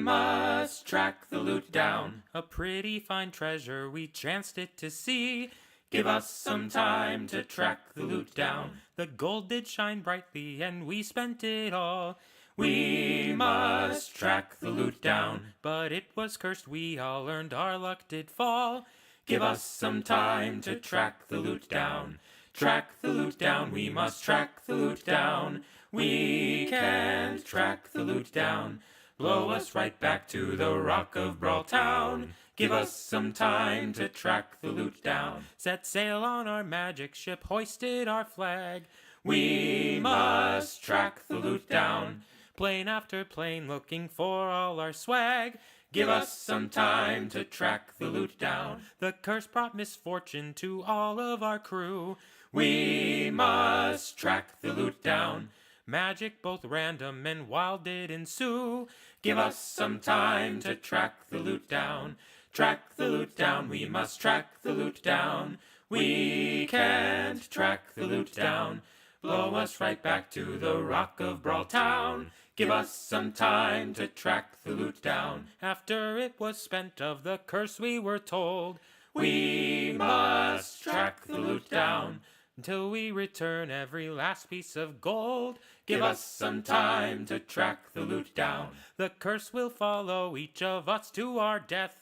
must track the loot down. A pretty fine treasure we chanced it to see. Give us some time to track the loot down. The gold did shine brightly and we spent it all. We must track the loot down. But it was cursed, we all learned our luck did fall. Give us some time to track the loot down. Track the loot down, we must track the loot down. We can't track the loot down. Blow us right back to the Rock of Brawl Town. Give us some time to track the loot down. Set sail on our magic ship, hoisted our flag. We must track the loot down. Plane after plane looking for all our swag. Give us some time to track the loot down. The curse brought misfortune to all of our crew. We must track the loot down. Magic both random and wild did ensue. Give us some time to track the loot down. Track the loot down, we must track the loot down. We can't track the loot down. Blow us right back to the Rock of Brawl Town. Give us some time to track the loot down. After it was spent of the curse we were told, we must track the loot down. Until we return every last piece of gold. Give us some time to track the loot down. The curse will follow each of us to our death.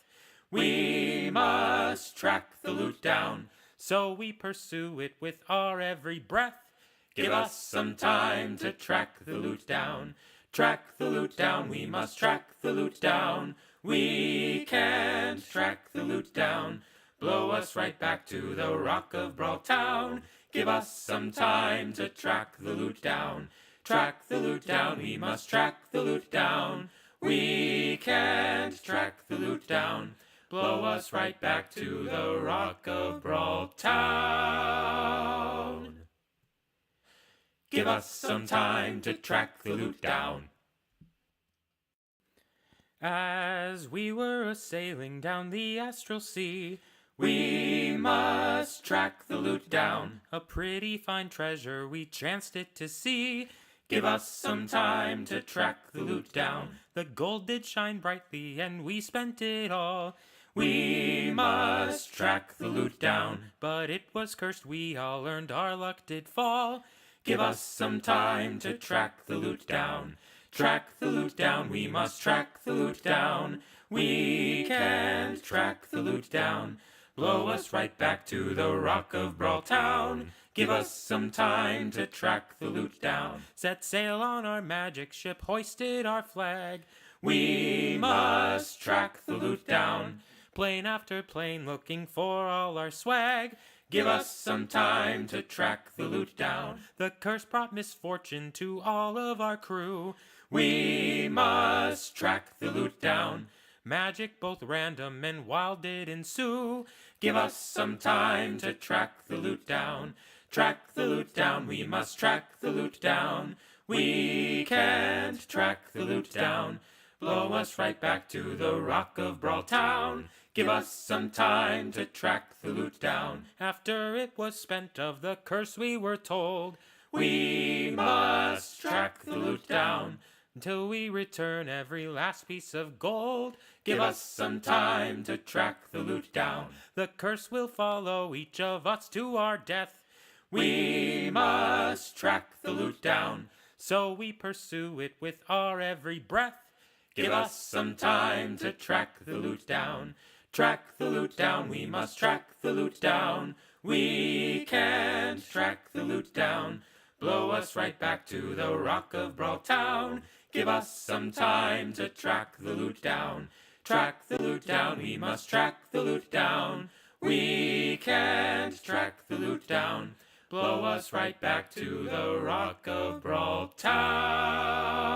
We must track the loot down. So we pursue it with our every breath. Give us some time to track the loot down. Track the loot down, we must track the loot down. We can't track the loot down. Blow us right back to the Rock of Brawl Town. Give us some time to track the loot down. Track the loot down, we must track the loot down. We can't track the loot down. Blow us right back to the Rock of Brawl Town. Give us some time to track the loot down. As we were a-sailing down the astral sea, we must track the loot down. A pretty fine treasure we chanced it to see. Give us some time to track the loot down. The gold did shine brightly and we spent it all. We must track the loot down. But it was cursed, we all learned our luck did fall. Give us some time to track the loot down. Track the loot down, we must track the loot down. We can't track the loot down. Blow us right back to the Rock of Brawl Town. Give us some time to track the loot down. Set sail on our magic ship, hoisted our flag. We must track the loot down. Plane after plane looking for all our swag. Give us some time to track the loot down. The curse brought misfortune to all of our crew. We must track the loot down. Magic both random and wild did ensue. Give us some time to track the loot down. Track the loot down, we must track the loot down. We can't track the loot down. Blow us right back to the Rock of Brawl Town. Give us some time to track the loot down. After it was spent of the curse we were told, we must track the loot down. Until we return every last piece of gold. Give us some time to track the loot down. The curse will follow each of us to our death. We must track the loot down. So we pursue it with our every breath. Give us some time to track the loot down. Track the loot down, we must track the loot down. We can't track the loot down. Blow us right back to the Rock of Brawl Town. Give us some time to track the loot down. Track the loot down, we must track the loot down. We can't track the loot down. Blow us right back to the Rock of Brawl Town.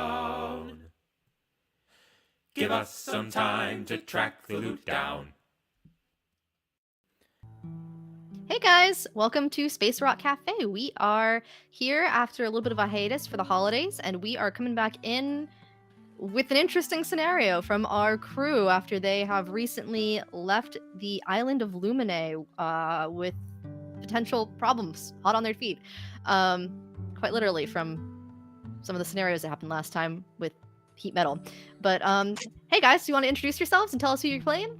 Give us some time to track the loot down. Hey guys, welcome to Space Rock Cafe. We are here after a little bit of a hiatus for the holidays, and we are coming back in with an interesting scenario from our crew after they have recently left the island of Lumine with potential problems hot on their feet. Quite literally from some of the scenarios that happened last time with heat metal. But hey guys, do you want to introduce yourselves and tell us who you're playing?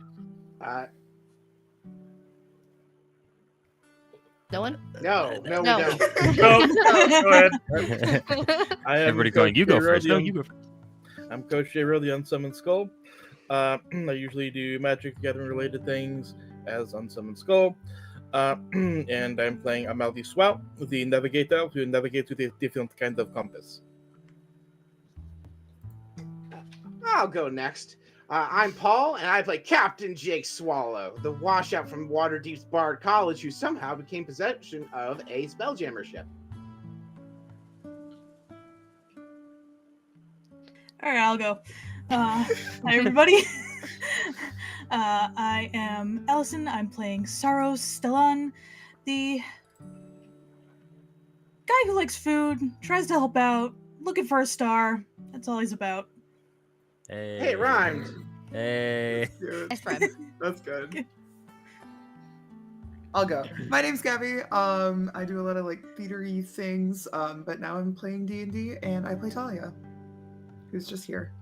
No one? No, we No. don't. Go ahead. I am Everybody going, Coach you go J-Ro, first. the No, un- you go first. I'm Coach J-Ro, the UnsummonedSkull. I usually do Magic the Gathering related things as UnsummonedSkull. And I'm playing Amar the Swout, the navigator who navigates with a different kind of compass. I'll go next. I'm Paul, and I play Captain Jake Swallow, the washout from Waterdeep's Bard College who somehow became possession of a Spelljammer ship. All right, I'll go. Hi, everybody. I am Allison. I'm playing Sarros Stellan, the guy who likes food, tries to help out, looking for a star. That's all he's about. Hey, it rhymed. Hey. Nice rhyme. That's good. I'll go. My name's Gabi. I do a lot of like theater-y things, but now I'm playing D&D, and I play Talia, who's just here.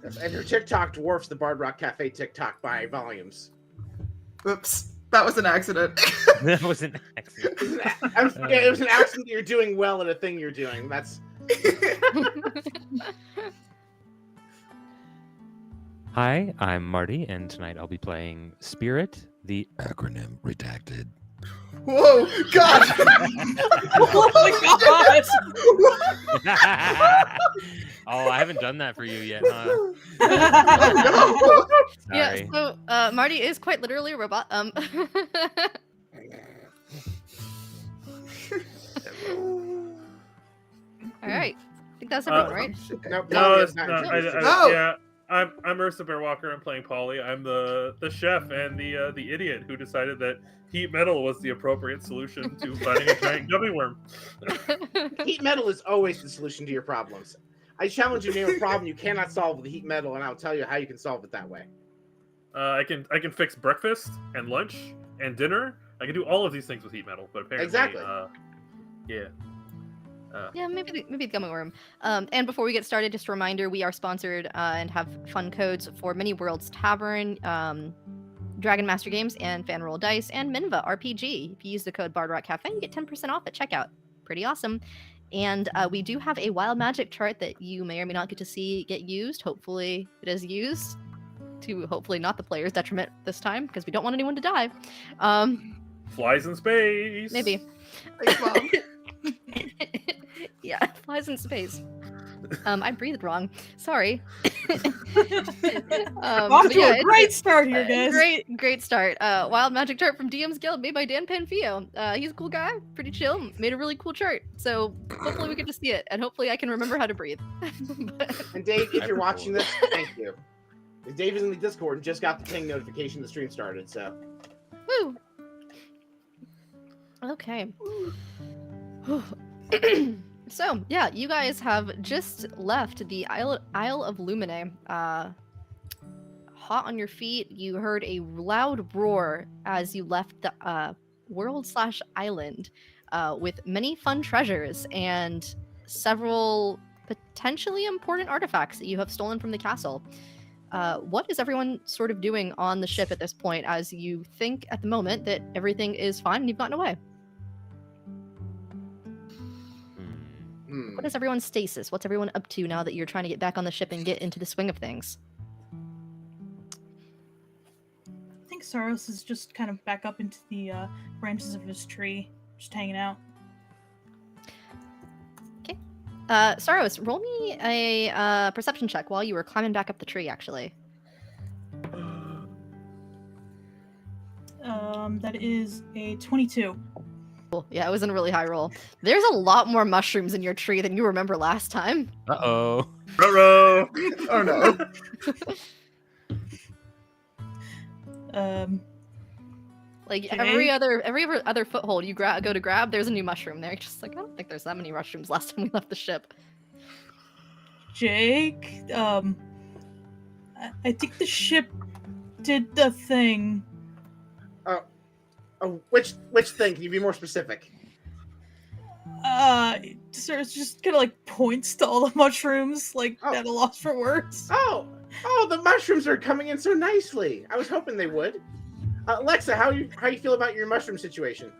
And her TikTok dwarfs the Bard Rock Cafe TikTok by volumes. Oops, that was an accident. That was an accident. It was an accident that you're doing well at a thing you're doing. That's... Hi, I'm Marty, and tonight I'll be playing S.P.I.R.I.T, the Acronym redacted. Whoa, God! Oh my god! Oh, I haven't done that for you yet, huh? Oh, no. Yeah, Sorry. so Marty is quite literally a robot. All right. I think that's everyone, right? Nope, No, it's it's not. not. Oh! Yeah, I'm Ursabearwalker. I'm playing Polly. I'm the chef and the idiot who decided that heat metal was the appropriate solution to fighting a giant gummy worm. Heat metal is always the solution to your problems. I challenge you to name a problem you cannot solve with heat metal, and I'll tell you how you can solve it that way. I can fix breakfast and lunch and dinner. I can do all of these things with heat metal, but apparently, Exactly. Yeah. Yeah, maybe the gummy worm. And before we get started, just a reminder, we are sponsored and have fun codes for Many Worlds Tavern, Dragon Master Games, and Fan Roll Dice, and Minva RPG. If you use the code BardRock Cafe, you get 10% off at checkout. Pretty awesome. And we do have a wild magic chart that you may or may not get to see get used. Hopefully it is used to hopefully not the player's detriment this time, because we don't want anyone to die. Flies in space. Maybe. Thanks, Mom. Yeah, flies in space. I breathed wrong. Sorry. Off But to yeah, a great start here, guys. Great start. Wild Magic Chart from DM's Guild, made by Dan Panfio. He's a cool guy, pretty chill, made a really cool chart. So hopefully we get to see it, and hopefully I can remember how to breathe. And Dave, if you're watching this, thank you. Dave is in the Discord and just got the ping notification the stream started, so. Woo! Okay. So, yeah, you guys have just left the Isle of Lumine. Hot on your feet, you heard a loud roar as you left the world/island with many fun treasures and several potentially important artifacts that you have stolen from the castle. What is everyone sort of doing on the ship at this point as you think at the moment that everything is fine and you've gotten away? What is everyone's stasis? What's everyone up to now that you're trying to get back on the ship and get into the swing of things? I think Sarros is just kind of back up into the branches of his tree, just hanging out. Okay. Sarros, roll me a perception check while you were climbing back up the tree, actually. That is a 22. Cool. Yeah, it was a really high roll. There's a lot more mushrooms in your tree than you remember last time. Uh-oh. Ruh-roh. Oh no. Like Okay. every other foothold you go to grab, there's a new mushroom there. You're just like, I don't think there's that many mushrooms last time we left the ship. Jake, I think the ship did the thing. Oh, which thing? Can you be more specific? Sarros just kind of like points to all the mushrooms, like Oh. at a loss for words. Oh, the mushrooms are coming in so nicely. I was hoping they would. Alexa, how you feel about your mushroom situation?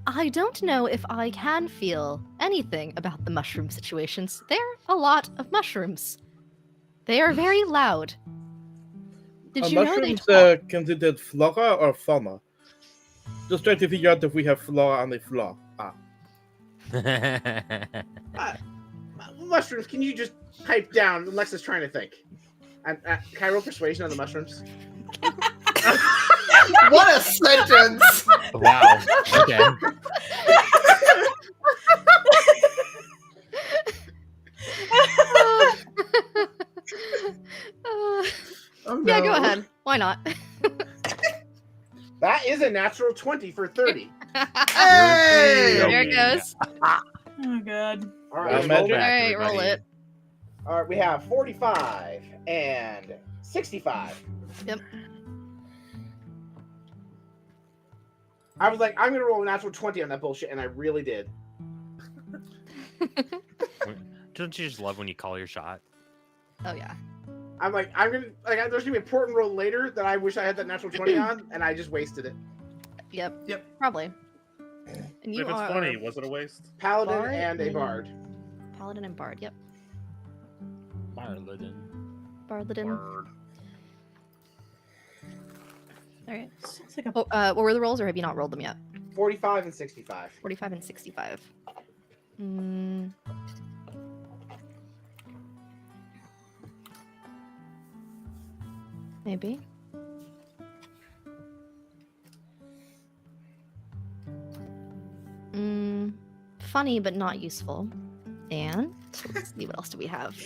I don't know if I can feel anything about the mushroom situations. There are a lot of mushrooms. They are very loud. Did Are you know they mushrooms talk? considered flora or fauna? Just trying to figure out if we have flora and a flora. Mushrooms, can you just pipe down? Alexa's trying to think. Can I roll persuasion on the mushrooms? What a sentence! Wow. Okay. Oh, Yeah, no. go ahead. Why not? That is a natural 20 for 30. Hey! There it goes. Oh god. All Well, right, magic. roll it. Alright, roll it. All right, we have 45 and 65. Yep. I was like, I'm gonna roll a natural 20 on that bullshit, and I really did. Don't you just love when you call your shot? Oh yeah. I'm like, there's gonna be an important roll later that I wish I had that natural 20 on, and I just wasted it. Yep. Probably. And you If it's are funny, was it a waste? Paladin Bard and a and- bard. Paladin and Bard. Yep. Marlin. Bardladin. Word. All right. Sounds like a Oh, what were the rolls, or have you not rolled them yet? 45 and 65. 45 and 65. Mm. Maybe. Funny but not useful. And let's see, what else do we have?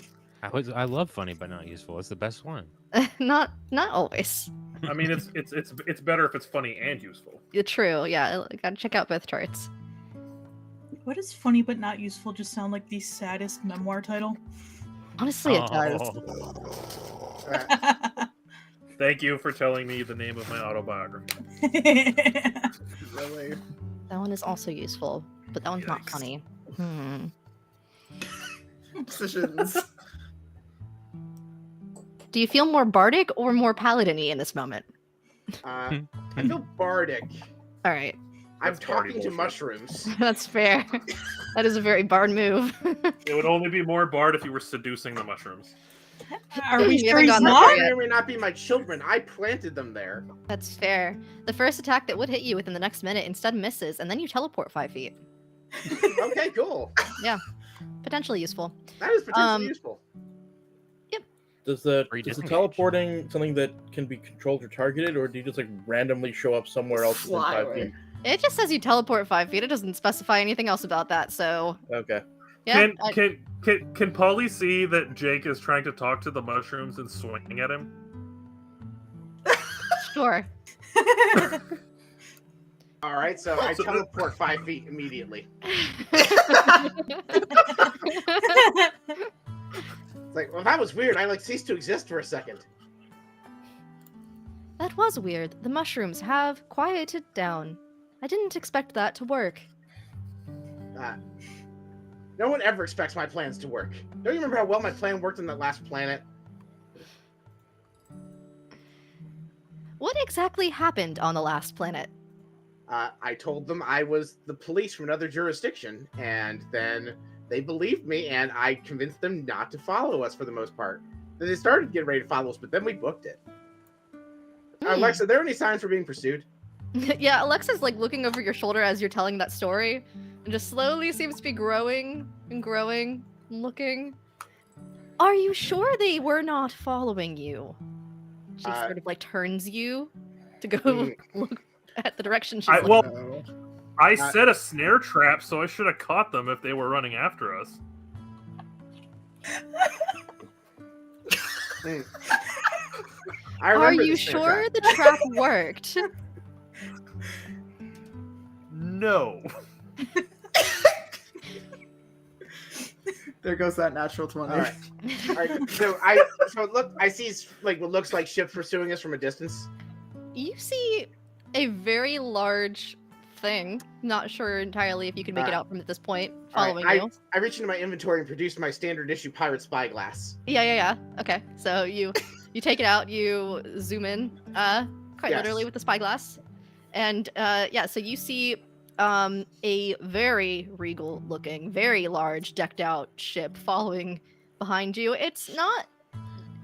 I love funny but not useful. It's the best one. Not always. I mean, it's better if it's funny and useful. True. Yeah, I gotta check out both charts. What does funny but not useful just sound like the saddest memoir title? Honestly, it does. Oh. Thank you for telling me the name of my autobiography. Really? That one is also useful, but that one's not Yikes. funny. Decisions. Do you feel more bardic or more paladin-y in this moment? I feel bardic. All right, I'm That's bardy talking to bullshit. mushrooms. that's fair. That is a very bard move. It would only be more Bard if you were seducing the mushrooms. Are we You sure haven't he's gotten that not? far They yet. may or may not be my children. I planted them there. That's fair. The first attack that would hit you within the next minute instead misses, and then you teleport 5 feet. Okay, cool. Potentially useful. That is potentially Um, useful. Does the Redisengage. teleporting something that can be controlled or targeted, or do you just like randomly show up somewhere else within Fly 5 away. feet? It just says you teleport 5 feet. It doesn't specify anything else about that, so Okay. yeah. Can Polly see that Jake is trying to talk to the mushrooms and swinging at him? Sure. All right, so I teleport 5 feet immediately. It's like, well, that was weird. I ceased to exist for a second. That was weird. The mushrooms have quieted down. I didn't expect that to work. No one ever expects my plans to work. Don't you remember how well my plan worked on that last planet? What exactly happened on the last planet? I told them I was the police from another jurisdiction, and then they believed me, and I convinced them not to follow us for the most part. Then they started getting ready to follow us, but then we booked it. Alexa, are there any signs we're being pursued? Yeah, Alexa's like looking over your shoulder as you're telling that story, and just slowly seems to be growing and growing, and looking. Are you sure they were not following you? She sort of like turns you to go look at the direction she's looking. Well, No. I set a snare trap, so I should have caught them if they were running after us. I Are remember you the snare sure trap. the trap worked? No. There goes that natural 20. All right. All right. So I see like what looks like ships pursuing us from a distance. You see a very large thing. Not sure entirely if you can make it out from this point. All Following right, you. I reached into my inventory and produced my standard issue pirate spyglass. Yeah. Okay, so you take it out, you zoom in, quite Yes. literally with the spyglass, and so you see a very regal looking, very large, decked out ship following behind you. It's not,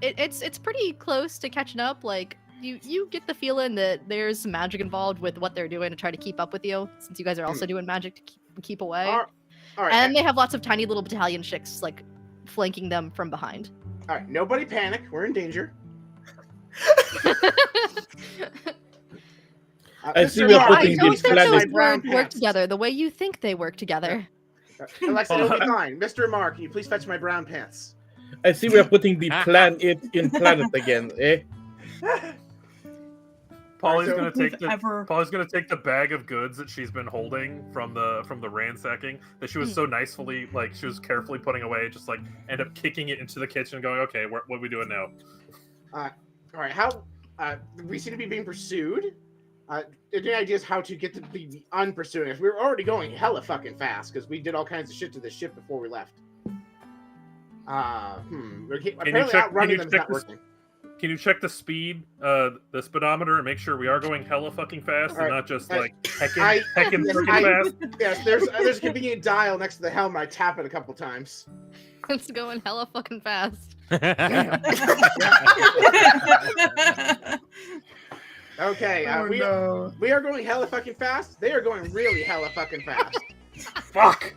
it's pretty close to catching up. Like you get the feeling that there's some magic involved with what they're doing to try to keep up with you, since you guys are also doing magic to keep away. All right, And they have lots of tiny little battalion ships like flanking them from behind. all right, nobody panic. We're in danger. I see Mr. we're Mark, putting I can don't you these think fetch planets- those my brown words work pants? together the way you think they work together. Alexa, it'll be fine. Mr. Amar, can you please fetch my brown pants? I see we're putting the planet in planet again, eh? Polly's So- gonna take the Ever. Polly's gonna take the bag of goods that she's been holding from the ransacking that she was so nicely, like, she was carefully putting away, just like end up kicking it into the kitchen, going, okay, what are we doing now? All right, how we seem to be being pursued. Any ideas how to get to be unpursuing us? We were already going hella fucking fast because we did all kinds of shit to the ship before we left. Apparently outrunning them is not working. Can you check the speed, the speedometer, and make sure we are going hella fucking fast All right. and not just Yes. like heckin' Yes, freaking fast? Yes, there's a convenient dial next to the helm. I tap it a couple times. It's going hella fucking fast. Okay, Oh, no. we are going hella fucking fast. They are going really hella fucking fast. Fuck!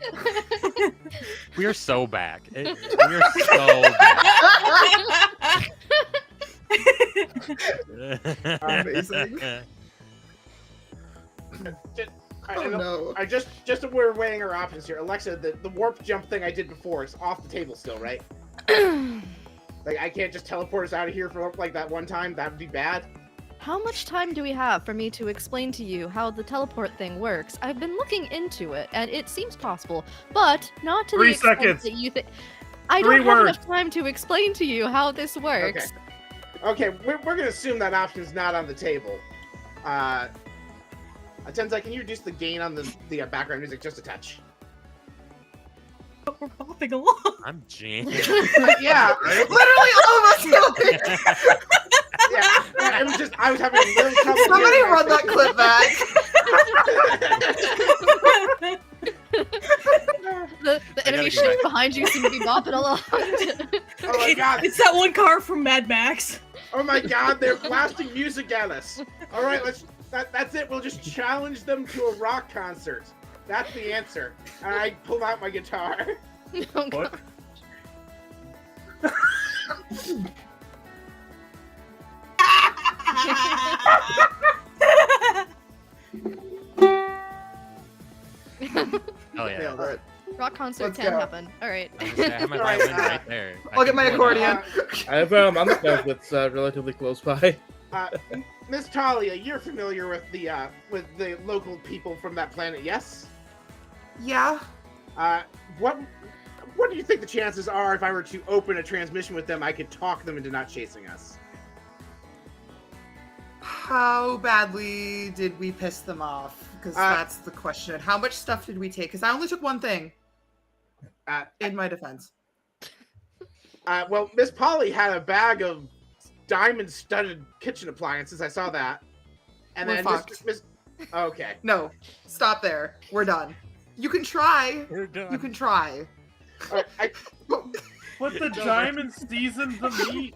We are so back. We are so back. Amazing. Oh no. I just we're weighing our options here. Alexa, the warp jump thing I did before is off the table still, right? Like I can't just teleport us out of here for like that one time. That would be bad. How much time do we have for me to explain to you how the teleport thing works? I've been looking into it, and it seems possible, but not to 3 the extent seconds. that you think. I 3 don't have words. enough time to explain to you how this works. Okay, we're gonna assume that option is not on the table. Tenzai, can you reduce the gain on the background music just a touch? But we're bopping along. I'm jamming. Yeah, Literally all of us helping. yeah. It was just I was having a little trouble. Somebody hearing run that myself. clip back. The enemy go ships back. behind you seem to be bopping along. Oh my god! It's that one car from Mad Max. Oh my god! They're blasting music at us. All right, that's it. We'll just challenge them to a rock concert. That's the answer. And I pull out my guitar. Oh, What? God. Oh yeah. Yeah, All right. Rock concert Let's can go. happen. All right. I was gonna say, I have my violin right there. I'll get my can pull it accordion. out. I have underpass that's relatively close by. Miss Talia, you're familiar with the local people from that planet, yes? Yeah. What do you think the chances are if I were to open a transmission with them, I could talk them into not chasing us? How badly did we piss them off? Because that's the question. How much stuff did we take? Because I only took one thing, in my defense. Well, Miss Polly had a bag of diamond-studded kitchen appliances. I saw that. And We're then fucked. Okay. No, stop there. We're done. You can try. We're done. You can try. All right, Put the diamond seasoned the meat.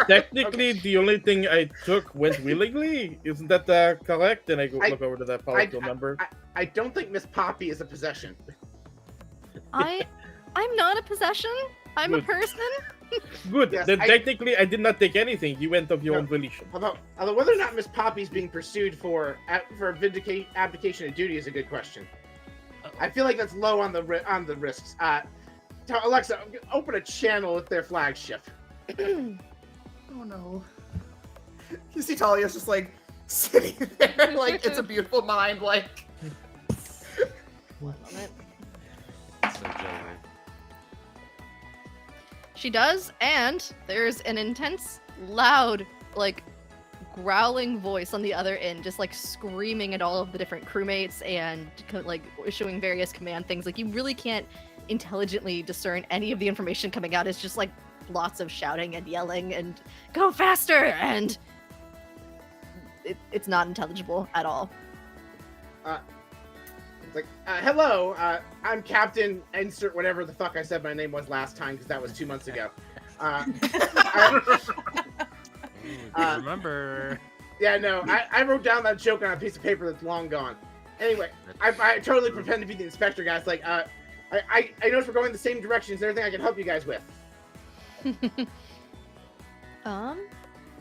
Technically, the only thing I took went willingly. Isn't that correct? And I go look over to that political number. I don't think Miss Poppy is a possession. I'm not a possession. I'm a Good. person. Good. Yes, Then technically, I did not take anything. You went of your No. own volition. Although whether or not Miss Poppy's being pursued for abdication of duty is a good question. I feel like that's low on the risks. Alexa, open a channel with their flagship. Oh no. You see Talia's just like sitting there, like it's a beautiful mind, like. One moment. So jelly. She does, and there's an intense, loud, like growling voice on the other end, just like screaming at all of the different crewmates and like issuing various command things. Like you really can't intelligently discern any of the information coming out. It's just like lots of shouting and yelling and go faster, and it's not intelligible at all. It's like, hello, I'm Captain Insert whatever the fuck I said my name was last time because that was 2 months ago. Remember? Yeah, no, I wrote down that joke on a piece of paper that's long gone. Anyway, I totally pretend to be the inspector, guys. Like, I noticed we're going the same direction. Is there anything I can help you guys with?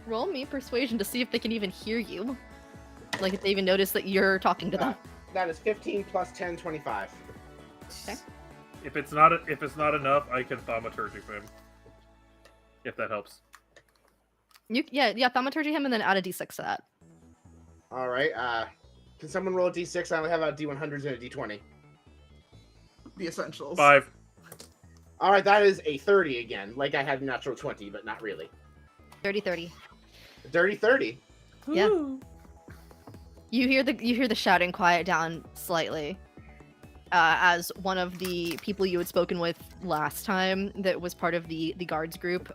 Roll me persuasion to see if they can even hear you. Like if they even notice that you're talking to them. That is 15 plus 10, 25. Okay. If it's not enough, I can thaumaturgy him. If that helps. Yeah, thaumaturgy him and then add a d6 to that. All right. Can someone roll a d6? I only have a d100s and a d20. The essentials. 5. All right, that is a 30 again. Like I had a natural 20, but not really. 30-30. Dirty 30. Yeah. You hear the shouting quiet down slightly. As one of the people you had spoken with last time that was part of the guards group,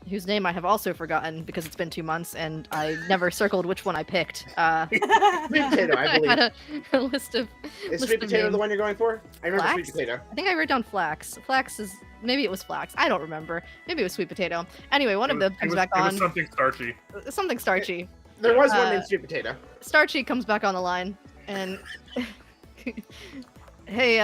whose name I have also forgotten because it's been 2 months and I never circled which one I picked. Sweet potato, I believe. I had a list of. Is sweet potato names. the one you're going for? I remember Flax? sweet potato. I think I wrote down flax. Flax is maybe it was flax. I don't remember. Maybe it was sweet potato. Anyway, one of them comes back It on. was something starchy. Something starchy. There was one named sweet potato. Starchy comes back on the line and hey,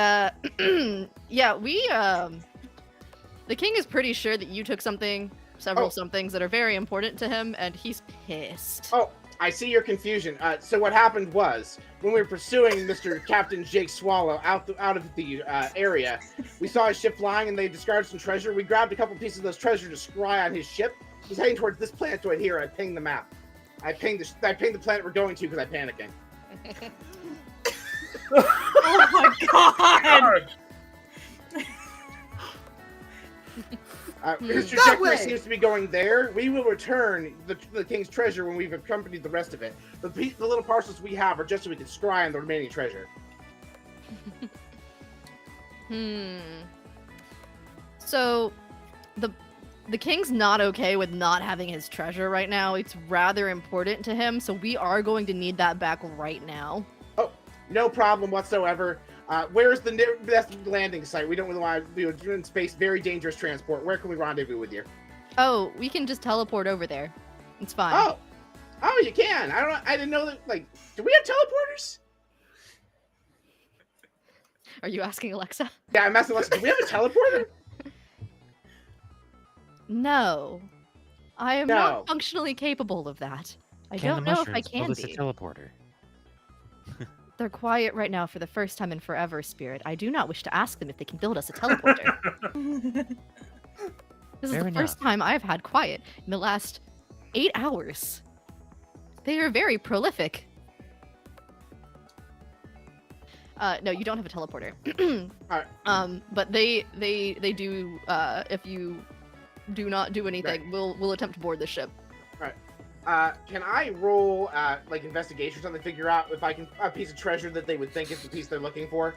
yeah, we the king is pretty sure that you took several somethings that are very important to him, and he's pissed. Oh, I see your confusion. So what happened was, when we were pursuing Mr. Captain Jake Swallow out of the area, we saw his ship flying, and they discarded some treasure. We grabbed a couple pieces of those treasure to scry on his ship. He's heading towards this planet right here. I pinged the map. I pinged the planet we're going to because I'm panicking. Oh my god! His trajectory seems to be going there. We will return the king's treasure when we've accompanied the rest of it. The little parcels we have are just so we can scry on the remaining treasure. So, the king's not okay with not having his treasure right now. It's rather important to him, so we are going to need that back right now. Oh, no problem whatsoever. Where's the best landing site? We don't really want to be in space. Very dangerous transport. Where can we rendezvous with you? Oh, we can just teleport over there. It's fine. Oh, you can. I didn't know that. Like, do we have teleporters? Are you asking Alexa? Yeah, I'm asking Alexa. Do we have a teleporter? No. I am not functionally capable of that. I don't know if I can build us be. a teleporter. They're quiet right now for the first time in forever, Spirit. I do not wish to ask them if they can build us a teleporter. This is Fair the enough. first time I've had quiet in the last 8 hours. They are very prolific. No, you don't have a teleporter. Alright. But they do. If you do not do anything, we'll attempt to board the ship. Can I roll like investigation or something to figure out if I can a piece of treasure that they would think is the piece they're looking for?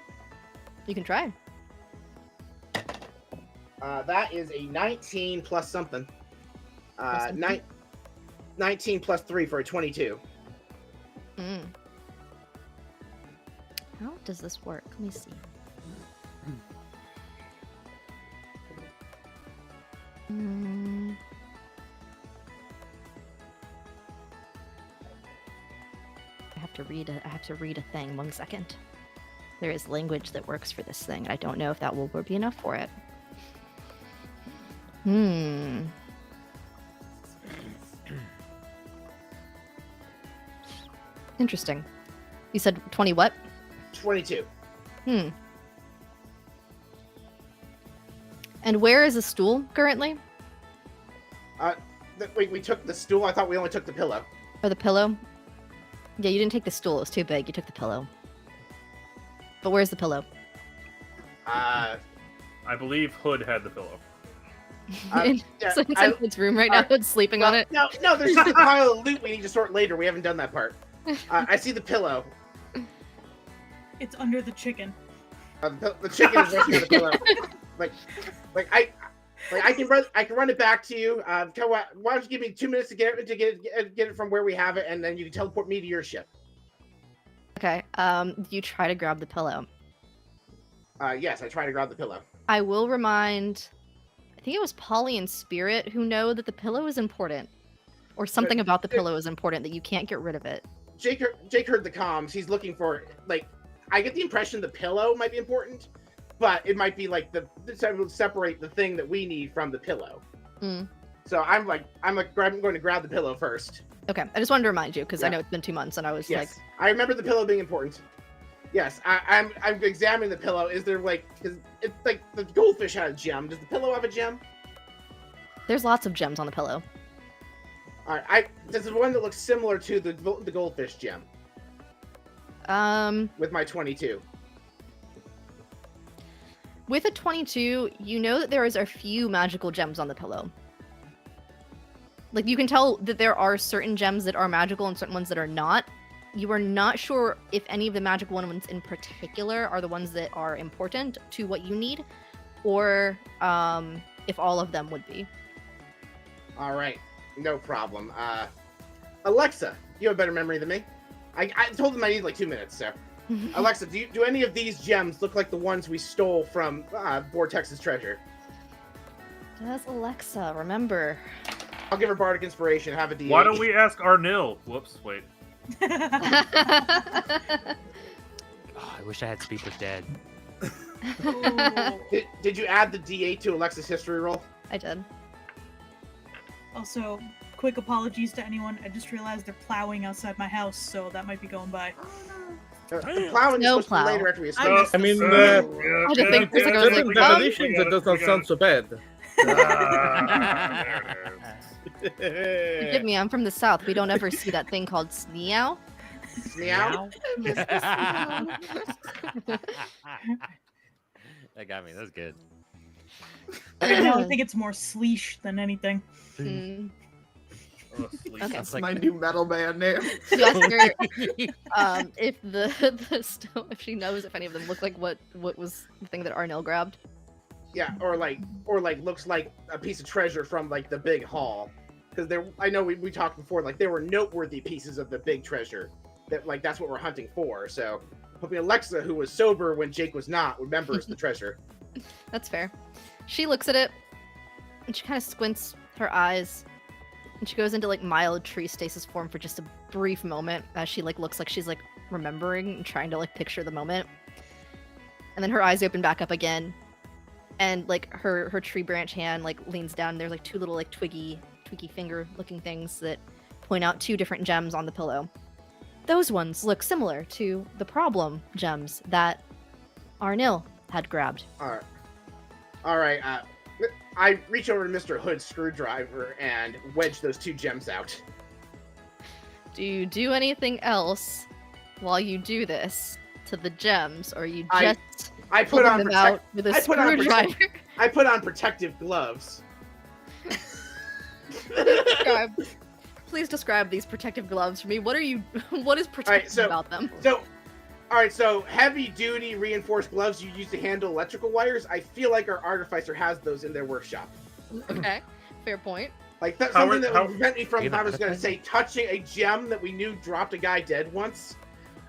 You can try. That is a 19 plus something. Plus something? 19 plus 3 for a 22. How does this work? Let me see. I have to read a thing. 1 second. There is language that works for this thing. I don't know if that will be enough for it. Interesting. You said 20 what? 22. And where is the stool currently? We took the stool. I thought we only took the pillow. Or the pillow? Yeah, you didn't take the stool. It was too big. You took the pillow. But where's the pillow? I believe Hood had the pillow. in yeah, Its room right now. Alright, It's sleeping on it. No, there's just a pile of loot we need to sort later. We haven't done that part. I see the pillow. It's under the chicken. The chicken is resting on the pillow. I can run it back to you. Why don't you give me 2 minutes to get it from where we have it, and then you can teleport me to your ship. Okay. You try to grab the pillow. Yes, I try to grab the pillow. I will remind. I think it was Polly and Spirit who know that the pillow is important, or something about the pillow is important that you can't get rid of it. Jake heard the comms. He's looking for I get the impression the pillow might be important, but it might be like separate the thing that we need from the pillow. Mm. So I'm going to grab the pillow first. Okay, I just wanted to remind you because I Yeah. know it's been 2 months and I was Yes, I remember the pillow being important. Yes, I'm examining the pillow. Is there because it's like the goldfish had a gem. Does the pillow have a gem? there's lots of gems on the pillow. All right, there's one that looks similar to the goldfish gem with my 22. With a 22, you know that there is a few magical gems on the pillow. Like, you can tell that there are certain gems that are magical and certain ones that are not. You are not sure if any of the magical ones in particular are the ones that are important to what you need, or if all of them would be. All right, no problem. Alexa, you have better memory than me. I told them I need like 2 minutes, so. Alexa, do any of these gems look like the ones we stole from Vortex's treasure? Does Alexa remember? I'll give her Bardic Inspiration, have a D8. Why don't we ask Arnil? Whoops, wait. Oh, I wish I had Speak was dead. Did you add the D8 to Alexa's history roll? I did. Also, quick apologies to anyone. I just realized they're plowing outside my house, so that might be going by. The plowing is Snow supposed to be plow. later after we escape. missed I mean, the I just think for a second I was certain like, definitions, it does not sound so bad. Forgive me, I'm from the south. We don't ever see that thing called sneow. Meow. That got me. That's good. Right now, I think it's more sleesh than anything. Mm. Oh, sleep. Okay. That's like- my new metal band name. You ask her if if she knows if any of them look like what was the thing that Arnell grabbed. Yeah, or looks like a piece of treasure from like the big haul. Because I know we talked before, like there were noteworthy pieces of the big treasure that that's what we're hunting for. So hoping Alexa, who was sober when Jake was not, remembers the treasure. That's fair. She looks at it and she kind of squints her eyes and she goes into like mild tree stasis form for just a brief moment as she looks like she's remembering and trying to picture the moment. And then her eyes open back up again and her tree branch hand leans down and there's two little twiggy finger looking things that point out 2 different gems on the pillow. Those ones look similar to the problem gems that Arnil had grabbed. All right. I reach over to Mr. Hood's screwdriver and wedge those 2 gems out. Do you do anything else while you do this to the gems, or you just I put on them out with a screwdriver? I put on protective gloves. Please describe these protective gloves for me. What is protective about them? So heavy duty reinforced gloves you use to handle electrical wires. I feel like our artificer has those in their workshop. Okay, fair point. Something that would prevent me from, I was going to say, touching a gem that we knew dropped a guy dead once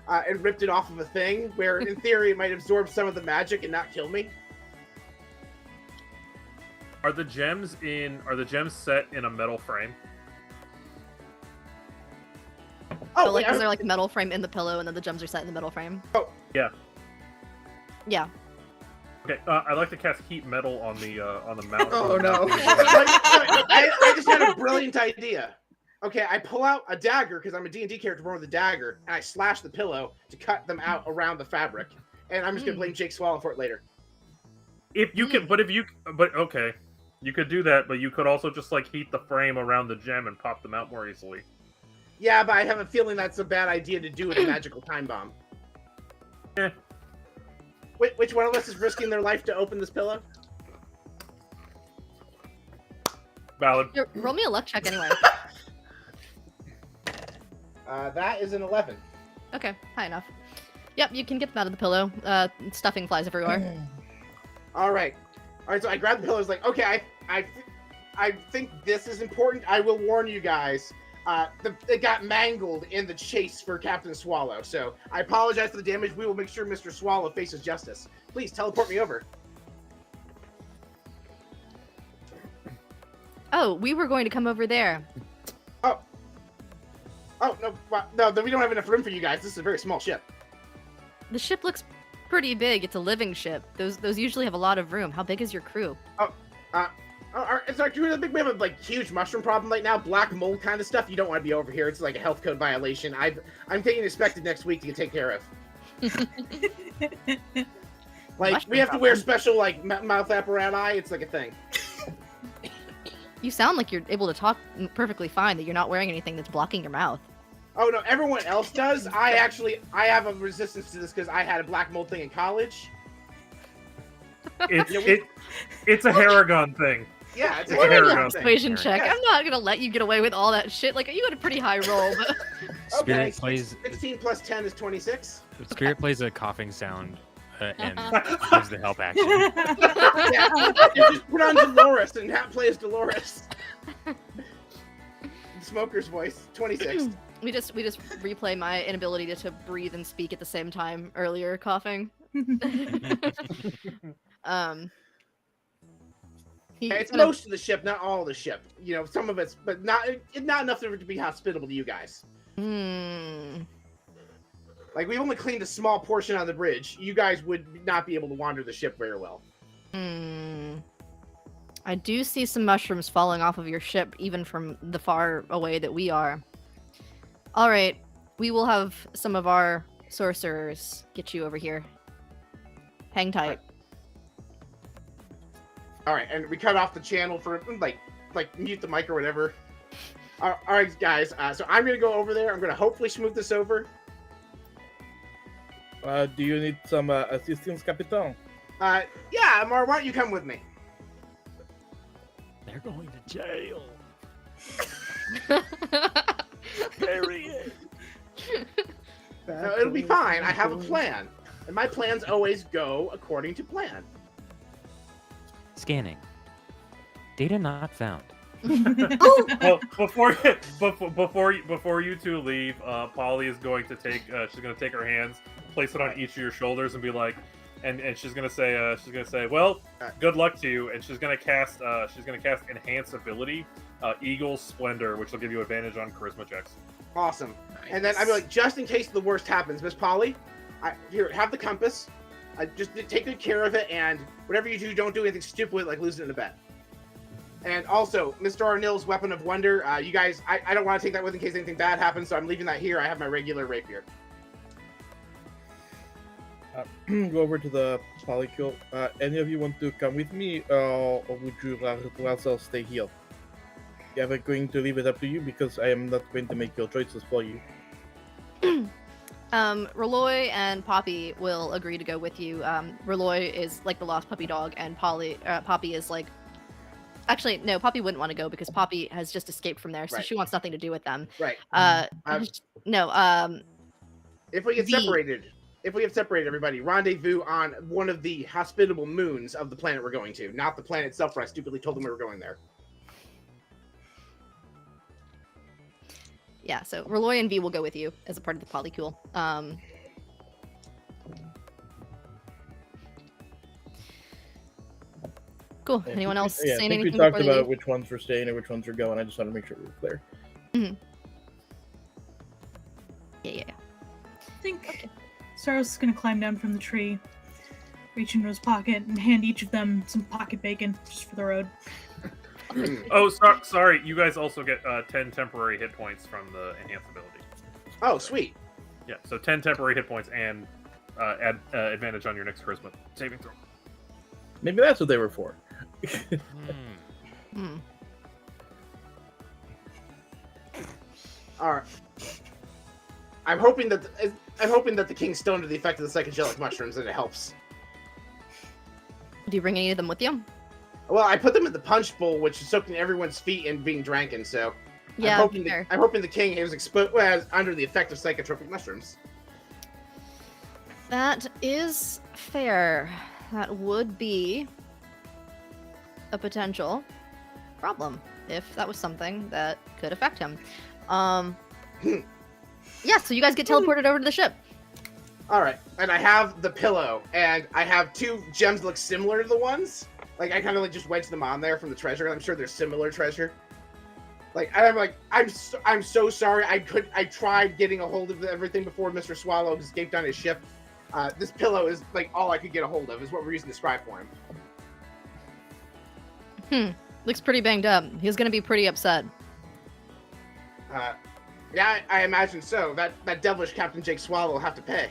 and ripped it off of a thing where in theory it might absorb some of the magic and not kill me. Are the gems set in a metal frame? So, is there a metal frame in the pillow and then the gems are set in the metal frame? Oh. Yeah. Yeah. Okay, I'd like to cast heat metal on the mount. Oh, no. I just had a brilliant idea. Okay, I pull out a dagger because I'm a D&D character born with a dagger, and I slash the pillow to cut them out around the fabric. And I'm just gonna blame Jake Swallow for it later. If you can, but okay, you could do that, but you could also just heat the frame around the gem and pop them out more easily. Yeah, but I have a feeling that's a bad idea to do with a magical time bomb. Yeah. Which one of us is risking their life to open this pillow? Valid. Here, roll me a luck check anyway. That is an 11. Okay, high enough. Yep, you can get them out of the pillow. Stuffing flies everywhere. All right. So I grabbed the pillow. I was like, okay, I think this is important. I will warn you guys. It got mangled in the chase for Captain Swallow. So I apologize for the damage. We will make sure Mr. Swallow faces justice. Please teleport me over. Oh, we were going to come over there. Oh, no, no, we don't have enough room for you guys. This is a very small ship. The ship looks pretty big. It's a living ship. Those usually have a lot of room. How big is your crew? It's our crew big. We have a huge mushroom problem right now. Black mold kind of stuff. You don't want to be over here. It's like a health code violation. I'm taking expected next week to get taken care of. We have to wear special mouth apparatus. It's like a thing. You sound like you're able to talk perfectly fine. That you're not wearing anything that's blocking your mouth. Oh no, everyone else does. I have a resistance to this because I had a black mold thing in college. It's a Haragon thing. Yeah, it's a What an Haragon thing. persuasion check. Yes. I'm not gonna let you get away with all that shit. You had a pretty high roll, but Okay, Spirit plays 16 plus 10 is 26. Spirit plays a coughing sound and gives the help action. Yeah, you just put on Dolores and that plays Dolores. Smoker's voice, 26. we just replay my inability to breathe and speak at the same time earlier, coughing. It's most of the ship, not all of the ship. You know, some of it's, but not enough for it to be hospitable to you guys. We only cleaned a small portion on the bridge. You guys would not be able to wander the ship very well. I do see some mushrooms falling off of your ship, even from the far away that we are. All right, we will have some of our sorcerers get you over here. Hang tight. All right, and we cut off the channel for mute the mic or whatever. All right, guys. So I'm gonna go over there. I'm gonna hopefully smooth this over. Do you need some assistance, Capitan? Yeah, Amar, why don't you come with me? They're going to jail. Bury it. No, it'll be fine. I have a plan, and my plans always go according to plan. Scanning. Data not found. Well, before you two leave, Polly is going to take her hands, place it on each of your shoulders, and be like, and she's gonna say, well, good luck to you, and she's gonna cast enhance ability, Eagle's Splendor, which will give you advantage on charisma checks. Awesome. Nice. And then I'd be like, just in case the worst happens, Miss Polly, here, have the compass. Just take good care of it, and whatever you do, don't do anything stupid like losing it in a bet. And also, Mr. Arnill's Weapon of Wonder, you guys, I don't want to take that with in case anything bad happens, so I'm leaving that here. I have my regular rapier. Go over to the polycule. Any of you want to come with me, or would you rather stay here? I'm going to leave it up to you because I am not going to make your choices for you. Reloy and Poppy will agree to go with you. Reloy is like the lost puppy dog, and Poppy is like... Actually, no, Poppy wouldn't want to go because Poppy has just escaped from there, so she wants nothing to do with them. Right. If we get separated, everybody, rendezvous on one of the hospitable moons of the planet we're going to, not the planet itself where I stupidly told them we were going there. Yeah, so Reloy and V will go with you as a part of the polycule. Cool. Anyone else saying anything? We talked about which ones were staying and which ones were going. I just want to make sure we were clear. Mm-hmm. Yeah. I think Sarros is going to climb down from the tree, reach into his pocket, and hand each of them some pocket bacon just for the road. Oh, sorry. You guys also get 10 temporary hit points from the enhanced ability. Oh, sweet. Yeah, so 10 temporary hit points and add advantage on your next charisma saving throw. Maybe that's what they were for. All right. I'm hoping that the king's still under the effect of the psychedelic mushrooms, and it helps. Do you bring any of them with you? Well, I put them in the punch bowl, which is soaking everyone's feet and being drank. So Yeah, I'm hoping the king was under the effect of psychotropic mushrooms. That is fair. That would be a potential problem if that was something that could affect him. Yeah, so you guys get teleported over to the ship. All right, and I have the pillow, and I have 2 gems that look similar to the ones. Like, I kind of like just wedged them on there from the treasure. I'm sure they're similar treasure. Like, and I'm like, I'm so sorry. I tried getting a hold of everything before Mr. Swallow escaped on his ship. This pillow is like all I could get a hold of. Is what we're using to scribe for him. Looks pretty banged up. He's gonna be pretty upset. Yeah, I imagine so. That devilish Captain Jake Swallow will have to pay.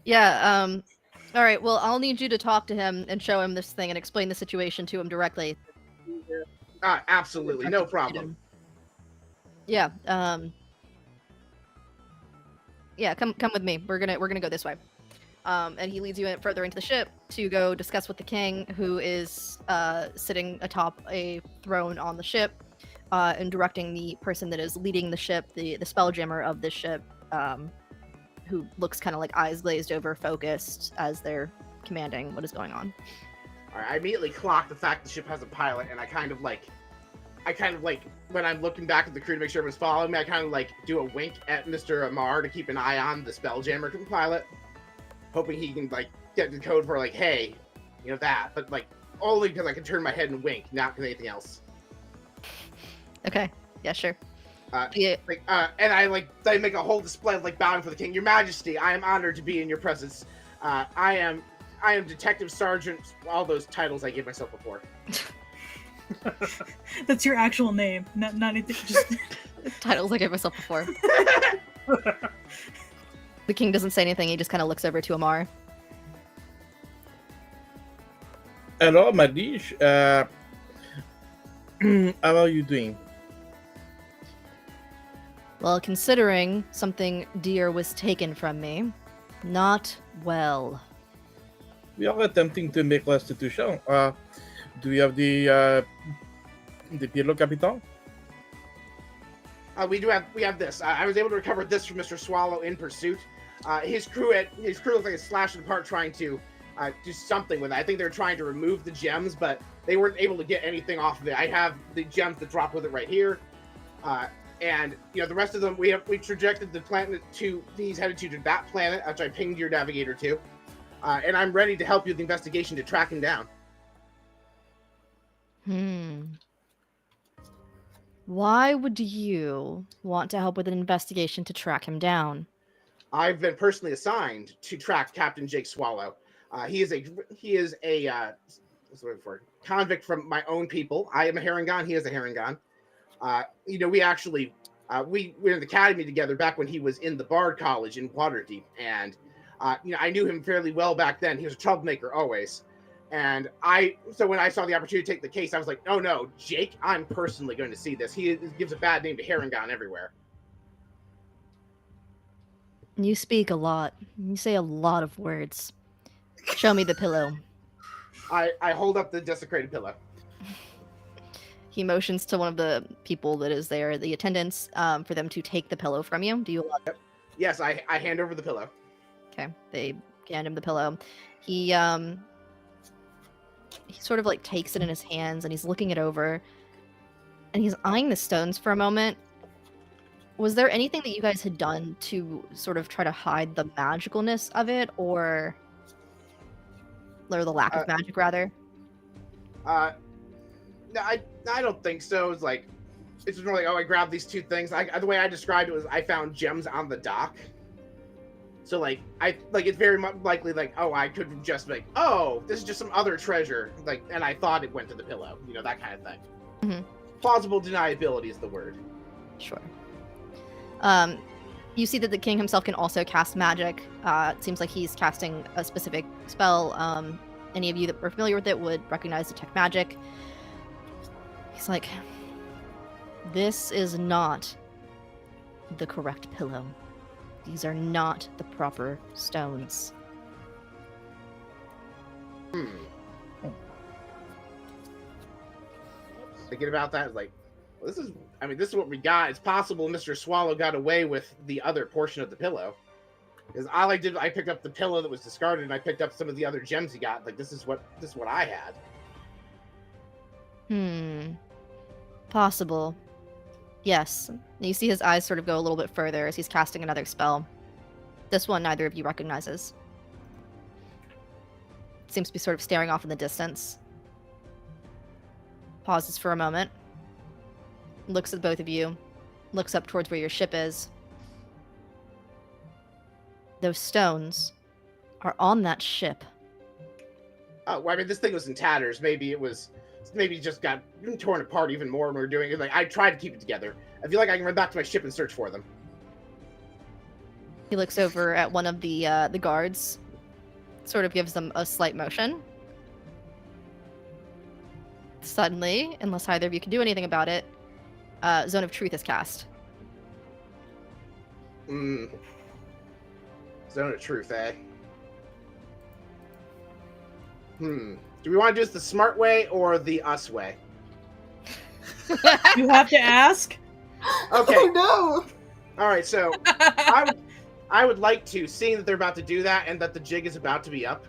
Yeah, all right, well, I'll need you to talk to him and show him this thing and explain the situation to him directly. Absolutely, no problem. Yeah, yeah, come with me. We're gonna go this way. And he leads you further into the ship to go discuss with the king, who is sitting atop a throne on the ship, and directing the person that is leading the ship, the spelljammer of this ship, who looks kind of like eyes glazed over, focused as they're commanding what is going on. All right, I immediately clock the fact the ship has a pilot, and I kind of like, when I'm looking back at the crew to make sure everyone's following me, I kind of like do a wink at Mr. Amar to keep an eye on the spelljammer pilot, hoping he can like get the code for like, hey, you know that, but like only because I can turn my head and wink, not because anything else. Okay, yeah, sure. And I make a whole display of like bowing for the king. Your Majesty, I am honored to be in your presence. I am Detective Sergeant. All those titles I gave myself before. That's your actual name, not anything. Just Titles I gave myself before. The king doesn't say anything. He just kind of looks over to Amar. Hello, my liege. How are you doing? Well, considering something dear was taken from me, not well. We are attempting to make restitution. Do you have the pillow, Capitan? We have this. I was able to recover this from Mr. Swallow in pursuit. His crew looked like a slashed apart trying to do something with it. I think they're trying to remove the gems, but they weren't able to get anything off of it. I have the gems that drop with it right here. And you know the rest of them, we trajected the planet to. He's headed to that planet, which I pinged your navigator to, and I'm ready to help you with the investigation to track him down. Why would you want to help with an investigation to track him down? I've been personally assigned to track Captain Jake Swallow. He is a what's the word for it? Convict from my own people. I am a Harengon. He is a Harengon. We actually we were in the academy together back when he was in the Bard College in Waterdeep, and I knew him fairly well back then. He was a troublemaker always, and so when I saw the opportunity to take the case, I was like, oh no, Jake, I'm personally going to see this. He gives a bad name to Harengon everywhere. You speak a lot. You say a lot of words. Show me the pillow. I hold up the desecrated pillow. He motions to one of the people that is there, the attendants, for them to take the pillow from you. Do you allow that? Yes, I hand over the pillow. Okay, they hand him the pillow. He sort of like takes it in his hands and he's looking it over, and he's eyeing the stones for a moment. Was there anything that you guys had done to sort of try to hide the magicalness of it, or the lack of magic, rather? No, I don't think so. It's just more like, oh, I grabbed these two things. The way I described it was I found gems on the dock. So it's very much likely oh, I could just be like, oh, this is just some other treasure. And I thought it went to the pillow. That kind of thing. Mm-hmm. Plausible deniability is the word. Sure. You see that the king himself can also cast magic. It seems like he's casting a specific spell. Any of you that were familiar with it would recognize detect magic. He's like, this is not the correct pillow. These are not the proper stones. thinking about that, like, well, this is what we got. It's possible Mr. Swallow got away with the other portion of the pillow. Because all I did, I picked up the pillow that was discarded, and I picked up some of the other gems he got. Like, this is what I had. Possible. Yes. You see his eyes sort of go a little bit further as he's casting another spell. This one neither of you recognizes. Seems to be sort of staring off in the distance. Pauses for a moment. Looks at both of you. Looks up towards where your ship is. Those stones are on that ship. Oh, well, I mean, this thing was in tatters. Maybe it just got torn apart even more when we were doing it. Like, I tried to keep it together. I feel like I can run back to my ship and search for them. He looks over at one of the guards, sort of gives them a slight motion. Suddenly, unless either of you can do anything about it, Zone of Truth is cast. Zone of Truth, eh? Do we want to do this the smart way or the us way? You have to ask. Okay. Oh no! All right, so I would like to, seeing that they're about to do that and that the jig is about to be up,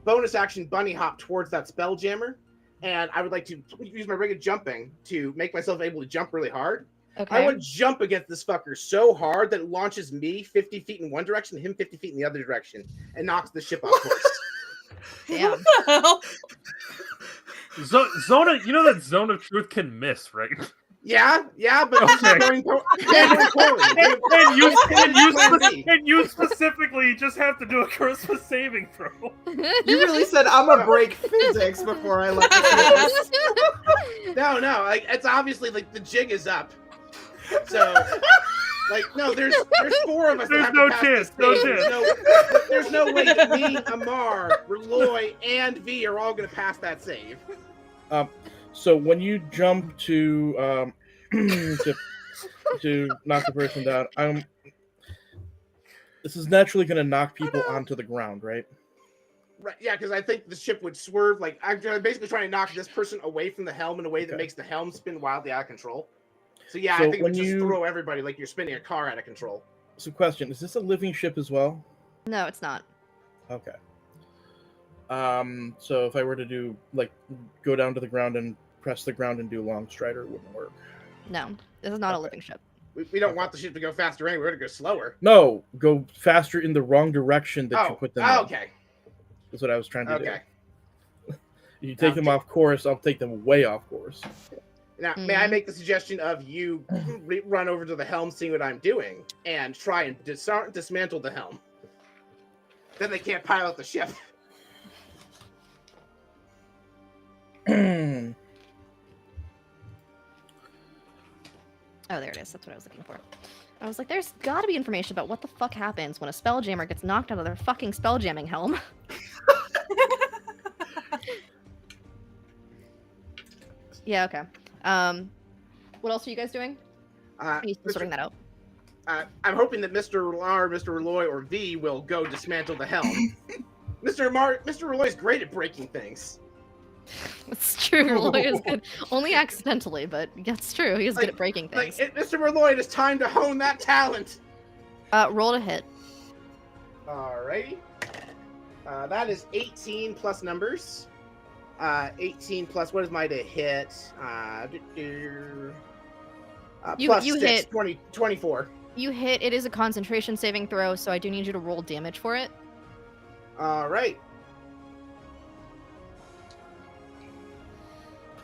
bonus action bunny hop towards that spell jammer, and I would like to use my ring of jumping to make myself able to jump really hard. Okay. I would jump against this fucker so hard that it launches me 50 feet in one direction, him 50 feet in the other direction, and knocks the ship off course. Damn. Zona, you know that Zone of Truth can miss, right? Yeah, but this is Okay. going poorly. And you specifically just have to do a charisma saving throw. You really said I'm gonna break physics before I let this No, like it's obviously like the jig is up. So, like, no, there's four of us. There's that have no to pass chance, this no thing. chance. There's no way that me, Amar, Reloy, and V are all gonna pass that save. So when you jump to to knock the person down, this is naturally going to knock people onto the ground, right? Right, yeah, because I think the ship would swerve. Like, I'm basically trying to knock this person away from the helm in a way that makes the helm spin wildly out of control. So yeah, So I think it would when just you- throw everybody like you're spinning a car out of control. So question, is this a living ship as well? No, it's not. Okay. So if I were to do, like, go down to the ground and press the ground and do long strider, it wouldn't work. No, this is not a Okay. living ship. We don't want the ship to go faster anyway. We're going to go slower. No, go faster in the wrong direction that you put them in. Okay. That's what I was trying to Okay. do. If you take them off course, I'll take them way off course. Now, may I make the suggestion of you run over to the helm, see what I'm doing, and try and dismantle the helm? Then they can't pilot the ship. Oh, there it is. That's what I was looking for. I was like, there's gotta be information about what the fuck happens when a spelljammer gets knocked out of their fucking spelljamming helm. Yeah, okay. What else are you guys doing? Are you still sorting that out? I'm hoping that Mr. Lar, Mr. Reloy, or V will go dismantle the helm. Mr. Reloy's great at breaking things. It's true, Roy is good. Only accidentally, but it's true. He is good at breaking things. Mr. Reloy, it is time to hone that talent. Roll to hit. Alrighty. That is 18 plus numbers. 18 plus, what is my to hit? Plus You 6, hit. 24. You hit. It is a concentration saving throw, so I do need you to roll damage for it. Alright.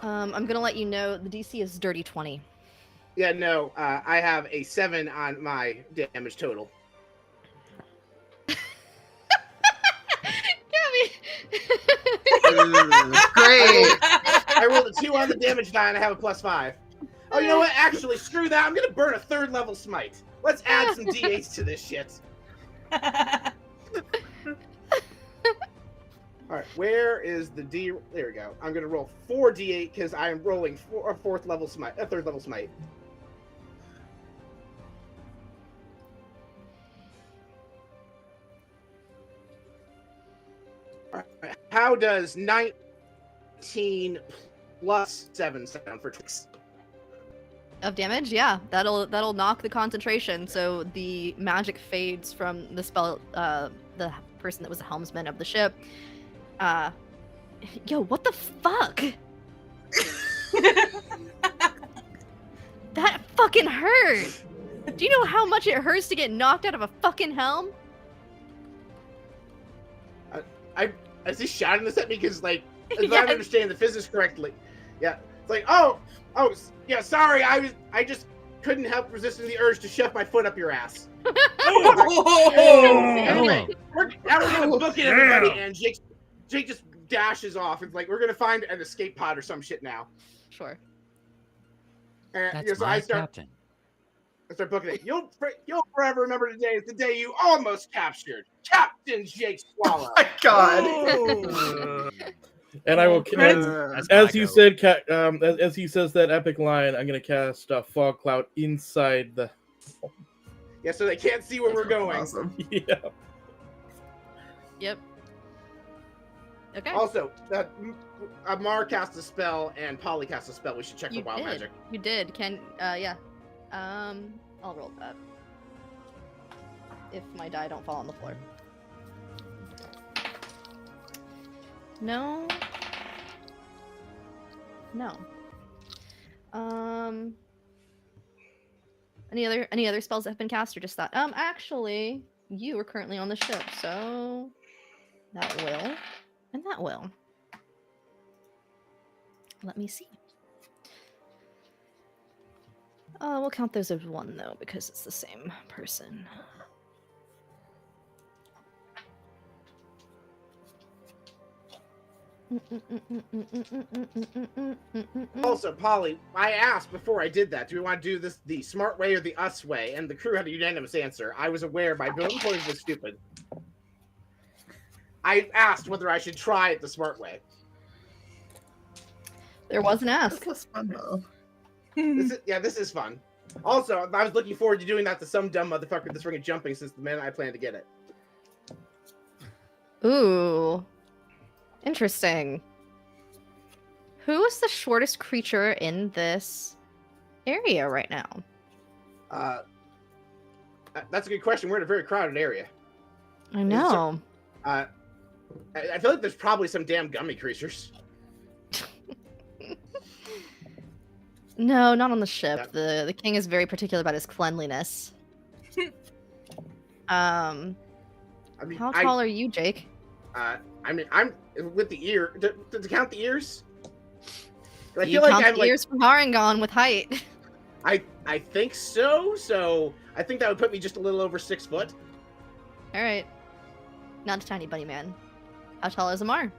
I'm gonna let you know the DC is dirty 20. Yeah, no, I have a 7 on my damage total. Gabby! Great. I rolled a 2 on the damage die and I have a plus 5. Oh, you know what? Actually, screw that. I'm gonna burn a 3rd level smite. Let's add some d8s to this shit. Alright, where is the D? There we go. I'm gonna roll 4 d8 because I am rolling a 3rd level smite. Alright, how does 19 plus 7 sound for twice. Of damage, yeah. That'll knock the concentration, so the magic fades from the spell. The person that was the helmsman of the ship. Yo, what the fuck? That fucking hurt. Do you know how much it hurts to get knocked out of a fucking helm? Is he shouting this at me? Because, like, if Yeah. I understand the physics correctly, yeah, it's like, oh, yeah, sorry, I just couldn't help resisting the urge to shove my foot up your ass. Anyway, we're gonna book it, everybody, and Jake just dashes off. It's like we're gonna find an escape pod or some shit now. Sure. And That's so my I start booking it. You'll forever remember today is the day you almost captured Captain Jake Swallow. Oh my god. And I will, That's as my he go. said, as he says that epic line, I'm gonna cast a fog cloud inside the. Yeah, so they can't see where we're going. Awesome. Yeah. Yep. Okay. Also, Amar cast a spell and Polly cast a spell. We should check You for wild did. magic. You did. Yeah. I'll roll that. If my die don't fall on the floor. No. No. Any other spells that have been cast or just that? Actually, you are currently on the ship, so that will and that will. Let me see. We'll count those as one though, because it's the same person. Also, Polly, I asked before I did that, do we want to do this the smart way or the us way? And the crew had a unanimous answer. I was aware my building points was stupid. I asked whether I should try it the smart way. There was an ask. That's less fun though. This is fun. Also, I was looking forward to doing that to some dumb motherfucker that's ring of jumping since the minute I plan to get it. Ooh. Interesting. Who is the shortest creature in this area right now? That's a good question. We're in a very crowded area. I know. I feel like there's probably some damn gummy creatures. No, not on the ship. Yeah. The king is very particular about his cleanliness. I mean, How tall are you, Jake? I mean, I'm with the ear. To count the ears? I You feel like count I'm the like ears from Harangon with height. I think so. So I think that would put me just a little over 6 foot. All right. Not a tiny bunny man. How tall is Amar?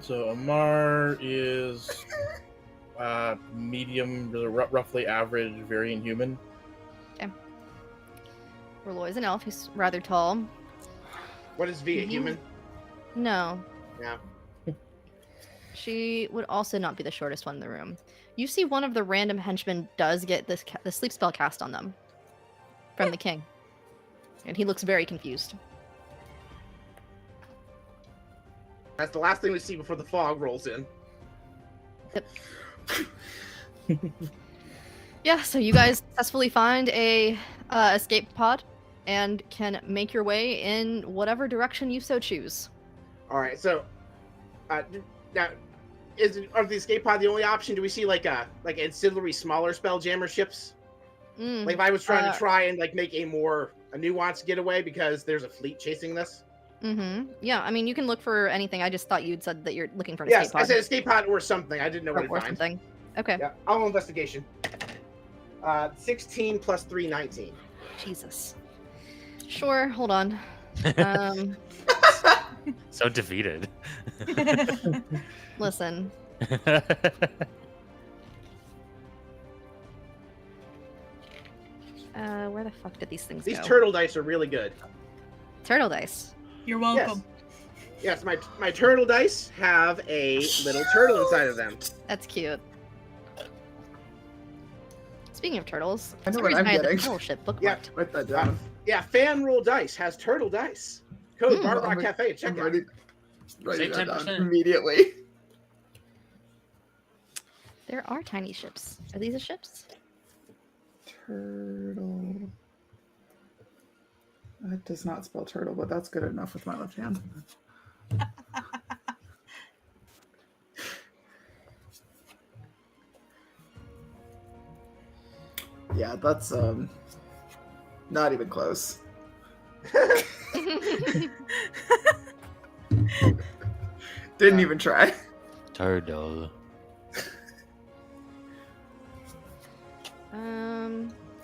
So Amar is medium, roughly average, very inhuman. Roloi is an elf. He's rather tall. What is V, a human? No. Yeah. She would also not be the shortest one in the room. You see one of the random henchmen does get the sleep spell cast on them. From the king. And he looks very confused. That's the last thing we see before the fog rolls in. Yeah, so you guys successfully find a escape pod and can make your way in whatever direction you so choose. All right, so now are the escape pod the only option? Do we see like ancillary smaller spelljammer ships? Like if I was trying to try and like make a nuanced getaway because there's a fleet chasing this. Yeah, I mean you can look for anything. I just thought you'd said that you're looking for an Yes, escape pod. I said escape pod or something. I didn't know what to or find. something. Okay. Yeah, I'll investigation. 16 plus 3, 19. Jesus. Sure, hold on. So defeated. Listen. Where the fuck did these things These go? turtle dice are really good. Turtle dice. You're welcome. Yes, my turtle dice have a little turtle inside of them. That's cute. Speaking of turtles, I know for some what reason I'm I had the getting. turtle ship bookmarked. Yeah. Write that down. Yeah, Fan Roll Dice has turtle dice. Code Bar Rock I'm Cafe. Check I'm it out. ready. Writing Save that down 10%. immediately. There are tiny ships. Are these the ships? Turtle. That does not spell turtle, but that's good enough with my left hand. Yeah, that's not even close. Didn't even try. Turtle.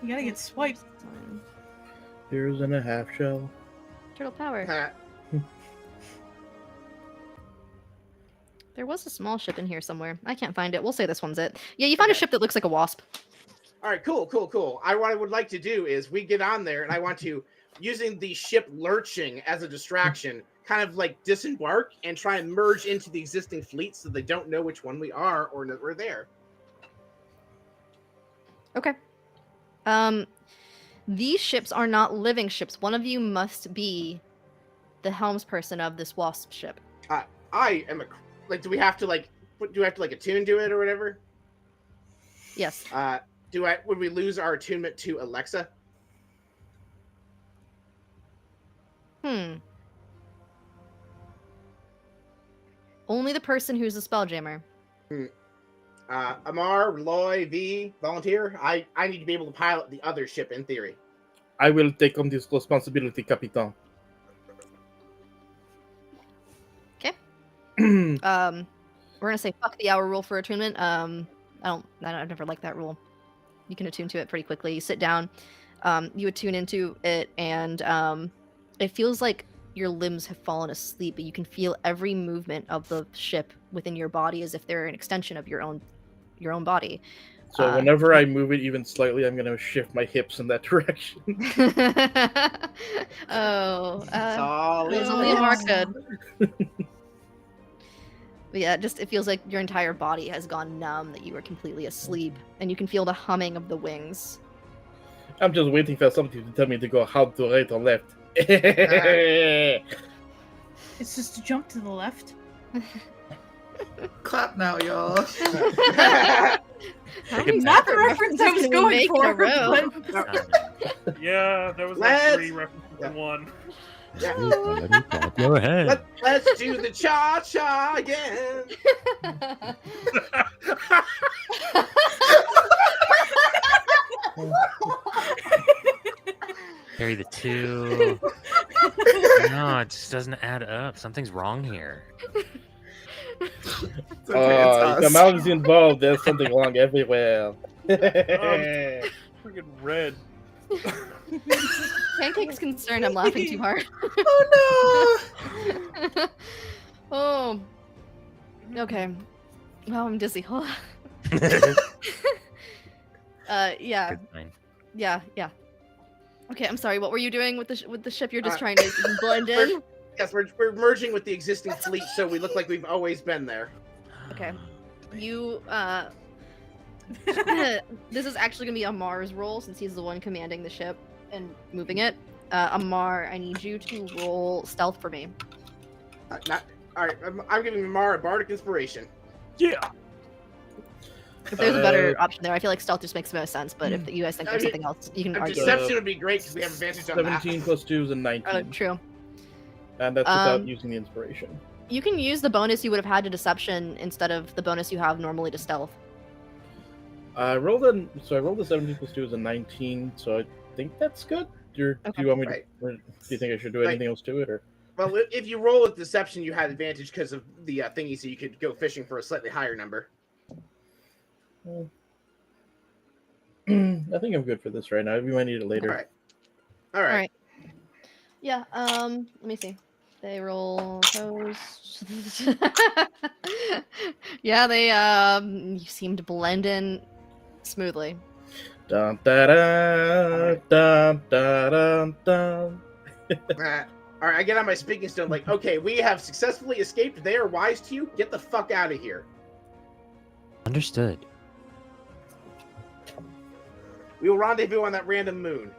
You gotta get swiped. Here's in a half shell. Turtle power. There was a small ship in here somewhere. I can't find it. We'll say this one's it. Yeah, you found a Okay. ship that looks like a wasp. All right, cool. What I would like to do is we get on there, and I want to, using the ship lurching as a distraction, kind of like disembark and try and merge into the existing fleet so they don't know which one we are or that we're there. Okay. These ships are not living ships. One of you must be the helmsperson of this wasp ship. I am a like. Do we have to like? Do we have to like attune to it or whatever? Yes. Would we lose our attunement to Alexa? Only the person who's a spelljammer. Amar, Loy, V, volunteer. I need to be able to pilot the other ship in theory. I will take on this responsibility, Capitan. Okay. We're gonna say fuck the hour rule for attunement. I've never liked that rule. You can attune to it pretty quickly. You sit down, you attune into it, and it feels like your limbs have fallen asleep, but you can feel every movement of the ship within your body as if they're an extension of your own body. So whenever I move it even slightly, I'm gonna shift my hips in that direction. There's only a mark good. But yeah, it feels like your entire body has gone numb, that you are completely asleep, and you can feel the humming of the wings. I'm just waiting for somebody to tell me to go how to right or left. It's just to jump to the left. Clap now, y'all. How Take many it Not the separate reference I was references can we going make in for. a row? but- Yeah, there was Let's- like 3 references in one. Go ahead. Let's do the cha-cha again. Carry the 2. No, it just doesn't add up. Something's wrong here. It's okay, The it's us. mouth is involved. There's something wrong everywhere. Freaking red. Pancake's concerned I'm laughing too hard. Oh Oh. Okay. Wow, I'm dizzy. Hold on. Yeah. Good sign. Yeah. Okay, I'm sorry. What were you doing with the ship? You're just trying to blend in? Yes, we're merging with the existing fleet, so we look like we've always been there. Okay. You, this is actually gonna be Amar's role, since he's the one commanding the ship and moving it. Amar, I need you to roll stealth for me. All right, I'm giving Amar a bardic inspiration. Yeah. If there's a better option there, I feel like stealth just makes the most sense, but if you guys think I there's mean, something else, you can argue. Deception would be great because we have advantage on 17 that. plus 2 is a 19. Oh, true. And that's without using the inspiration. You can use the bonus you would have had to deception instead of the bonus you have normally to stealth. I rolled a 17 plus 2 is a 19, so I think that's good. Do you want me to? Or do you think I should do anything else to it, or? Well, if you roll with deception, you had advantage because of the thingy, so you could go fishing for a slightly higher number. I think I'm good for this right now. We might need it later. All right. Yeah, let me see. They roll those. Yeah, they you seem to blend in smoothly. Dun, da, da, dun, da, dun, dun. All right, I get on my speaking stone like, okay, we have successfully escaped. They are wise to you. Get the fuck out of here. Understood. We will rendezvous on that random moon.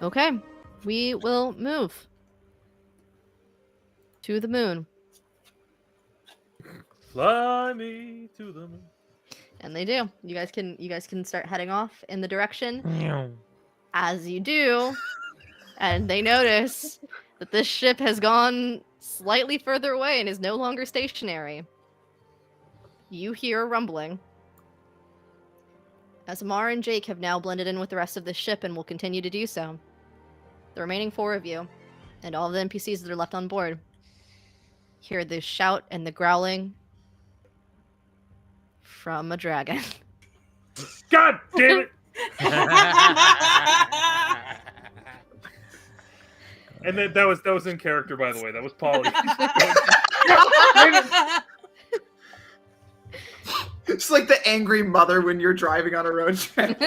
Okay. we will move to the moon. Fly me to the moon. And they do. You guys can start heading off in the direction. Meow. As you do, and they notice that this ship has gone slightly further away and is no longer stationary. You hear a rumbling. As Amar and Jake have now blended in with the rest of the ship and will continue to do so. The remaining 4 of you, and all of the NPCs that are left on board, hear the shout and the growling from a dragon. God damn it! And then that was in character, by the way. That was Polly. It's like the angry mother when you're driving on a road trip.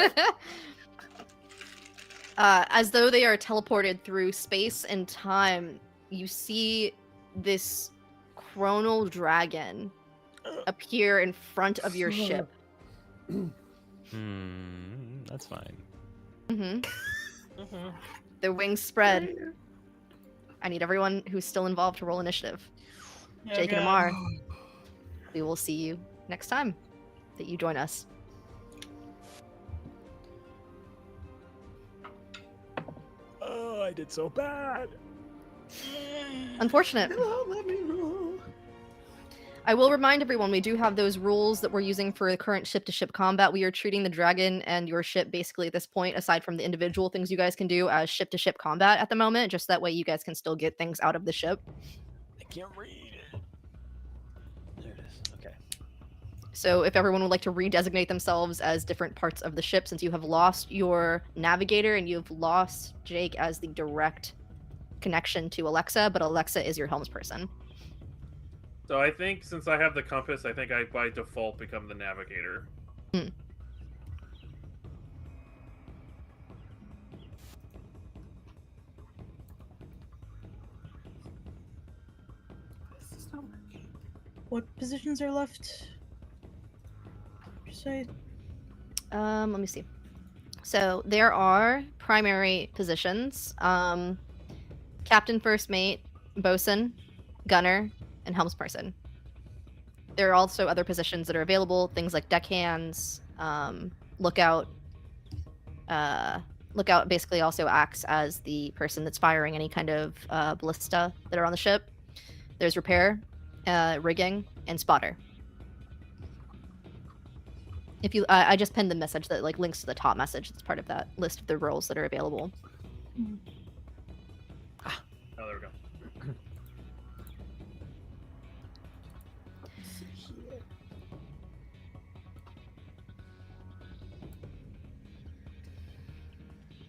As though they are teleported through space and time, you see this chronal dragon appear in front of your ship. That's fine. Their wings spread. I need everyone who's still involved to roll initiative. Jake and Amar, we will see you next time that you join us. Oh, I did so bad. Unfortunate. Let me roll. I will remind everyone we do have those rules that we're using for the current ship-to-ship combat. We are treating the dragon and your ship basically at this point, aside from the individual things you guys can do, as ship-to-ship combat at the moment, just that way you guys can still get things out of the ship. I can't read it. There it is. Okay. So if everyone would like to redesignate themselves as different parts of the ship, since you have lost your navigator and you've lost Jake as the direct connection to Alexa, but Alexa is your helmsperson. So I think since I have the compass, I think I by default become the navigator. This is not working. What positions are left? Say. Let me see. So there are primary positions. Captain, first mate, bosun, gunner, and helmsperson. There are also other positions that are available, things like deckhands, lookout. Lookout basically also acts as the person that's firing any kind of ballista that are on the ship. There's repair, rigging, and spotter. If you, I just pinned the message that like links to the top message. It's part of that list of the roles that are available. Oh, there we go.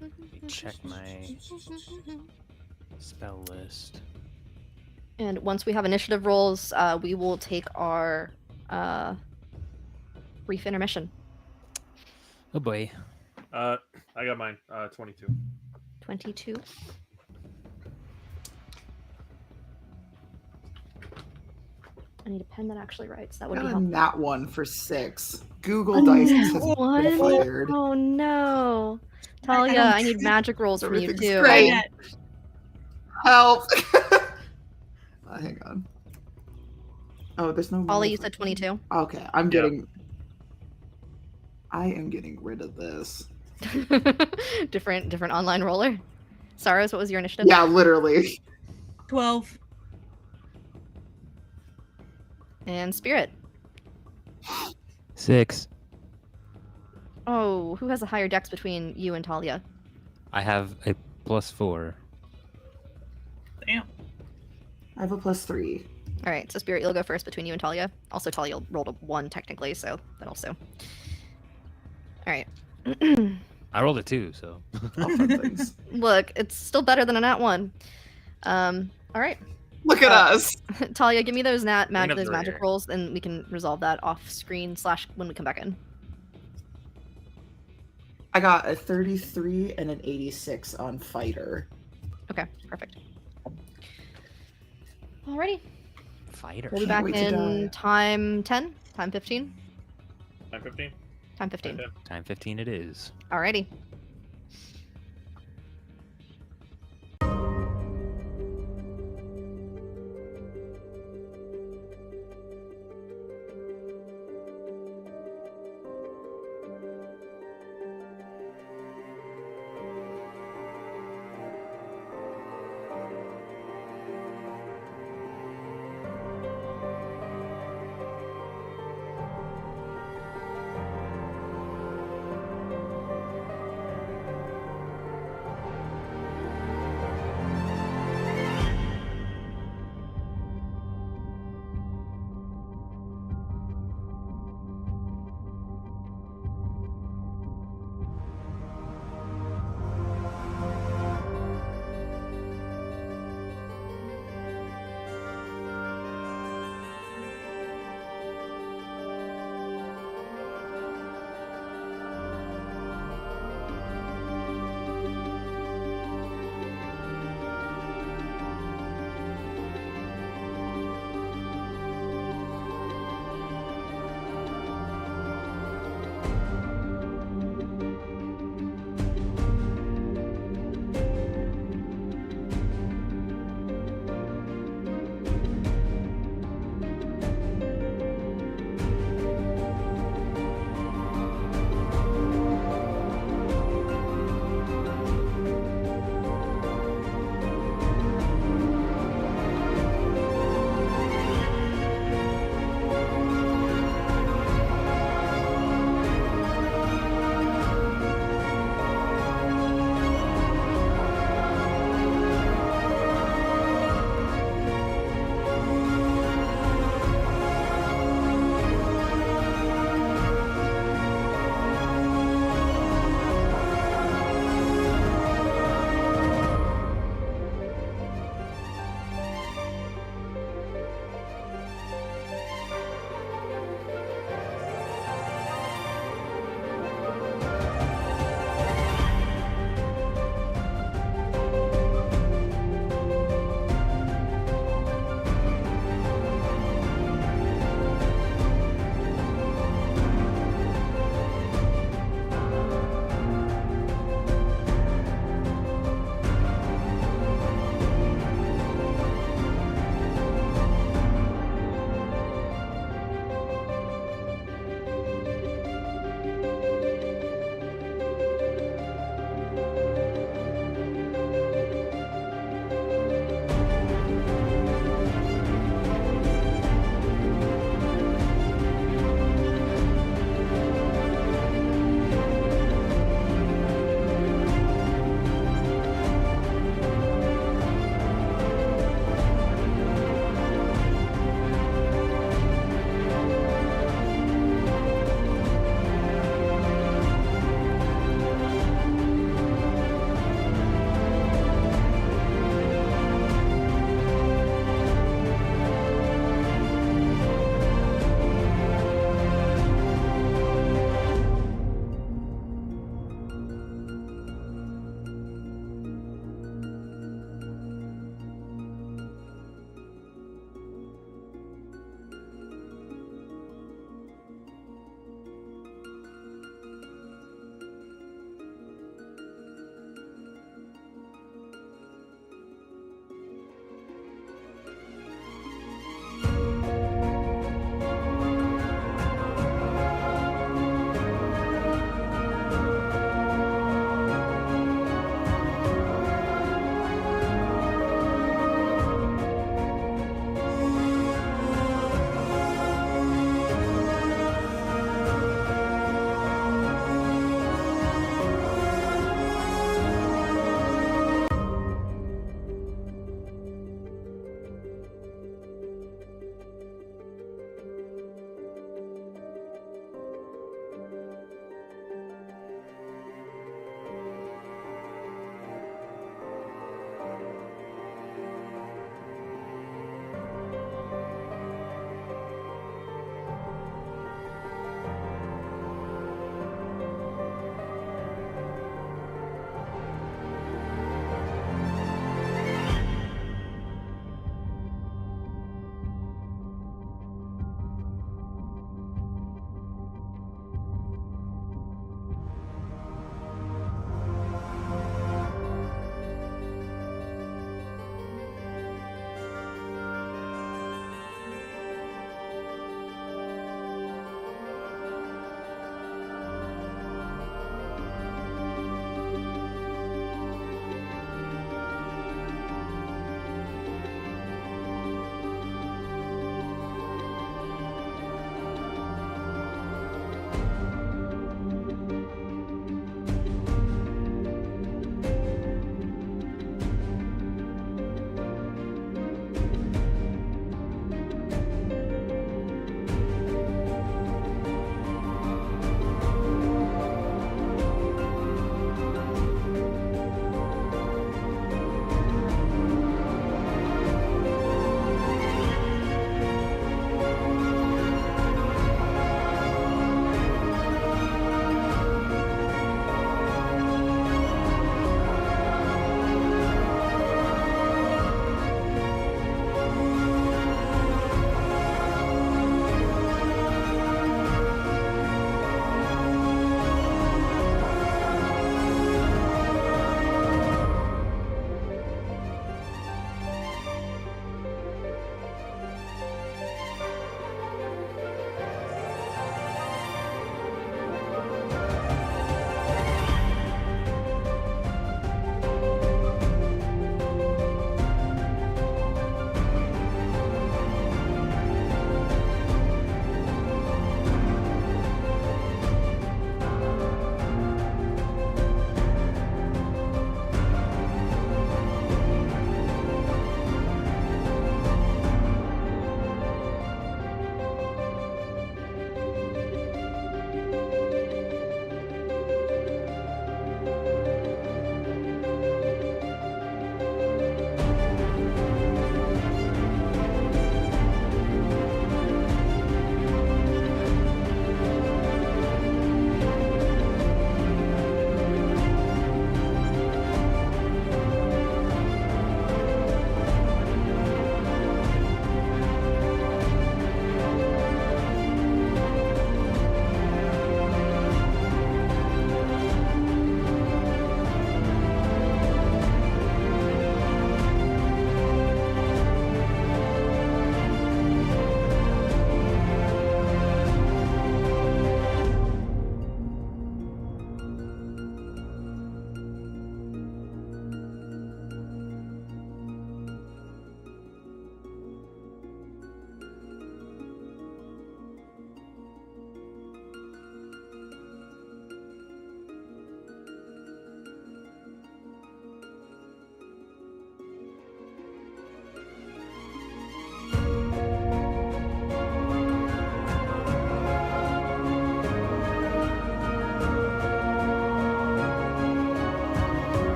Let me check my spell list. And once we have initiative rolls, we will take our brief intermission. Oh boy. I got mine. 22. 22. I need a pen that actually writes. That would be Got a helpful. nat 1 for 6. Google Dice has been fired. Oh no. Talia, I need magic rolls from you Everything's too. great. Help! Hang on. Oh, there's no. Ollie, roll you for- said 22. Okay, I'm getting. I am getting rid of this. different online roller. Sarros, what was your initiative? Yeah, literally. 12. And Spirit. 6. Oh, who has a higher dex between you and Talia? I have a +4. Damn. I have a +3. All right, so Spirit, you'll go first between you and Talia. Also, Talia rolled a 1 technically, so that also. All right. I rolled a 2, so. All fun things. Look, it's still better than a nat 1. All right. Look at us. Talia, give me those up the magic rear. rolls, and we can resolve that off screen / when we come back in. I got a 33 and an 86 on fighter. Okay, perfect. Alrighty. Fighter. We'll be Can't back wait to in die. time 10? Time 15? Time 15? Time 15. Time 15 it is. Alrighty.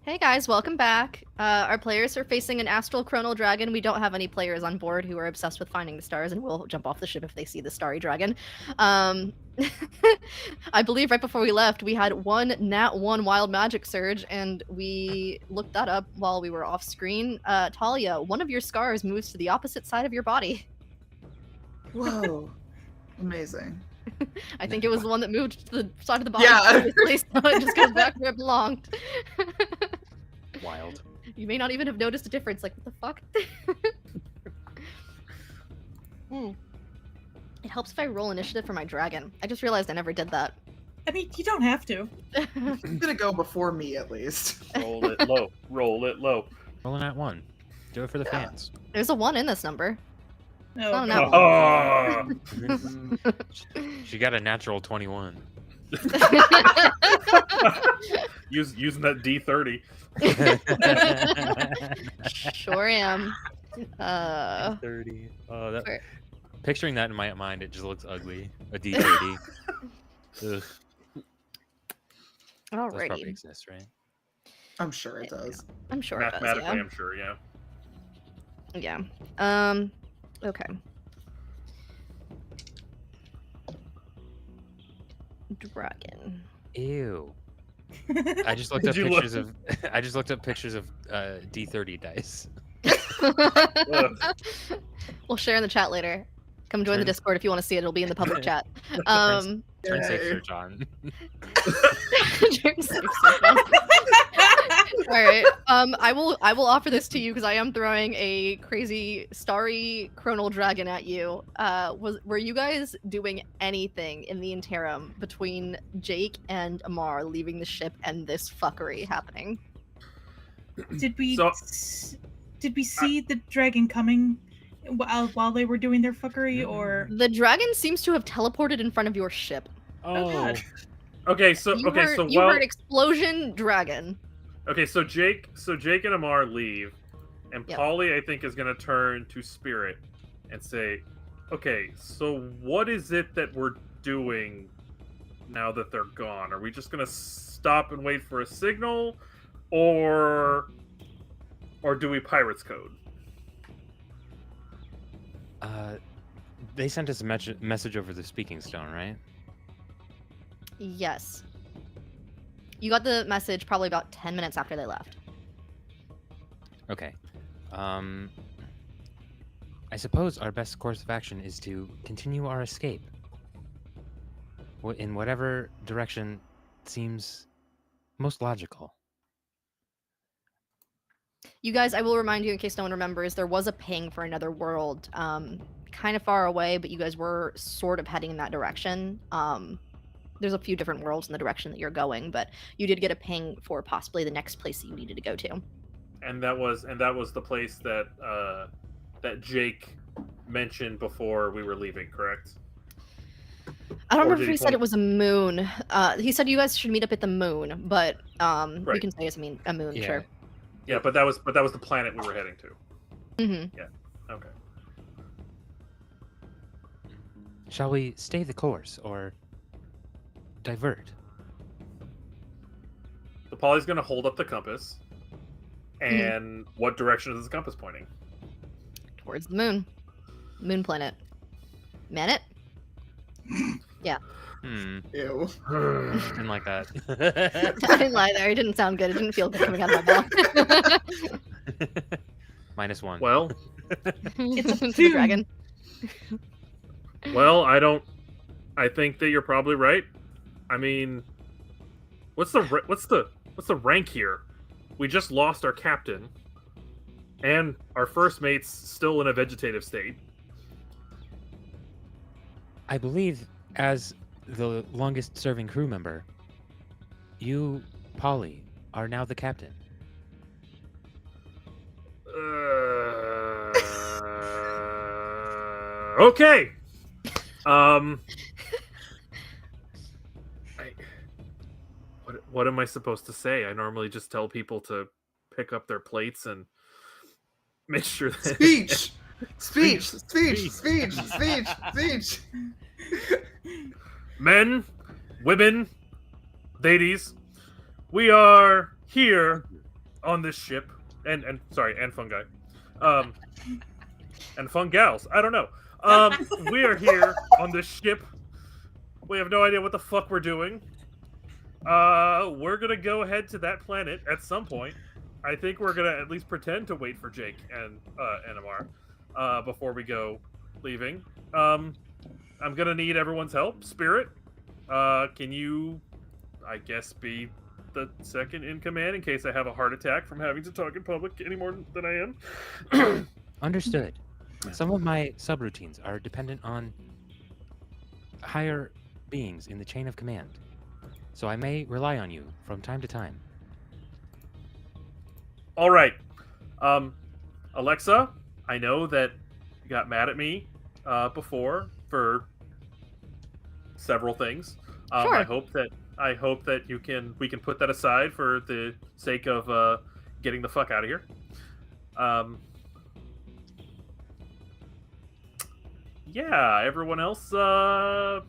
Hey guys, welcome back. Our players are facing an astral chronal dragon. We don't have any players on board who are obsessed with finding the stars and will jump off the ship if they see the starry dragon. I believe right before we left, we had one nat 1 wild magic surge, and we looked that up while we were off screen. Talia, one of your scars moves to the opposite side of your body. Whoa. Amazing. I think it was the one that moved to the side of the body Yeah. previously, so it just goes back where it belonged. Wild. You may not even have noticed a difference. Like, what the fuck? It helps if I roll initiative for my dragon. I just realized I never did that. I mean, you don't have to. He's gonna go before me at least. Roll it low. Roll it low. Rolling at 1. Do it for the fans. There's a 1 in this number. No. Oh, no. Oh, She got a natural 21. using that D30. Sure am. 30. Oh, that. Where- Picturing that in my mind, it just looks ugly. A D30. Ugh. Those probably Alrighty. exist, right? I'm sure it does. I'm sure it does, Mathematically, yeah. I'm sure, yeah. Yeah. Okay. Dragon. Ew. I just looked Did up you look- pictures of. I just looked up pictures of D30 dice. We'll share in the chat later. Come join the Turn- Discord if you want to see it. It'll be in the public chat. Turn safe Yay. search on. Turn safe search on. All right. I will offer this to you because I am throwing a crazy starry chronal dragon at you. Were you guys doing anything in the interim between Jake and Amar leaving the ship and this fuckery happening? Did we So- did we see the dragon coming while they were doing their fuckery, or The dragon seems to have teleported in front of your ship. Oh, God. Okay, so You well, heard explosion dragon. okay, so Jake and Amar leave, and Yep. Polly, I think, is gonna turn to Spirit and say, "Okay, so what is it that we're doing now that they're gone? Are we just gonna stop and wait for a signal, or do we pirates code?" They sent us a message over the speaking stone, right? Yes. You got the message probably about 10 minutes after they left. Okay. I suppose our best course of action is to continue our escape. In whatever direction seems most logical. You guys, I will remind you in case no one remembers, there was a ping for another world, kind of far away, but you guys were sort of heading in that direction. There's a few different worlds in the direction that you're going, but you did get a ping for possibly the next place that you needed to go to. And that was the place that that Jake mentioned before we were leaving, correct? I don't Or remember did if he he said point- it was a moon. He said you guys should meet up at the moon, but we Right. can say it's a moon, Yeah. sure. Yeah, but that was the planet we were heading to. Mm-hmm. Okay. Shall we stay the course or divert? So Polly's gonna hold up the compass. And what direction is the compass pointing? Towards the moon. Moon planet. Man it? Hmm. Ew. Didn't like that. I didn't lie there. It didn't sound good. It didn't feel good coming out of my mouth. -1. Well, It's a To the dragon. I think that you're probably right. I mean, what's the rank here? We just lost our captain, and our first mate's still in a vegetative state. I believe, as the longest serving crew member, you, Polly, are now the captain. Okay. What am I supposed to say? I normally just tell people to pick up their plates and make sure that Speech! Speech! Men, women, ladies, we are here on this ship, and fungi, and fungals. I don't know. We are here on this ship. We have no idea what the fuck we're doing. We're gonna go ahead to that planet at some point. I think we're gonna at least pretend to wait for Jake and Amar before we go leaving. I'm gonna need everyone's help. Spirit, can you, I guess, be the second in command in case I have a heart attack from having to talk in public any more than I am? Understood. Some of my subroutines are dependent on higher beings in the chain of command, so I may rely on you from time to time. All right. Alexa, I know that you got mad at me before for several things. Sure. I hope that we can put that aside for the sake of getting the fuck out of here. Yeah, everyone else, I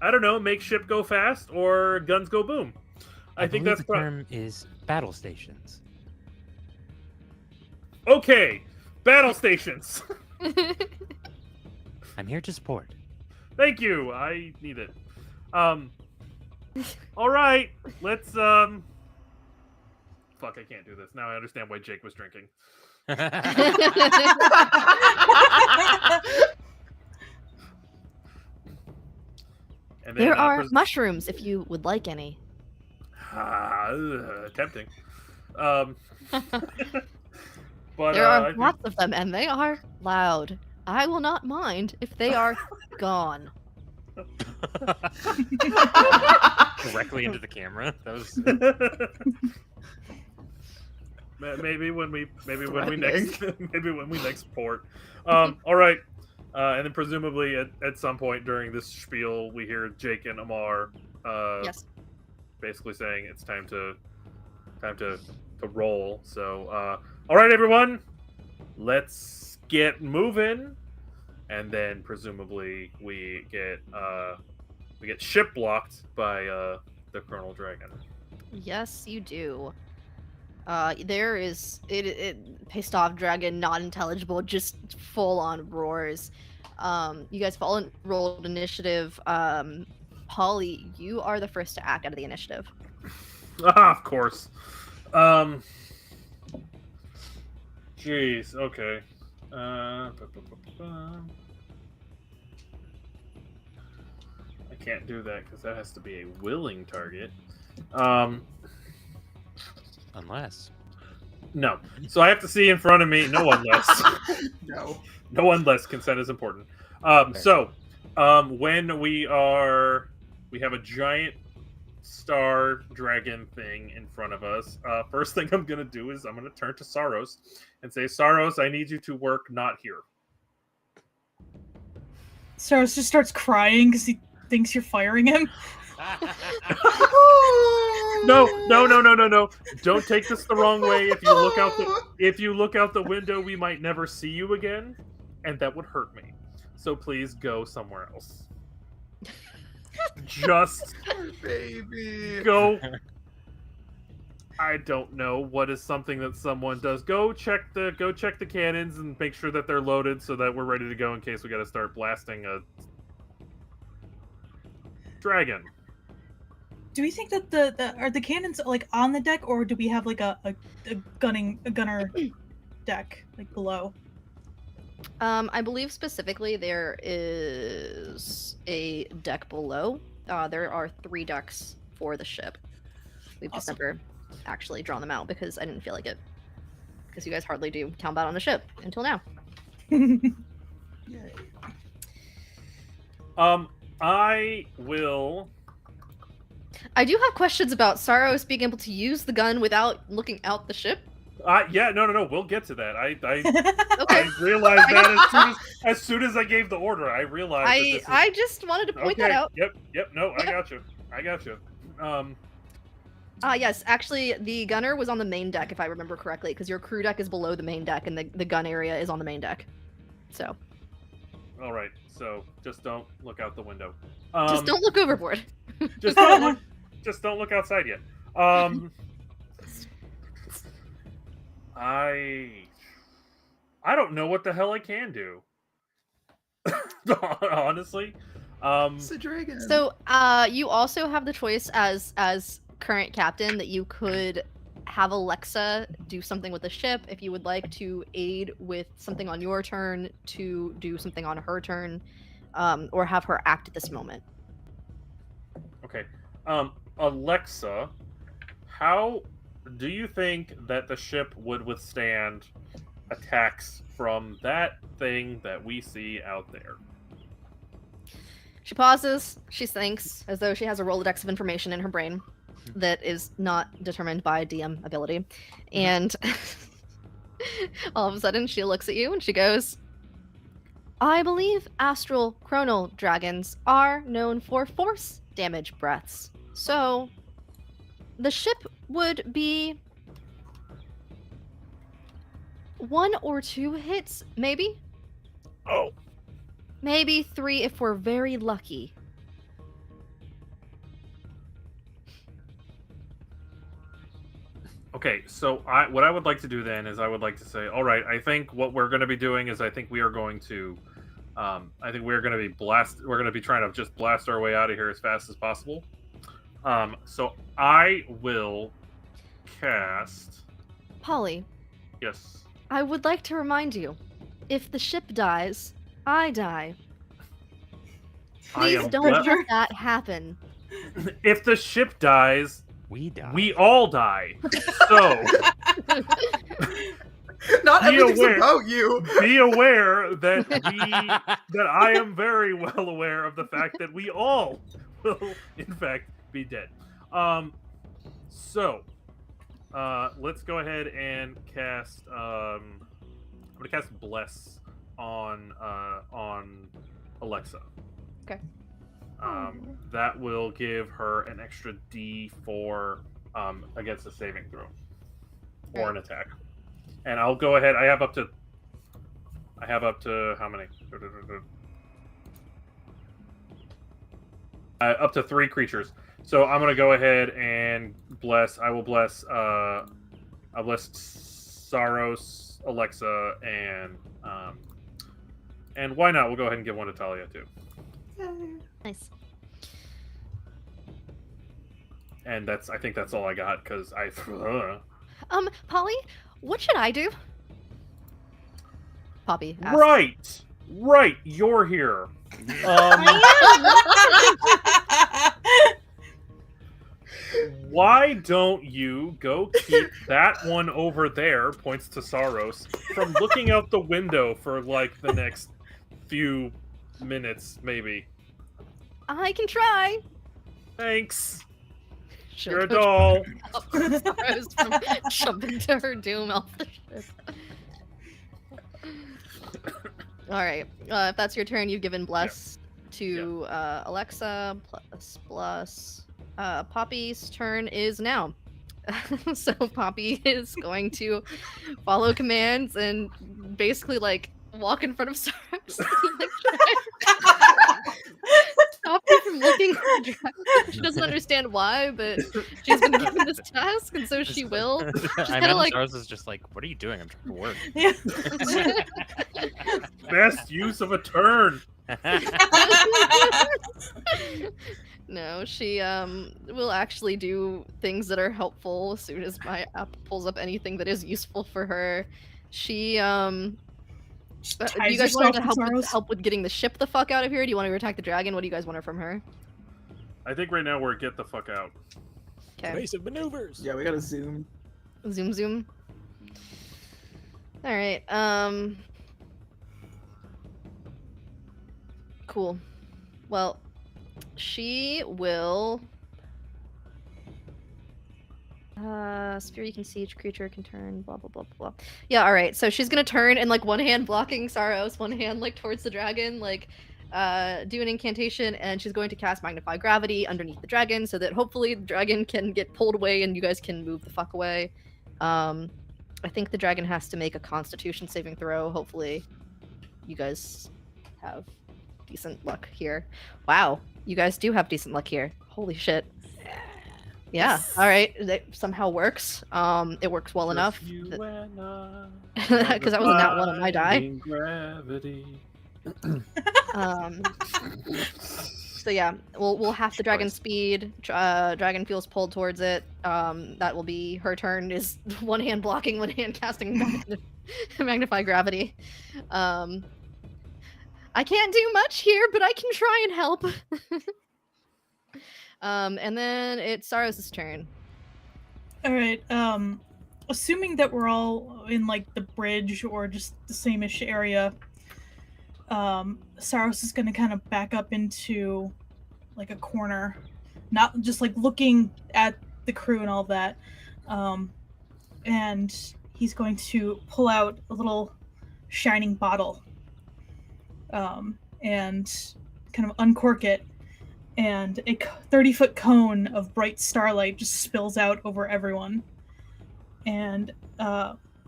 don't know, make ship go fast or guns go boom. I think believe that's the term is battle stations. Okay, battle stations. I'm here to support. Thank you. I need it. All right, let's fuck, I can't do this. Now I understand why Jake was drinking. And then, There are mushrooms if you would like any. tempting. But There are lots of them, and they are loud. I will not mind if they are gone. Directly into the camera. That was. maybe when we next port. All right. And then presumably at some point during this spiel, we hear Jake and Amar Yes. basically saying it's time to roll. So all right, everyone, let's get moving. And then presumably we get ship blocked by the Colonel Dragon. Yes, you do. There is it pissed off dragon, not intelligible, just full on roars. You guys rolled initiative. Polly, you are the first to act out of the initiative. Of course. Jeez. Okay. I can't do that because that has to be a willing target. Unless. No. So I have to see in front of me. No unless. No. No unless. Consent is important. When we have a giant star dragon thing in front of us. First thing I'm going to do is I'm going to turn to Sarros and say, Sarros, I need you to work not here. Sarros just starts crying because he thinks you're firing him. No. Don't take this the wrong way. If you look out the window, we might never see you again, and that would hurt me. So please go somewhere else. Just baby. Go. I don't know what is something that someone does. Go check the cannons and make sure that they're loaded so that we're ready to go in case we got to start blasting a dragon. Do we think that are the cannons like on the deck, or do we have like a gunner deck like below? I believe specifically there is a deck below. There are 3 decks for the ship. We've just never actually drawn them out because I didn't feel like it. Because you guys hardly do combat on the ship until now. Yay. I do have questions about Sarros being able to use the gun without looking out the ship. Yeah, no, we'll get to that. I Okay. I realized that as soon as I gave the order, I realized that this is... I just wanted to point that out. Yep, no, I got you. Yes, actually, the gunner was on the main deck, if I remember correctly, because your crew deck is below the main deck, and the gun area is on the main deck. So. All right, so just don't look out the window. Just don't look overboard. Just don't look outside yet. I don't know what the hell I can do. Honestly. It's a dragon. So, you also have the choice as current captain that you could have Alexa do something with the ship if you would like to aid with something on your turn, to do something on her turn, or have her act at this moment. Okay. Alexa, how do you think that the ship would withstand attacks from that thing that we see out there? She pauses, she thinks, as though she has a Rolodex of information in her brain that is not determined by DM ability. And all of a sudden, she looks at you and she goes, I believe astral chronal dragons are known for force damage breaths. So, the ship would be 1 or 2 hits, maybe? Oh. Maybe 3 if we're very lucky. Okay, so what I would like to do then is I would like to say, all right, I think what we're going to be doing is I think we are going to, I think we're going to be we're going to be trying to just blast our way out of here as fast as possible. So I will cast. Polly, Yes. I would like to remind you, if the ship dies, I die. Please don't let that happen. If the ship dies, We die. we all die. So Not Be everything's aware. about you. be aware that that I am very well aware of the fact that we all will, in fact, be dead. So let's go ahead and cast. I'm gonna cast Bless on Alexa. Okay. That will give her an extra D4 against a saving throw or an attack. And I'll go ahead. I have up to how many? Up to 3 creatures. So I'm gonna go ahead and bless. I will bless. I'll bless Sarros, Alexa, and why not? We'll go ahead and give one to Talia too. Nice. And I think that's all I got because I. Polly, what should I do? Poppy asks. Right. You're here. Why don't you go keep that one over there? Points to Sarros from looking out the window for like the next few minutes, maybe. I can try. Thanks. She'll You're a go doll. up Sarros from jumping to her doom off the ship. All right. If that's your turn, you've given bless to Alexa plus. Poppy's turn is now. So Poppy is going to follow commands and basically like walk in front of Sarros. Stop her from looking at the dragon. She doesn't understand why, but she's been given this task, and so she will. She's I kinda imagine like- Sarros is just like, what are you doing? I'm trying to work. Best use of a turn. No, she will actually do things that are helpful as soon as my app pulls up anything that is useful for her. She do you guys want her to help with getting the ship the fuck out of here? Do you want her to attack the dragon? What do you guys want her from her? I think right now we're get the fuck out. Okay. Evasive maneuvers. Yeah, we gotta zoom. Zoom. All right. Cool. Well, she will. Sphere you can see each creature can turn. Blah blah blah blah. Yeah. All right. So she's gonna turn and like one hand blocking Sarros, one hand like towards the dragon, like do an incantation, and she's going to cast Magnify Gravity underneath the dragon so that hopefully the dragon can get pulled away and you guys can move the fuck away. I think the dragon has to make a Constitution saving throw. Hopefully, you guys have decent luck here. Wow, you guys do have decent luck here. Holy shit. Yeah. All right. That somehow works. It works well enough. You and I, Because that was a nat one on my die. defying Gravity. So yeah, we'll have the dragon speed. Dragon feels pulled towards it. That will be her turn. Is one hand blocking, one hand casting magnify gravity. I can't do much here, but I can try and help. And then it's Sarros' turn. All right. Assuming that we're all in like the bridge or just the same-ish area, Sarros is gonna kind of back up into like a corner, not just like looking at the crew and all that. And he's going to pull out a little shining bottle, and kind of uncork it, and a 30-foot cone of bright starlight just spills out over everyone. And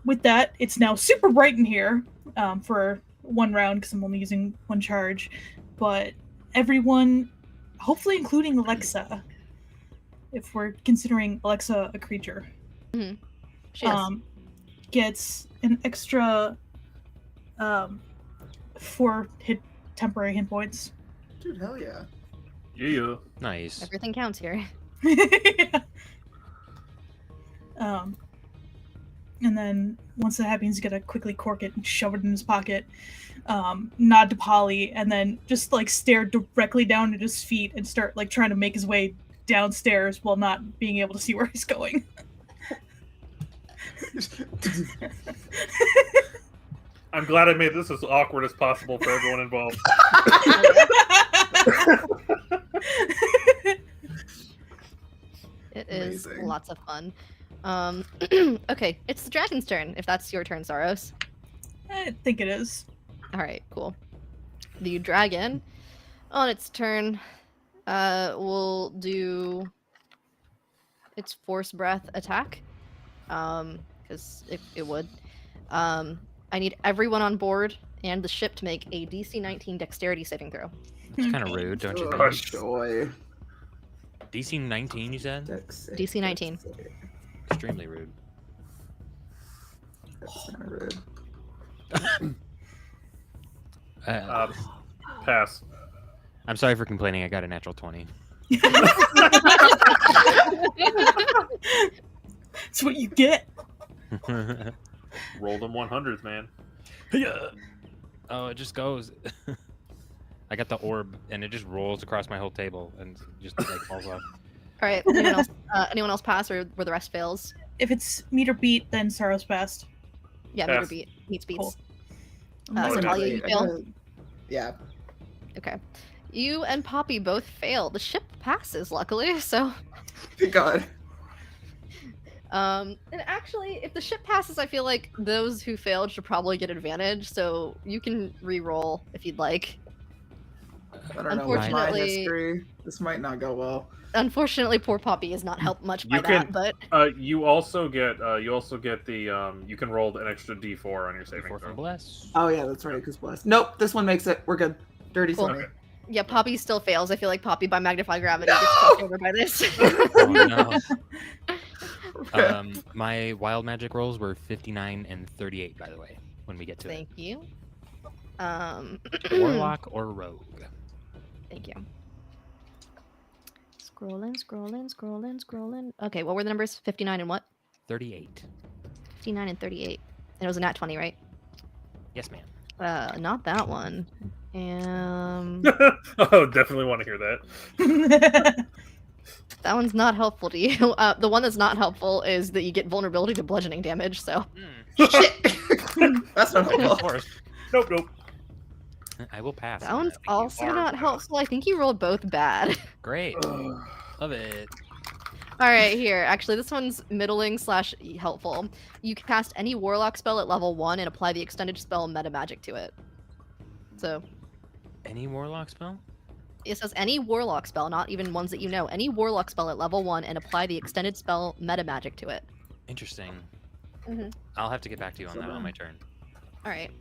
with that, it's now super bright in here for one round because I'm only using one charge. But everyone, hopefully including Alexa, if we're considering Alexa a creature, She is. gets an extra 4 temporary hit points. Dude, hell yeah. Yeah. Nice. Everything counts here. And then once that happens, he's gonna quickly cork it and shove it in his pocket, nod to Polly, and then just like stare directly down at his feet and start like trying to make his way downstairs while not being able to see where he's going. I'm glad I made this as awkward as possible for everyone involved. It is Amazing. lots of fun. Okay, it's the dragon's turn. If that's your turn, Sarros. I think it is. All right, cool. The dragon, on its turn, will do its force breath attack. Because it would. I need everyone on board and the ship to make a DC 19 dexterity saving throw. It's kind of rude, don't you Oh, think? Gosh. joy. DC 19, you said? DC 19. Extremely rude. That's kind of rude. Pass. I'm sorry for complaining. I got a natural 20. That's what you get. Roll them 100s, man. Yeah. Oh, it just goes. I got the orb, and it just rolls across my whole table and just like falls off. All right, anyone else pass, or where the rest fails? If it's meter beat, then Sarros passed. Yeah, Pass. meter beats. Cool. So Talia, you fail. Yeah. Okay. You and Poppy both fail. The ship passes, luckily, so... Thank God. And actually, if the ship passes, I feel like those who failed should probably get advantage, so you can re-roll if you'd like. I don't know what's my Unfortunately- history. This might not go well. Unfortunately, poor Poppy is not helped much by You that, can- but... You also get the you can roll an extra D4 on your saving Before from throw. bless. Oh yeah, that's right. Because blessed. Nope, this one makes it. We're good. Dirty Cool. Sunday. Yeah, Poppy still fails. I feel like Poppy, by Magnify Gravity, gets fucked over by this. Oh, no. My wild magic rolls were 59 and 38, by the way, when we get to Thank you. it. Warlock or rogue? Thank you. Scrolling. Okay, what were the numbers? 59 and what? 38. 59 and 38. And it was a nat 20, right? Yes, ma'am. Not that one. Oh, definitely want to hear that. That one's not helpful to you. The one that's not helpful is that you get vulnerability to bludgeoning damage, so... Shit. That's not Of helpful. course. Nope. That I will pass. on one's that. Thank you. also Hard not pass. helpful. I think you rolled both bad. Great. Love it. Alright, here. Actually, this one's middling / helpful. You can cast any warlock spell at level 1 and apply the extended spell meta magic to it. So, Any warlock spell? it says any warlock spell, not even ones that you know. Any warlock spell at level 1 and apply the extended spell meta magic to it. Interesting. Mhm. I'll have to get back to you on that on my turn. Alright.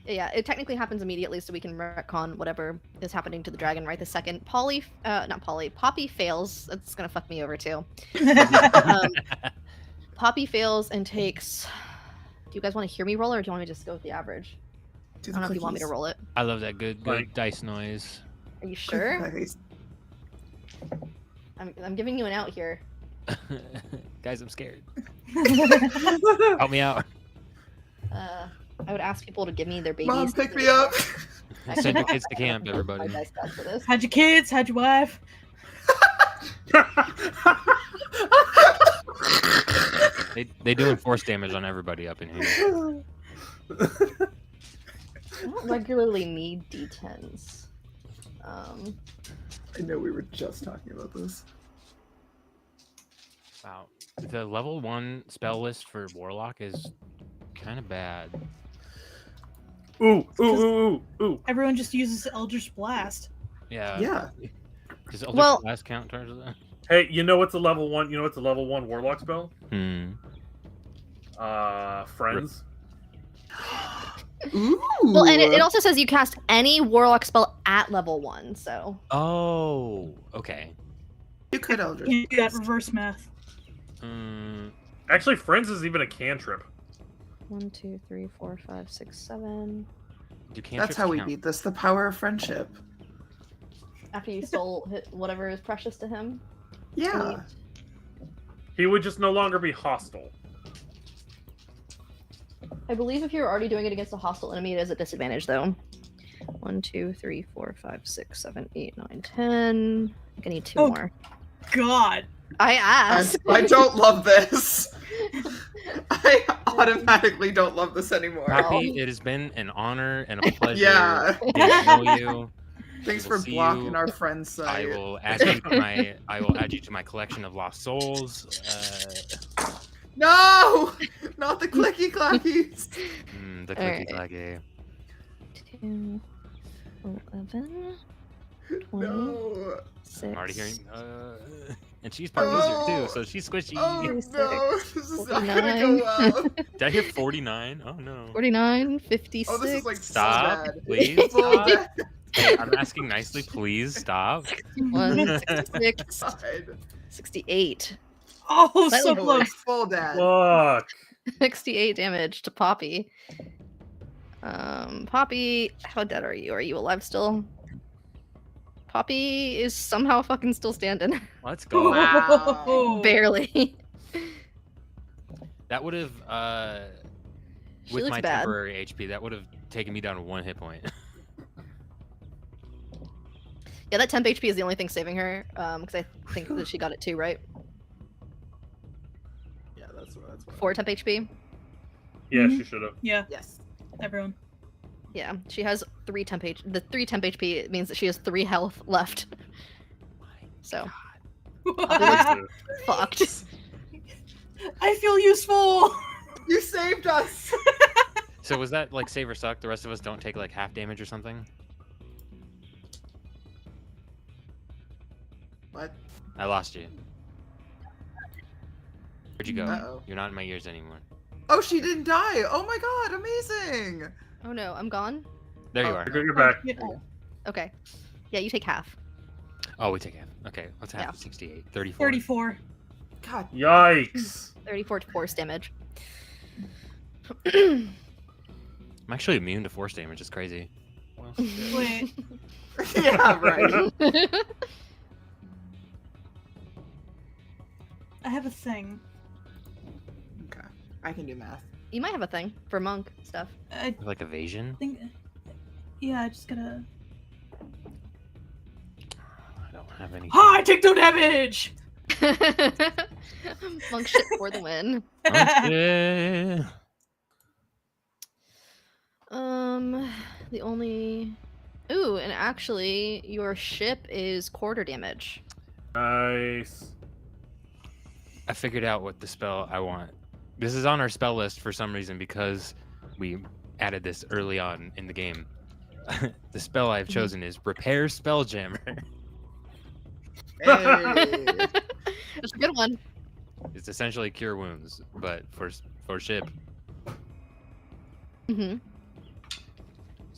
Yeah, it technically happens immediately, so we can retcon whatever is happening to the dragon right this second. Poppy fails. That's gonna fuck me over too. Poppy fails and takes. Do you guys want to hear me roll, or do you want me to just go with the average? I don't know if you want me to roll it. I love that good Like- dice noise. Are you sure? Cookies. I'm giving you an out here. Guys, I'm scared. Help me out. I would ask people to give me their babies. Mom, pick me up. Send your kids to camp, everybody. My dice stats for this. Had your kids? Had your wife? They doing force damage on everybody up in here. I don't regularly need d10s. I know we were just talking about this. Wow. The level 1 spell list for Warlock is kind of bad. Ooh. Everyone just uses Eldritch Blast. Yeah. Yeah. Does Eldritch Well- Blast count towards that? Hey, you know what's a level 1? You know what's a level 1 warlock spell? Friends. Ooh. Well, and it also says you cast any warlock spell at level 1, so. Oh, okay. You could Eldritch. You got reverse math. Actually, friends is even a cantrip. 1, 2, 3, 4, 5, 6, 7. Do cantrips That's how we count? beat this. The power of friendship. After you stole whatever is precious to him. Yeah. He would just no longer be hostile. I believe if you're already doing it against a hostile enemy, it is a disadvantage, though. 1, 2, 3, 4, 5, 6, 7, 8, 9, 10. I think I need 2 more. God. I asked. I don't love this. I automatically don't love this anymore. Happy, it has been an honor and a pleasure Yeah. getting to know you. Thanks I will for see blocking you. our friend's site. I will add you to my collection of lost souls. No! Not the clicky clackies. The Alright. clicky clacky. 2, 11, 20, No. 6. I'm already hearing. And she's part wizard too, so she's squishy. Oh no, 36, this is not gonna go well. Did I hear 49? Oh no. 49, 56. Oh, this is like Stop, so bad. please. Full Stop. death. Hey, I'm asking nicely, please stop. 61, 66, God. 68. Oh, Slightly so below. close. Full death. Fuck. 68 damage to Poppy. Poppy, how dead are you? Are you alive still? Poppy is somehow fucking still standing. Let's go. Wow. Barely. That would have, She with looks my bad. temporary HP, that would have taken me down to 1 hit point. Yeah, that temp HP is the only thing saving her. Because I think that she got it too, right? Yeah, that's what. 4 temp HP. Yeah, she should have. Yeah, Yes. everyone. Yeah, she has 3 temp HP. The 3 temp HP means that she has 3 health left. So fucked. I feel useful. You saved us. So was that like save or suck? The rest of us don't take like half damage or something? What? I lost you. Where'd you go? Uh-oh. You're not in my ears anymore. Oh, she didn't die. Oh my god, amazing. Oh no, I'm gone. There you Oh. are. You're back. Okay. Yeah, you take half. Oh, we take half. Okay, let's have Yeah. 68. 34. 34. God. Yikes. 34 to force damage. I'm actually immune to force damage. It's crazy. Well, shit. Wait. Yeah, right. I have a thing. Okay. I can do math. You might have a thing for monk stuff. I Like evasion? think. Yeah, I just gotta. I don't have any. Ha! I take no damage! Monk shit for the win. Okay. The only. Ooh, and actually, your ship is quarter damage. Nice. I figured out what the spell I want. This is on our spell list for some reason because we added this early on in the game. The spell I've chosen is Repair Spelljammer. Hey. That's a good one. It's essentially Cure Wounds, but for ship. Mm-hmm.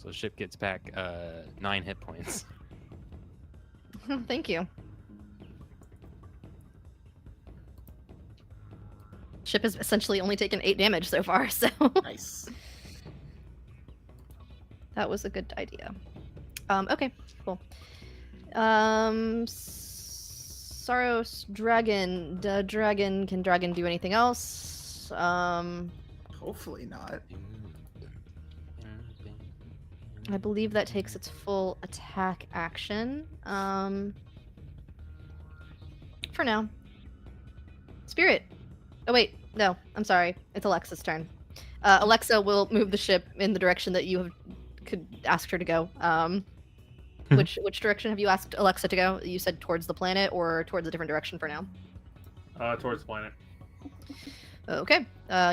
So the ship gets back 9 hit points. Thank you. Ship has essentially only taken 8 damage so far, so Nice. that was a good idea. Okay, cool. Sarros, dragon. Can dragon do anything else? Hopefully not. I believe that takes its full attack action. For now. Spirit. Oh wait, no, I'm sorry. It's Alexa's turn. Alexa will move the ship in the direction that you could ask her to go. Which direction have you asked Alexa to go? You said towards the planet or towards a different direction for now? Towards the planet. Okay.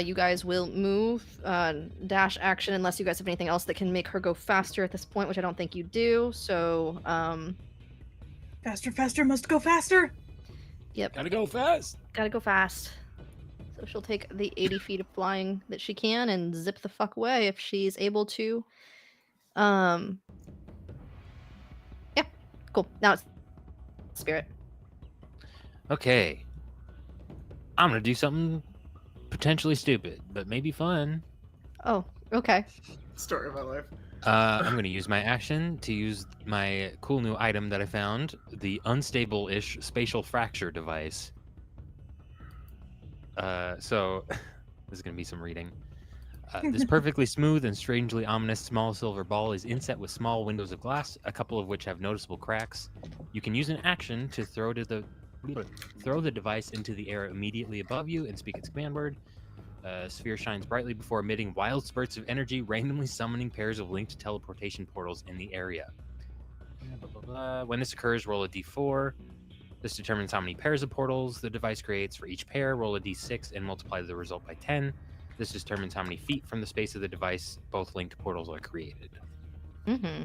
You guys will move dash action unless you guys have anything else that can make her go faster at this point, which I don't think you do. So Faster, must go faster. Yep. Gotta go fast. Gotta go fast. So she'll take the 80 feet of flying that she can and zip the fuck away if she's able to. Yeah. Cool. Now it's Spirit. Okay. I'm gonna do something potentially stupid, but maybe fun. Oh, okay. Story of my life. I'm going to use my action to use my cool new item that I found, the unstable-ish spatial fracture device. So, this is going to be some reading. This perfectly smooth and strangely ominous small silver ball is inset with small windows of glass, a couple of which have noticeable cracks. You can use an action to throw the device into the air immediately above you and speak its command word. Sphere shines brightly before emitting wild spurts of energy, randomly summoning pairs of linked teleportation portals in the area. Blah, blah, blah. When this occurs, roll a d4. This determines how many pairs of portals the device creates. For each pair, roll a d6 and multiply the result by 10. This determines how many feet from the space of the device both linked portals are created. Mm-hmm.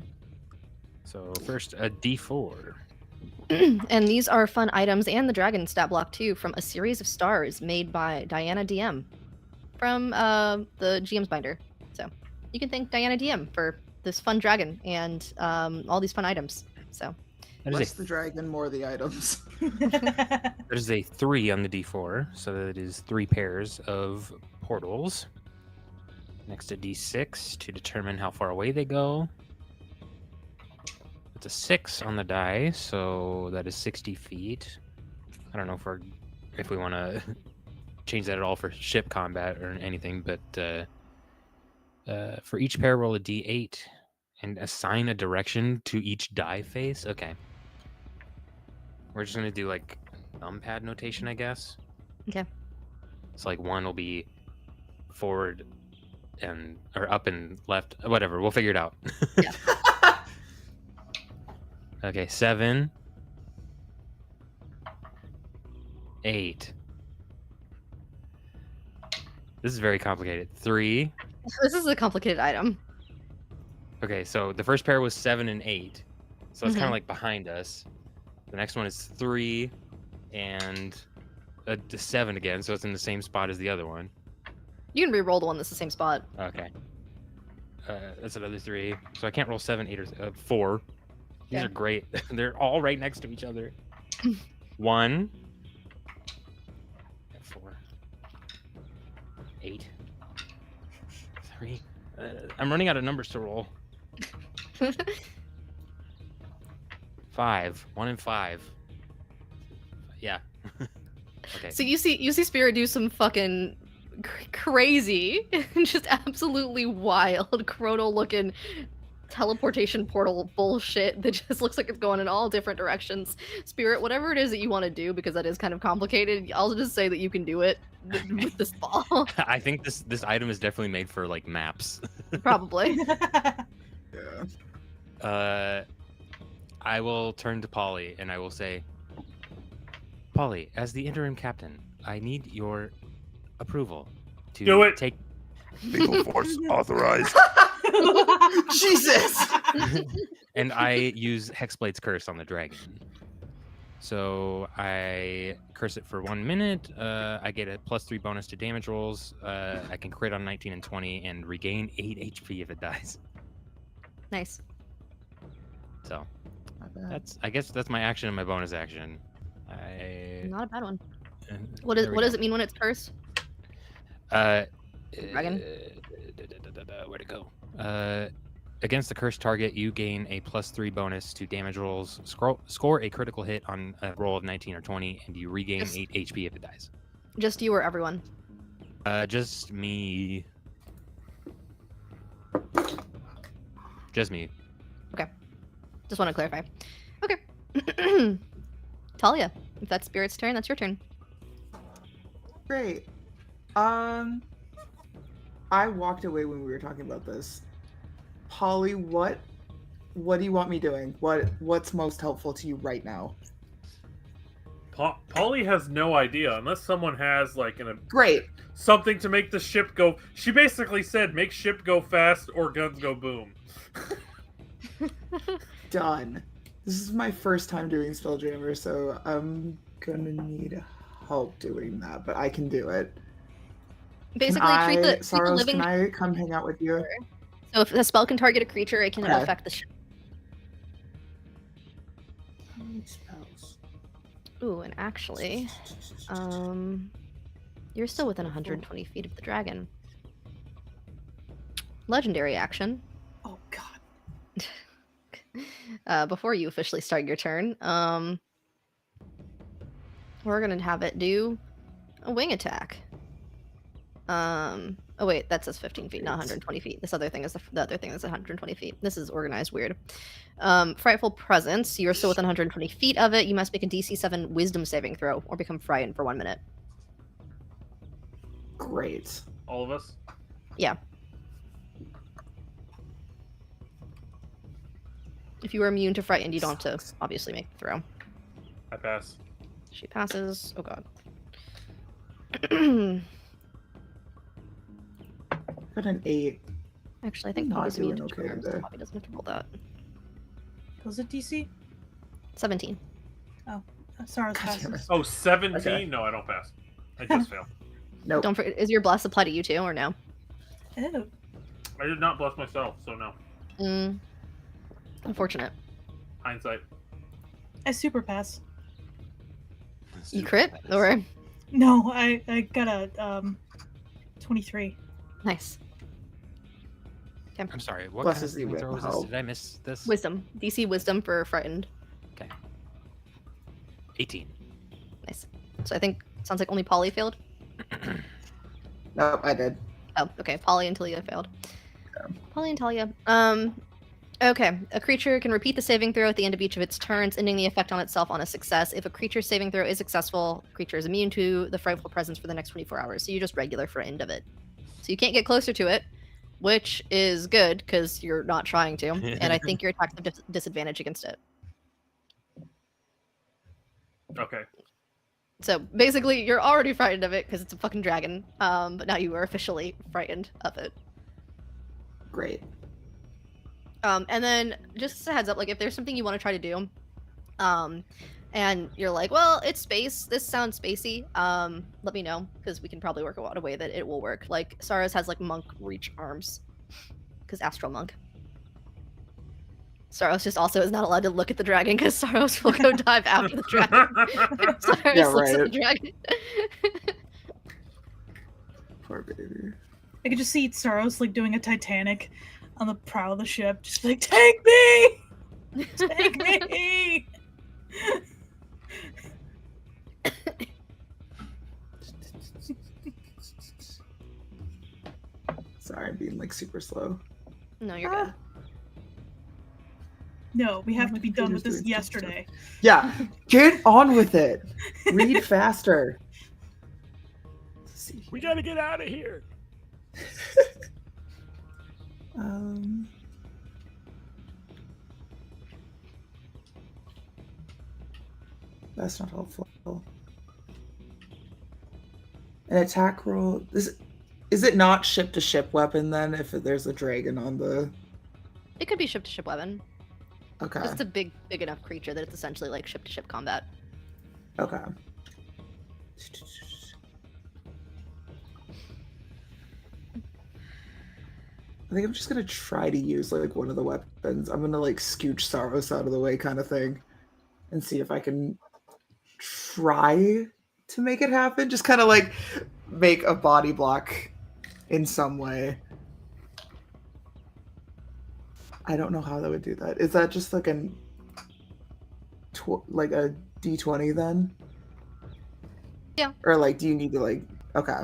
So first, a d4. And these are fun items and the dragon stat block too from a series of stars made by Diana DM from the GM's binder. So you can thank Diana DM for this fun dragon and all these fun items. So Less the dragon, more the items. There's a 3 on the d4, so that is 3 pairs of portals. Next, a d6 to determine how far away they go. It's a 6 on the die, so that is 60 feet. I don't know if we want to change that at all for ship combat or anything, but for each pair, roll a d8 and assign a direction to each die face. Okay. We're just going to do like numpad notation, I guess. Okay. It's like 1 will be forward or up and left, whatever. We'll figure it out. Yeah. Okay, 7, 8. This is very complicated. 3. This is a complicated item. Okay, so the first pair was 7 and 8. So it's kind Mhm. of like behind us. The next one is 3 and 7 again, so it's in the same spot as the other one. You can re-roll the one that's the same spot. Okay. That's another 3. So I can't roll 7, 8, or 4. These Yeah. are great. They're all right next to each other. 1. 4. 8. 3. I'm running out of numbers to roll. 5. 1 and 5. Yeah. Okay. So you see Spirit do some fucking crazy, just absolutely wild, chrono-looking teleportation portal bullshit that just looks like it's going in all different directions. Spirit, whatever it is that you want to do, because that is kind of complicated, I'll just say that you can do it with this ball. I think this item is definitely made for like maps. Probably. Yeah. I will turn to Polly and I will say, Polly, as the interim captain, I need your approval to Do it. take. Legal force authorized. Jesus! And I use Hexblade's Curse on the dragon. So I curse it for 1 minute. I get a +3 bonus to damage rolls. I can crit on 19 and 20 and regain 8 HP if it dies. Nice. So Not bad. that's, I guess that's my action and my bonus action. Not a bad one. What Does it mean when it's cursed? Dragon? Where'd it go? Against the cursed target, you gain a +3 bonus to damage rolls. Score a critical hit on a roll of 19 or 20, and you regain 8 HP if it dies. Just you or everyone? Just me. Just me. Just want to clarify. Okay. Talia, if that's Spirit's turn, that's your turn. Great. I walked away when we were talking about this. Polly, what do you want me doing? What's most helpful to you right now? Polly has no idea unless someone has like Great. something to make the ship go. She basically said, "Make ship go fast or guns go boom." Done. This is my first time doing Spelljammer, so I'm gonna need help doing that, but I can do it. Basically, treat the Sarros, living. can I come hang out with you? So if the spell can target a creature, it can Okay. affect the ship. Spells. Ooh, and actually, you're still within 120 feet of the dragon. Legendary action. Oh god. Before you officially start your turn, we're gonna have it do a wing attack. Oh wait, that says 15 feet, not 120 feet. This other thing is the other thing that's 120 feet. This is organized weird. Frightful Presence. You're still within 120 feet of it. You must make a DC 7 Wisdom saving throw or become frightened for 1 minute. Great. All of us. Yeah. If you are immune to frightened, you don't have to obviously make the throw. I pass. She passes. Oh god. Got an 8. Actually, I think Not Poppy's immune doing to okay charms, there. so Poppy doesn't have to roll that. Was it DC? 17. Sarros God damn passes. it. Oh, 17? Okay. No, I don't pass. I just fail. Nope. Don't forget, is your bless apply to you too, or no? Ew. I did not bless myself, so no. Unfortunate. Hindsight. I super pass. You crit, or No, I got a 23. nice I'm sorry. What Blesses kind you of with throw was this? help. Did I miss this? wisdom. DC wisdom for frightened. 18. Nice. So I think sounds like only Polly failed. Nope, I did. Oh, okay. Polly and Talia failed. Yeah. Polly and Talia. Okay. A creature can repeat the saving throw at the end of each of its turns, ending the effect on itself on a success. If a creature's saving throw is successful, the creature is immune to the frightful presence for the next 24 hours. So you just regular for end of it. So you can't get closer to it, which is good because you're not trying to. And I think your attacks have disadvantage against it. Okay. So basically, you're already frightened of it because it's a fucking dragon. But now you are officially frightened of it. Great. And then just a heads up, like if there's something you want to try to do, and you're like, well, it's space. This sounds spacey. Let me know because we can probably work out a way that it will work. Like Sarros has like monk reach arms, because astral monk. Sarros just also is not allowed to look at the dragon because Sarros will go dive after the dragon. Sarros Yeah, looks at the right. dragon. Poor baby. I could just see Sarros like doing a Titanic on the prow of the ship, just like, take me! Take me! Sorry, I'm being like super slow. No, you're good. No, we have my to be done with computer's this doing stupid yesterday. Yeah, get on with it. Read faster. Let's see. We gotta get out of here. Um. That's not helpful. An attack roll. Is it not ship to ship weapon then? If there's a dragon on the. It could be ship to ship weapon. Okay. It's a big enough creature that it's essentially like ship to ship combat. Okay. I think I'm just gonna try to use like one of the weapons. I'm gonna like scooch Sarros out of the way, kind of thing, and see if I can try to make it happen. Just kind of like make a body block in some way. I don't know how that would do that. Is that just like a D20 then? Yeah. Or like, do you need to like? Okay.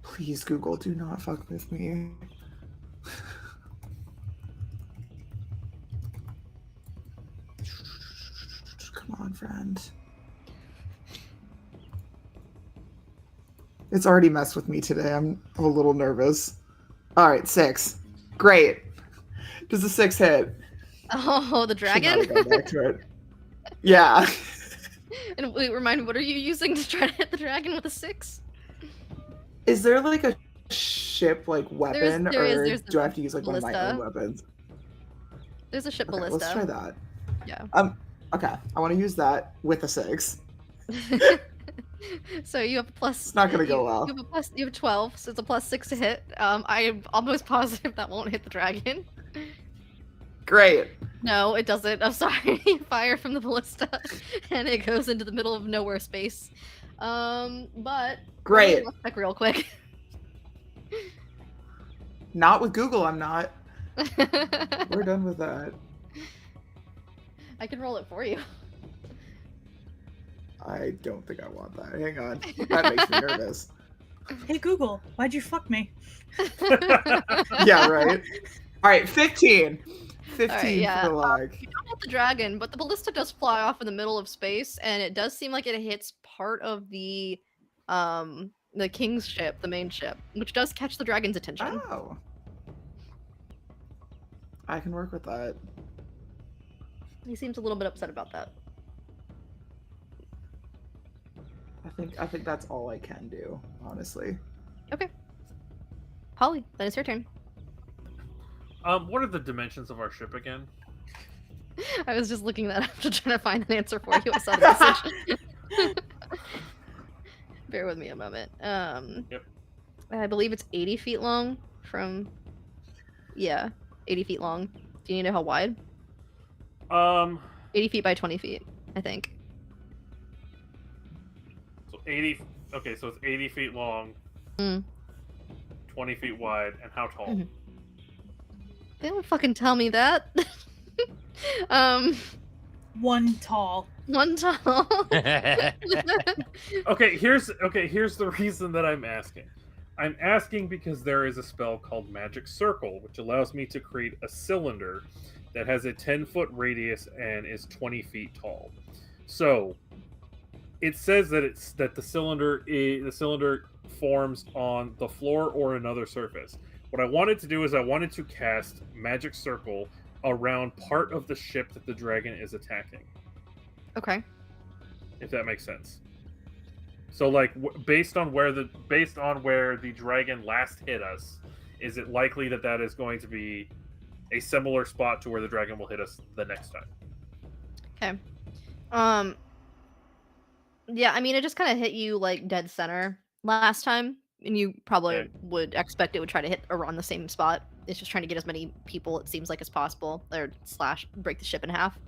Please, Google, do not fuck with me. Come on, friend. It's already messed with me today. I'm a little nervous. All right, 6. Great. Does the 6 hit? Oh, the dragon? Should not have gone back to it. Yeah. And wait, remind me, what are you using to try to hit the dragon with a 6? Is there like a ship like weapon, there's do I have to use like one of my ballista. own weapons? There's a ship Okay, ballista. let's try that. Yeah. Okay, I want to use that with a 6. So you have a plus. It's not gonna go well. You have a 12, so it's a plus 6 to hit. I'm almost positive that won't hit the dragon. Great. No, it doesn't. I'm sorry. You fire from the ballista, and it goes into the middle of nowhere space. But Great. let's check real quick. Not with Google, I'm not. We're done with that. I can roll it for you. I don't think I want that. Hang on. That makes me nervous. Hey Google, why'd you fuck me? Yeah, right? Alright, 15. 15 yeah. for the lag. You don't hit the dragon, but the ballista does fly off in the middle of space, and it does seem like it hits part of the king's ship, the main ship, which does catch the dragon's attention. Oh. I can work with that. He seems a little bit upset about that. I think that's all I can do, honestly. Okay. Holly, then it's your turn. What are the dimensions of our ship again? I was just looking that up to try to find an answer for you. I saw the message. Bear with me a moment. Yep. I believe it's 80 feet long from... Yeah, 80 feet long. Do you need to know how wide? 80 feet by 20 feet, I think. So 80... Okay, so it's 80 feet long, 20 feet wide, and how tall? Mm-hmm. They don't fucking tell me that. One tall. One tall. Okay, here's the reason that I'm asking. I'm asking because there is a spell called Magic Circle, which allows me to create a cylinder that has a 10-foot radius and is 20 feet tall. So it says that the cylinder forms on the floor or another surface. What I wanted to do is I wanted to cast Magic Circle around part of the ship that the dragon is attacking. Okay. If that makes sense. So, like, based on where the dragon last hit us, is it likely that is going to be a similar spot to where the dragon will hit us the next time? Okay. Yeah, I mean, it just kind of hit you like dead center last time, and you probably would expect it would try to hit around the same spot. It's just trying to get as many people, it seems like, as possible, or / break the ship in half.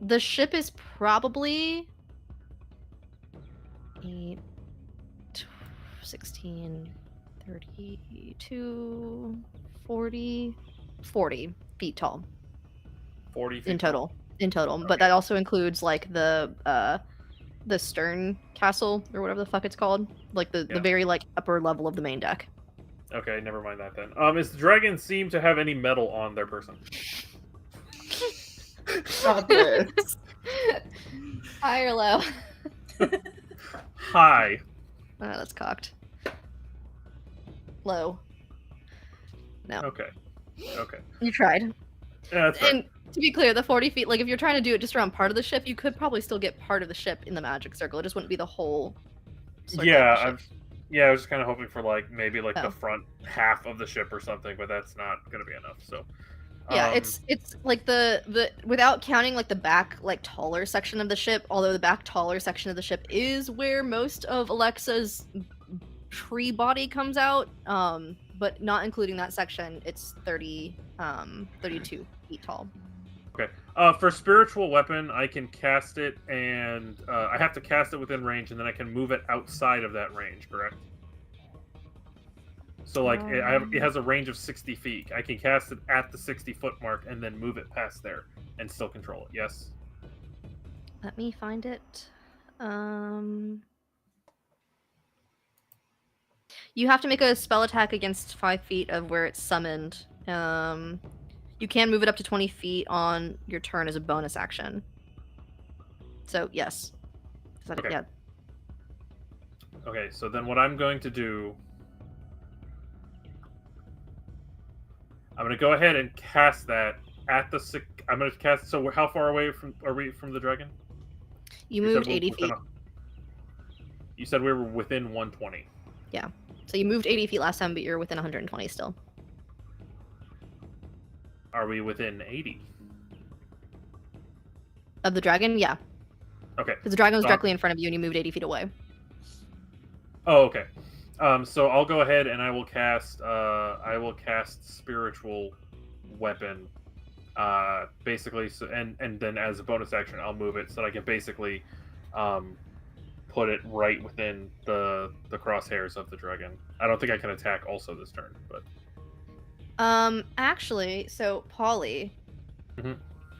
The ship is probably 8, 16, 32, 40 feet tall. 40 feet in total. Okay. But that also includes like the stern castle or whatever the fuck it's called, like the very like upper level of the main deck. Okay, never mind that then. Is the dragon seem to have any metal on their person? Stop this. High or low? High. That's cocked. Low. No. Okay. You tried. Yeah, that's fine. And to be clear, the 40 feet, like if you're trying to do it just around part of the ship, you could probably still get part of the ship in the magic circle. It just wouldn't be the whole circle of the ship. I was just kind of hoping for like maybe like the front half of the ship or something, but that's not gonna be enough. So yeah, it's like the without counting like the back like taller section of the ship, although the back taller section of the ship is where most of Alexa's tree body comes out, but not including that section, it's 32 feet tall. Okay. For spiritual weapon, I can cast it, and I have to cast it within range, and then I can move it outside of that range. Correct? So, like, it has a range of 60 feet. I can cast it at the 60-foot mark, and then move it past there, and still control it. Yes. Let me find it. You have to make a spell attack against 5 feet of where it's summoned. You can move it up to 20 feet on your turn as a bonus action. So, yes. Okay. Yeah. Okay, so then what I'm going to do... I'm going to go ahead and cast that at the... I'm going to cast... So how far away are we from the dragon? You moved 80 feet. You said we were within 120. Yeah. So you moved 80 feet last time, but you're within 120 still. Are we within 80? Of the dragon? Yeah. Okay. Because the dragon was directly in front of you and you moved 80 feet away. Oh, okay. So I'll go ahead and I will cast spiritual weapon. Basically, so, and then as a bonus action, I'll move it so that I can basically put it right within the crosshairs of the dragon. I don't think I can attack also this turn, but actually, so Polly,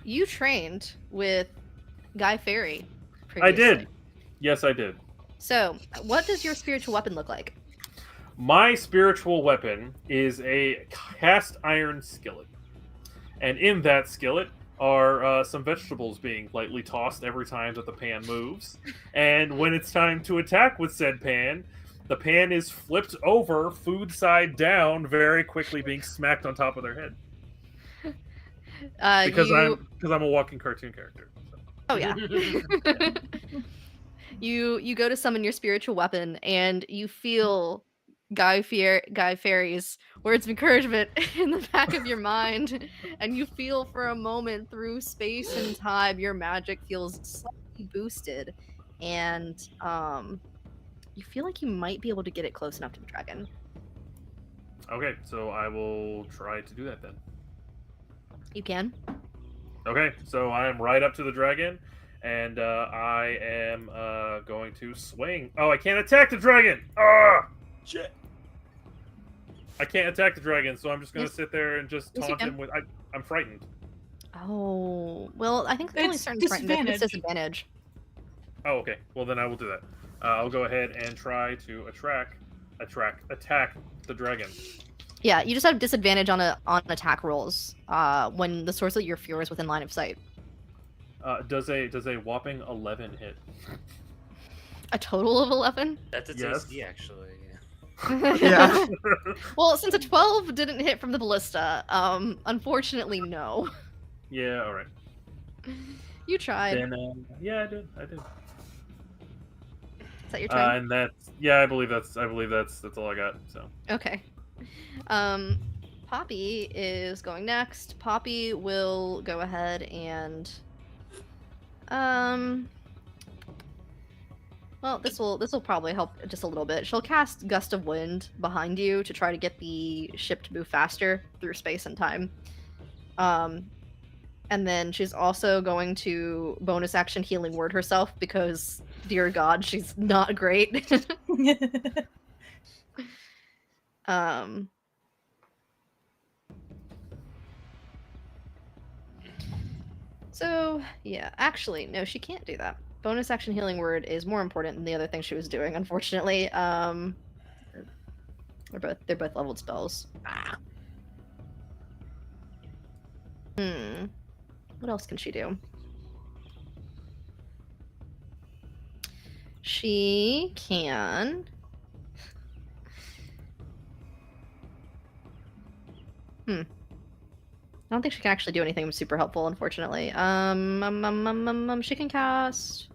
you trained with Guy Fairy previously. I did. Yes, I did. So, what does your spiritual weapon look like? My spiritual weapon is a cast iron skillet. And in that skillet are some vegetables being lightly tossed every time that the pan moves. And when it's time to attack with said pan, the pan is flipped over, food side down, very quickly being smacked on top of their head. Because I'm a walking cartoon character. So. Oh yeah. You go to summon your spiritual weapon, and you feel Guy Fairy's words of encouragement in the back of your mind, and you feel for a moment through space and time your magic feels slightly boosted, and you feel like you might be able to get it close enough to the dragon. Okay, so I will try to do that then. You can. Okay, so I am right up to the dragon, and I am going to swing. Oh, I can't attack the dragon! Ah! Shit. I can't attack the dragon, so I'm just going to sit there and just Yes, taunt him with... I'm frightened. Oh, well, I think it's only It's certain frightened. It's disadvantage. disadvantage. Oh, okay. Well, then I will do that. I'll go ahead and try to attack the dragon. Yeah, you just have disadvantage on attack rolls when the source of your fear is within line of sight. Does a whopping 11 hit? A total of 11? That's its Yes. AC, actually. Yeah. Well, since a 12 didn't hit from the ballista, unfortunately, no. Yeah, all right. You tried. Then, yeah, I did. Is that your turn? And that's I believe that's all I got. So. Okay. Poppy is going next. Poppy will go ahead and well, this will probably help just a little bit. She'll cast Gust of Wind behind you to try to get the ship to move faster through space and time. And then she's also going to bonus action Healing Word herself because, dear God, she's not great. So, yeah, actually, no, she can't do that. Bonus action Healing Word is more important than the other thing she was doing, unfortunately. They're both leveled spells. What else can she do? She can... I don't think she can actually do anything super helpful, unfortunately. She can cast...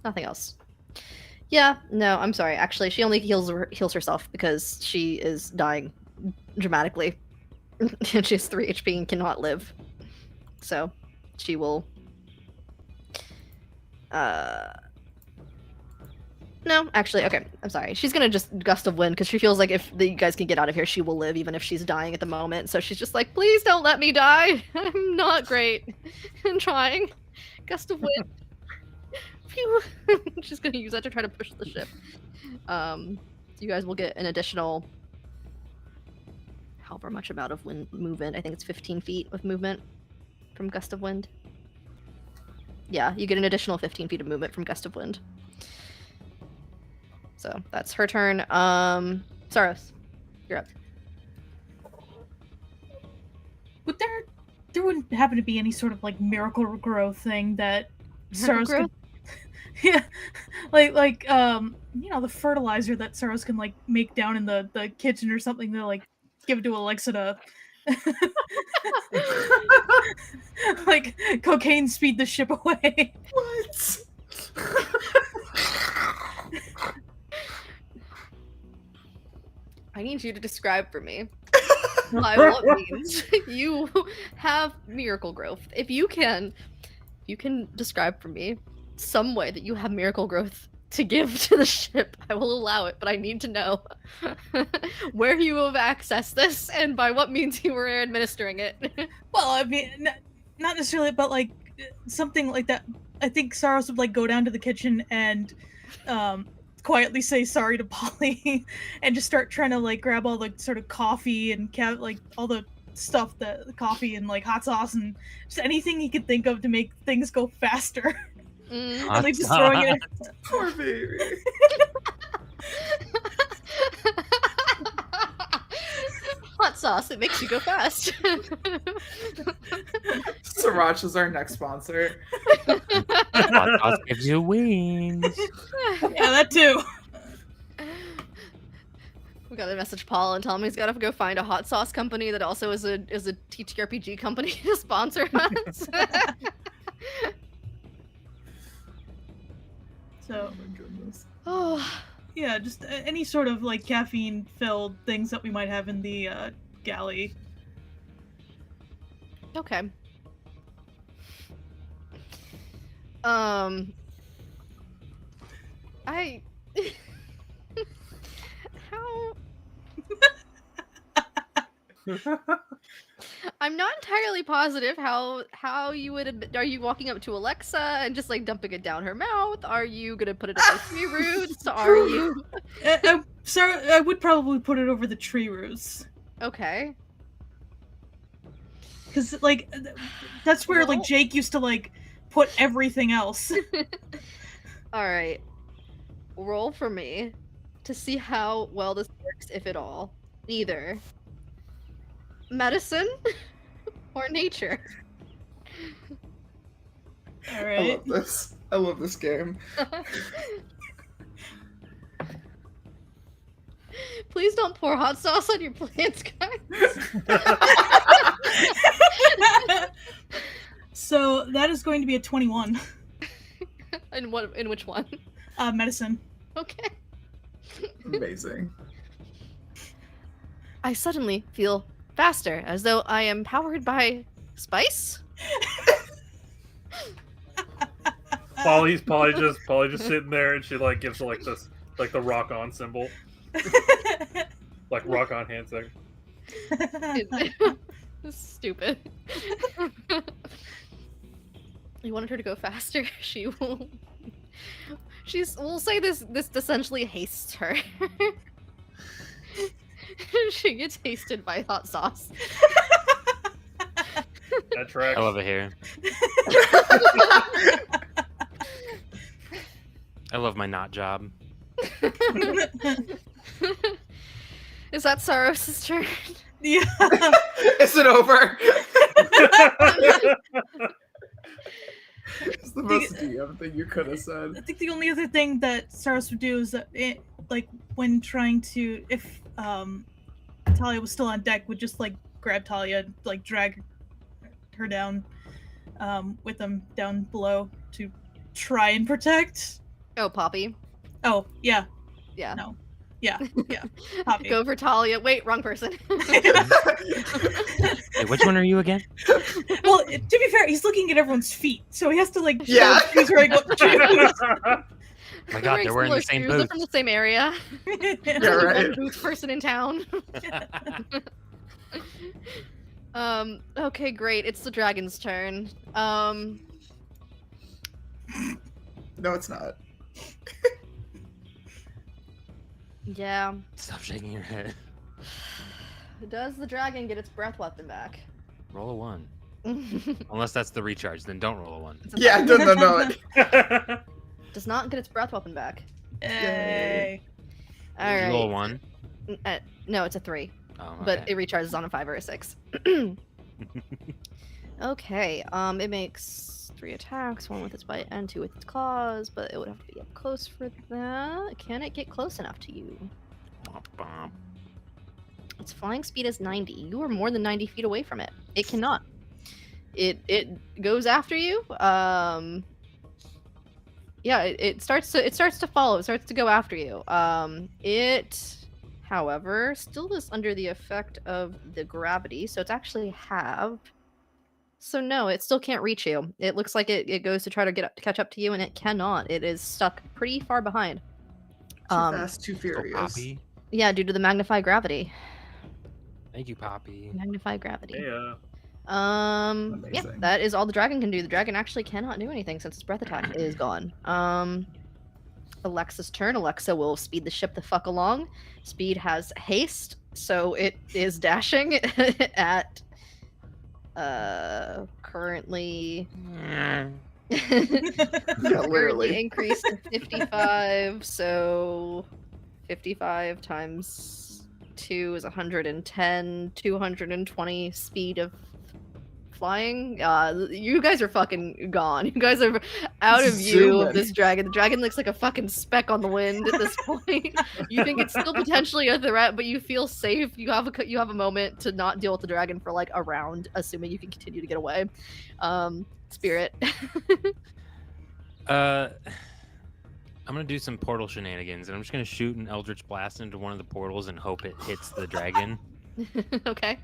nothing else. Yeah, no, I'm sorry. Actually, she only heals herself because she is dying dramatically. And she has 3 HP and cannot live. So, she will... No, No, actually, okay. I'm sorry. She's gonna just gust of wind because she feels like if you guys can get out of here, she will live, even if she's dying at the moment. So she's just like, please don't let me die. I'm not great. I'm trying. Gust of wind. Phew. She's gonna use that to try to push the ship. You guys will get an additional, however much amount of wind movement. I think it's 15 feet of movement from gust of wind. Yeah, you get an additional 15 feet of movement from gust of wind. So that's her turn. Sarros, you're up. Would there wouldn't happen to be any sort of like miracle grow thing that Sarros could, yeah, like you know, the fertilizer that Sarros can like make down in the kitchen or something to like give it to Alexa to like cocaine speed the ship away. What? I need you to describe for me by what means you have miracle growth. If you can describe for me some way that you have miracle growth to give to the ship, I will allow it, but I need to know where you have accessed this and by what means you were administering it. Well, I mean, not necessarily, but like something like that. I think Sarros would like go down to the kitchen and quietly say sorry to Polly and just start trying to like grab all the sort of coffee and like all the stuff, the coffee and like hot sauce and just anything he could think of to make things go faster. And like just throwing it in. Poor baby. Hot sauce, it makes you go fast. Sriracha's our next sponsor. Hot sauce gives you wings. Yeah, that too. We gotta message Paul and tell him he's gotta go find a hot sauce company that also is a TTRPG company to sponsor us. So, Oh my goodness. Oh, yeah, just any sort of like caffeine-filled things that we might have in the galley. okay. I how I'm not entirely positive how you would. Are you walking up to Alexa and just like dumping it down her mouth? Are you gonna put it over the tree roots? Are you? Sorry, I would probably put it over the tree roots. Okay. Because like that's where Well- like Jake used to like put everything else. All right. Roll for me to see how well this works, if at all. Either medicine or nature. All I right. love this. I love this game. Please don't pour hot sauce on your plants, guys. So that is going to be a 21. In what? In which one? Medicine. Okay. Amazing. I suddenly feel faster, as though I am powered by spice. Polly's just sitting there, and she like gives her like this, like the rock on symbol, like rock on hand sign. This is stupid. You wanted her to go faster. She will. We'll say this essentially hastes her. She gets hasted by hot sauce. That tracks. I love it here. I love my not job. Is that Sarros' turn? Yeah. Is it over? It's the most DM thing you could have said. I think the only other thing that Sarros would do is that like when trying to, if Talia was still on deck, would just like grab Talia and like drag her down with them down below to try and protect. Oh, Poppy. Oh, yeah. Yeah. No. Yeah. Yeah. Poppy. Go for Talia. Wait, wrong person. Hey, which one are you again? Well, to be fair, he's looking at everyone's feet, so he has to like Yeah. choose where I go to choose. My God, they're wearing the same They're boots. from the same area. Yeah, right. One booth person in town. Okay, great. It's the dragon's turn. No, it's not. Yeah. Stop shaking your head. Does the dragon get its breath weapon back? Roll a 1. Unless that's the recharge, then don't roll a 1. Yeah, no. Does not get its breath weapon back. Yay. All Did you right. roll a 1? No, it's a 3. Oh, But okay. it recharges on a 5 or a 6. Okay, it makes 3 attacks, 1 with its bite and 2 with its claws, but it would have to be up close for that. Can it get close enough to you? Bump, bump. Its flying speed is 90. You are more than 90 feet away from it. It cannot. It goes after you. Yeah, it starts to follow. It starts to go after you. It, however, still is under the effect of the gravity, so it's actually halved. So no, it still can't reach you. It looks like it goes to try to catch up to you, and it cannot. It is stuck pretty far behind. Too fast, too So furious. Poppy. Yeah, due to the magnified gravity. Thank you, Poppy. Magnified gravity. Yeah. Yeah, Amazing. that is all the dragon can do. The dragon actually cannot do anything since its breath attack is gone. Alexa's turn. Alexa will speed the ship the fuck along. Speed has haste, so it is dashing at currently Yeah, currently literally. increased to 55, so 55 times 2 is 110, 220 speed of flying. You guys are fucking gone. You guys are out of view of Zooming. this dragon. The dragon looks like a fucking speck on the wind at this point. You think it's still potentially a threat, but you feel safe. You have a moment to not deal with the dragon for like a round, assuming you can continue to get away. Spirit. I'm gonna do some portal shenanigans, and I'm just gonna shoot an Eldritch Blast into one of the portals and hope it hits the dragon. Okay.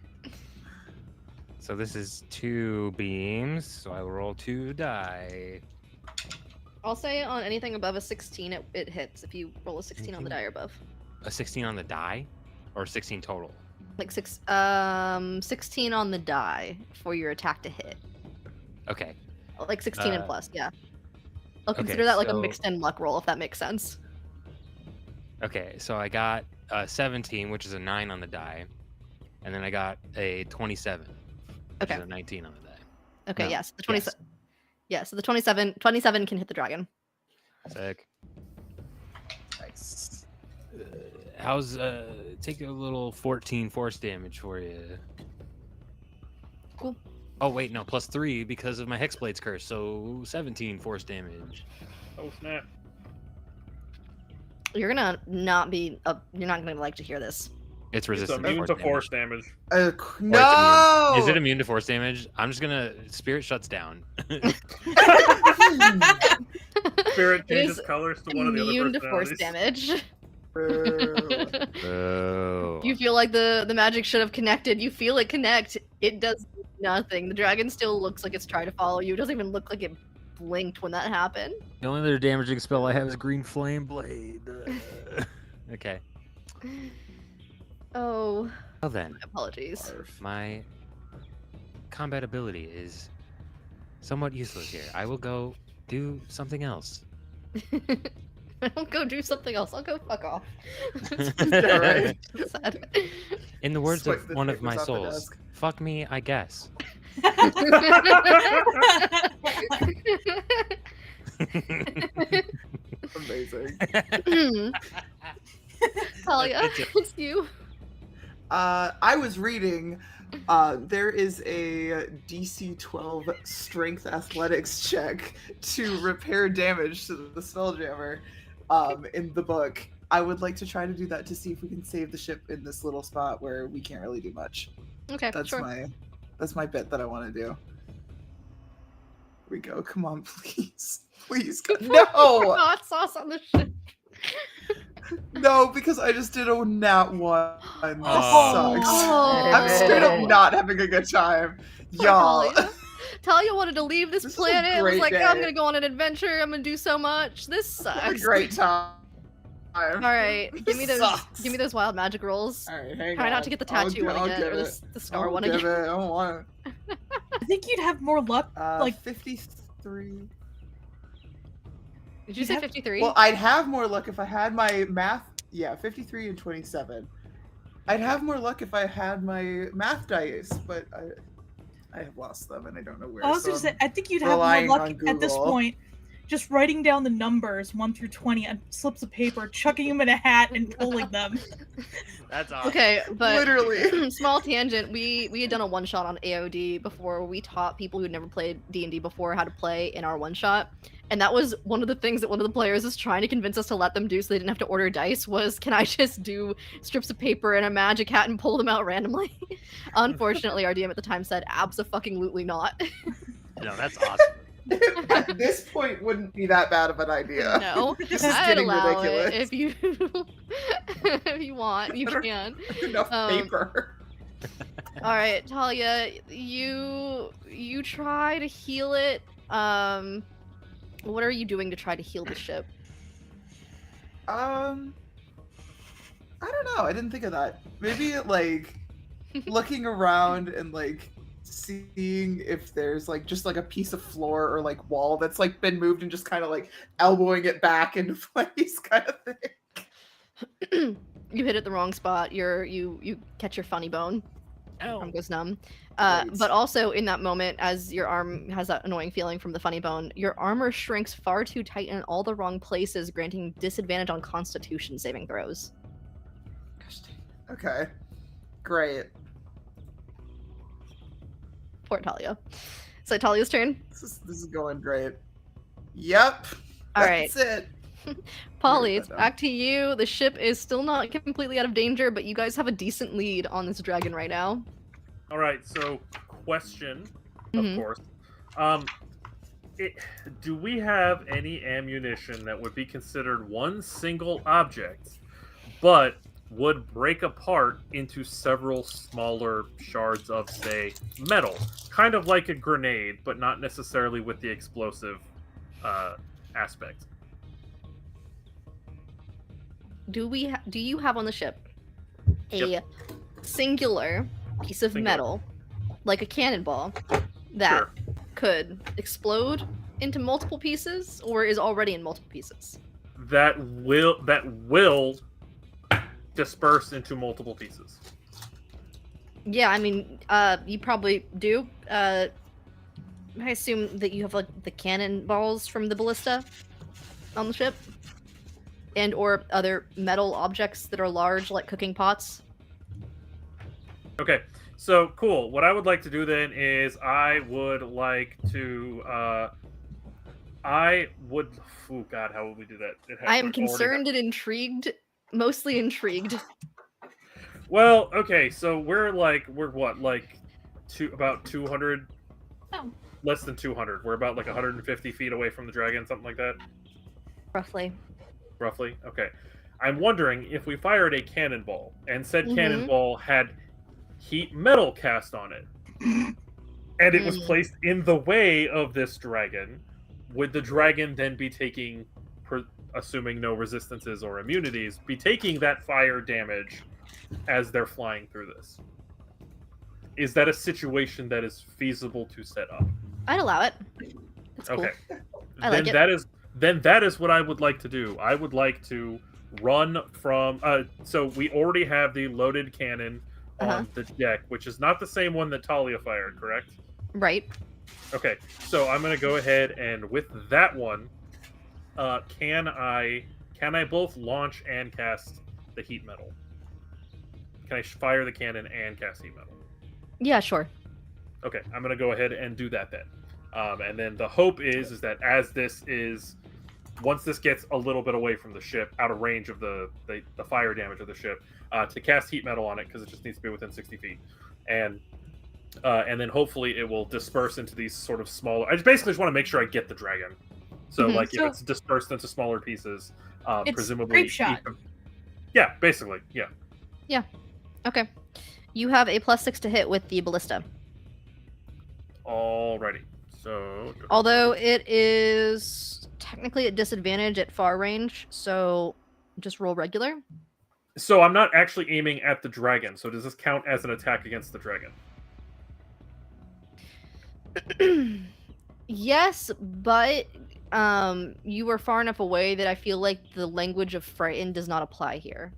So this is 2 beams, so I will roll 2 die. I'll say on anything above a 16, it hits. If you roll a 16 on the die or above, A 16 on the die, or 16 total? like 16 on the die for your attack to hit. Okay. Like 16 and plus, yeah. I'll okay, consider that like a so- mixed in luck roll, if that makes sense. Okay, so I got a 17, which is a 9 on the die, and then I got a 27, which Okay. is a 19 on the die. Okay, No, yes. The 27. yes. Yeah, so the 27 can hit the dragon. Sick. Nice. How's take a little 14 force damage for you? Cool. Oh wait, no, plus 3 because of my Hexblade's curse, so 17 force damage. Oh snap! You're gonna not be you're not gonna like to hear this. It's It's resistant immune to to force force damage. damage. No! Is it immune to force damage? I'm just gonna Spirit shuts down. Spirit It is changes colors to one of the other immune to force personalities. damage. Oh. You feel like the magic should have connected. You feel it connect. It does nothing. The dragon still looks like it's trying to follow you. It doesn't even look like it blinked when that happened. The only other damaging spell I have is Green Flame Blade. Okay. Oh, Well then, apologies. my combat ability is somewhat useless here. I will go do something else. I'll go do something else. I'll go fuck off. Yeah, right. Sad. In the words Swipe of the one of papers my off the souls, desk. fuck me, I guess. Amazing. Talia, it's you. I was reading. There is a DC 12 Strength Athletics check to repair damage to the Spelljammer in the book. I would like to try to do that to see if we can save the ship in this little spot where we can't really do much. Okay, That's sure. my bit that I want to do. Here we go. Come on, please. Please. No! Hot sauce on the ship. No, because I just did a nat 1. This Oh. sucks. I'm straight up not having a good time. Poor Y'all. Talia. Talia wanted to leave this This is a planet. Was great like, day. I'm gonna go on an adventure. I'm gonna do so much. This What a sucks. great time. All right, give me This those. sucks. Give me those wild magic rolls. All right, hang Try on. not to get the I'll tattoo one I'll again, give or it. the scar I'll one give again. it. I don't want I think you'd have more luck. it. Like- 53. Did you say have- 53? Well, I'd have more luck if I had my math. Yeah, 53 and 27. I'd have more luck if I had my math dice, but I have lost them and I don't know where. I was so gonna say, I'm I think you'd have more relying luck on at this Google. point. Just writing down the numbers 1 through 20 on slips of paper, chucking them in a hat, and pulling them. That's awesome. Okay, but Literally. small tangent. We had done a one shot on AOD before. We taught people who'd never played D&D before how to play in our one shot, and that was one of the things that one of the players was trying to convince us to let them do, so they didn't have to order dice. Was, can I just do strips of paper and a magic hat and pull them out randomly? Unfortunately, our DM at the time said, "Abso-fucking-lutely not." No, that's awesome. At this point, wouldn't be that bad of an idea. No, This is I'd getting allow ridiculous. it if you if you want. You can. Enough Um, paper. All right, Talia, you try to heal it. What are you doing to try to heal the ship? I don't know. I didn't think of that. Maybe like looking around and like seeing if there's like just like a piece of floor or like wall that's like been moved and just kind of like elbowing it back into place, kind of thing. You hit it the wrong spot. You catch your funny bone. Oh. Arm goes numb. Right. But also in that moment, as your arm has that annoying feeling from the funny bone, your armor shrinks far too tight in all the wrong places, granting disadvantage on Constitution saving throws. Gosh dang. Okay. Great. Poor Talia. So Talia's turn. This is going great. Yep. All right. That's it. Polly, Write it's that down. back to you. The ship is still not completely out of danger, but you guys have a decent lead on this dragon right now. All right. So, question, Mhm. of course. Do we have any ammunition that would be considered one single object, but would break apart into several smaller shards of, say, metal? Kind of like a grenade, but not necessarily with the explosive aspect. Do you have on the ship a Yep. singular piece of Singular. metal, like a cannonball, that Sure. could explode into multiple pieces, or is already in multiple pieces? That will disperse into multiple pieces. Yeah, I mean, you probably do. I assume that you have like the cannonballs from the ballista on the ship, and or other metal objects that are large, like cooking pots. Okay, so cool. What I would like to do then is I would like to. Oh God, how would we do that? I am already concerned and intrigued, mostly intrigued. Well, okay, so we're what, like about 200? Oh. Less than 200. We're about like 150 feet away from the dragon, something like that, Roughly. roughly. Okay, I'm wondering if we fired a cannonball and said Mhm. cannonball had heat metal cast on it, and it was Mm. placed in the way of this dragon, would the dragon then be taking, assuming no resistances or immunities, be taking that fire damage as they're flying through this? Is that a situation that is feasible to set up? I'd allow it. It's cool. Okay. I like then it. that is what I would like to do. I would like to run from so we already have the loaded cannon on the deck, which is not the same one that Talia fired, correct? Right. Okay. So I'm going to go ahead and with that one can I both launch and cast the heat metal? Can I fire the cannon and cast heat metal? Yeah, sure. Okay, I'm gonna go ahead and do that then. And then the hope is that as once this gets a little bit away from the ship, out of range of the fire damage of the ship, to cast heat metal on it because it just needs to be within 60 feet, and then hopefully it will disperse into these sort of smaller. I basically just want to make sure I get the dragon. So Mhm. like if So- it's dispersed into smaller pieces, It's presumably. grape shot. Yeah, basically, yeah. Okay. You have a +6 to hit with the ballista. Alrighty. So. Although it is technically at disadvantage at far range, so just roll regular. So I'm not actually aiming at the dragon. So does this count as an attack against the dragon? Yes, but you were far enough away that I feel like the language of frightened does not apply here.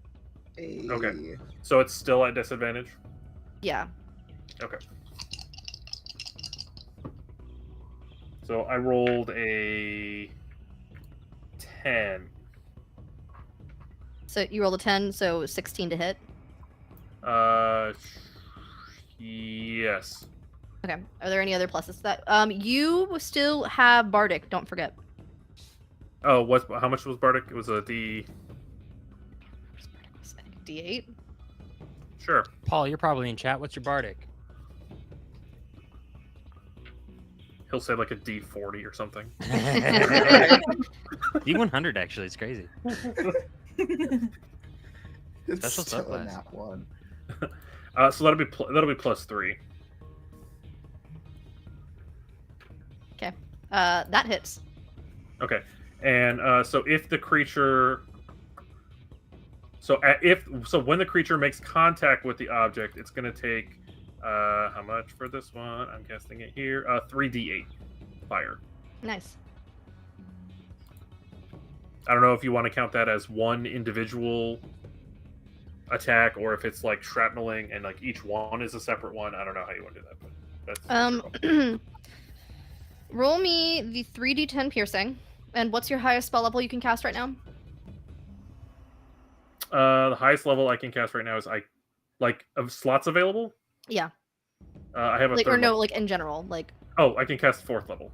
Okay. So it's still at disadvantage? Yeah. Okay. So I rolled a 10. So you rolled a 10, so 16 to hit. Yes. Okay. Are there any other pluses to that? You still have Bardic, don't forget. Oh, how much was Bardic? It was a D. D8. Sure. Paul, you're probably in chat. What's your bardic? He'll say like a D40 or something. D100 actually, it's crazy. It's Special still subclass. in that one. So that'll be +3. Okay. That hits. Okay. And so if the creature, when the creature makes contact with the object, it's going to take how much for this one? I'm guessing it here. 3d8 fire. Nice. I don't know if you want to count that as one individual attack or if it's like shrapneling and like each one is a separate one. I don't know how you want to do that, but that's roll me the 3d10 piercing. And what's your highest spell level you can cast right now? The highest level I can cast right now is of slots available. Yeah. I have a like third or no, level. like in general, like. Oh, I can cast 4th level.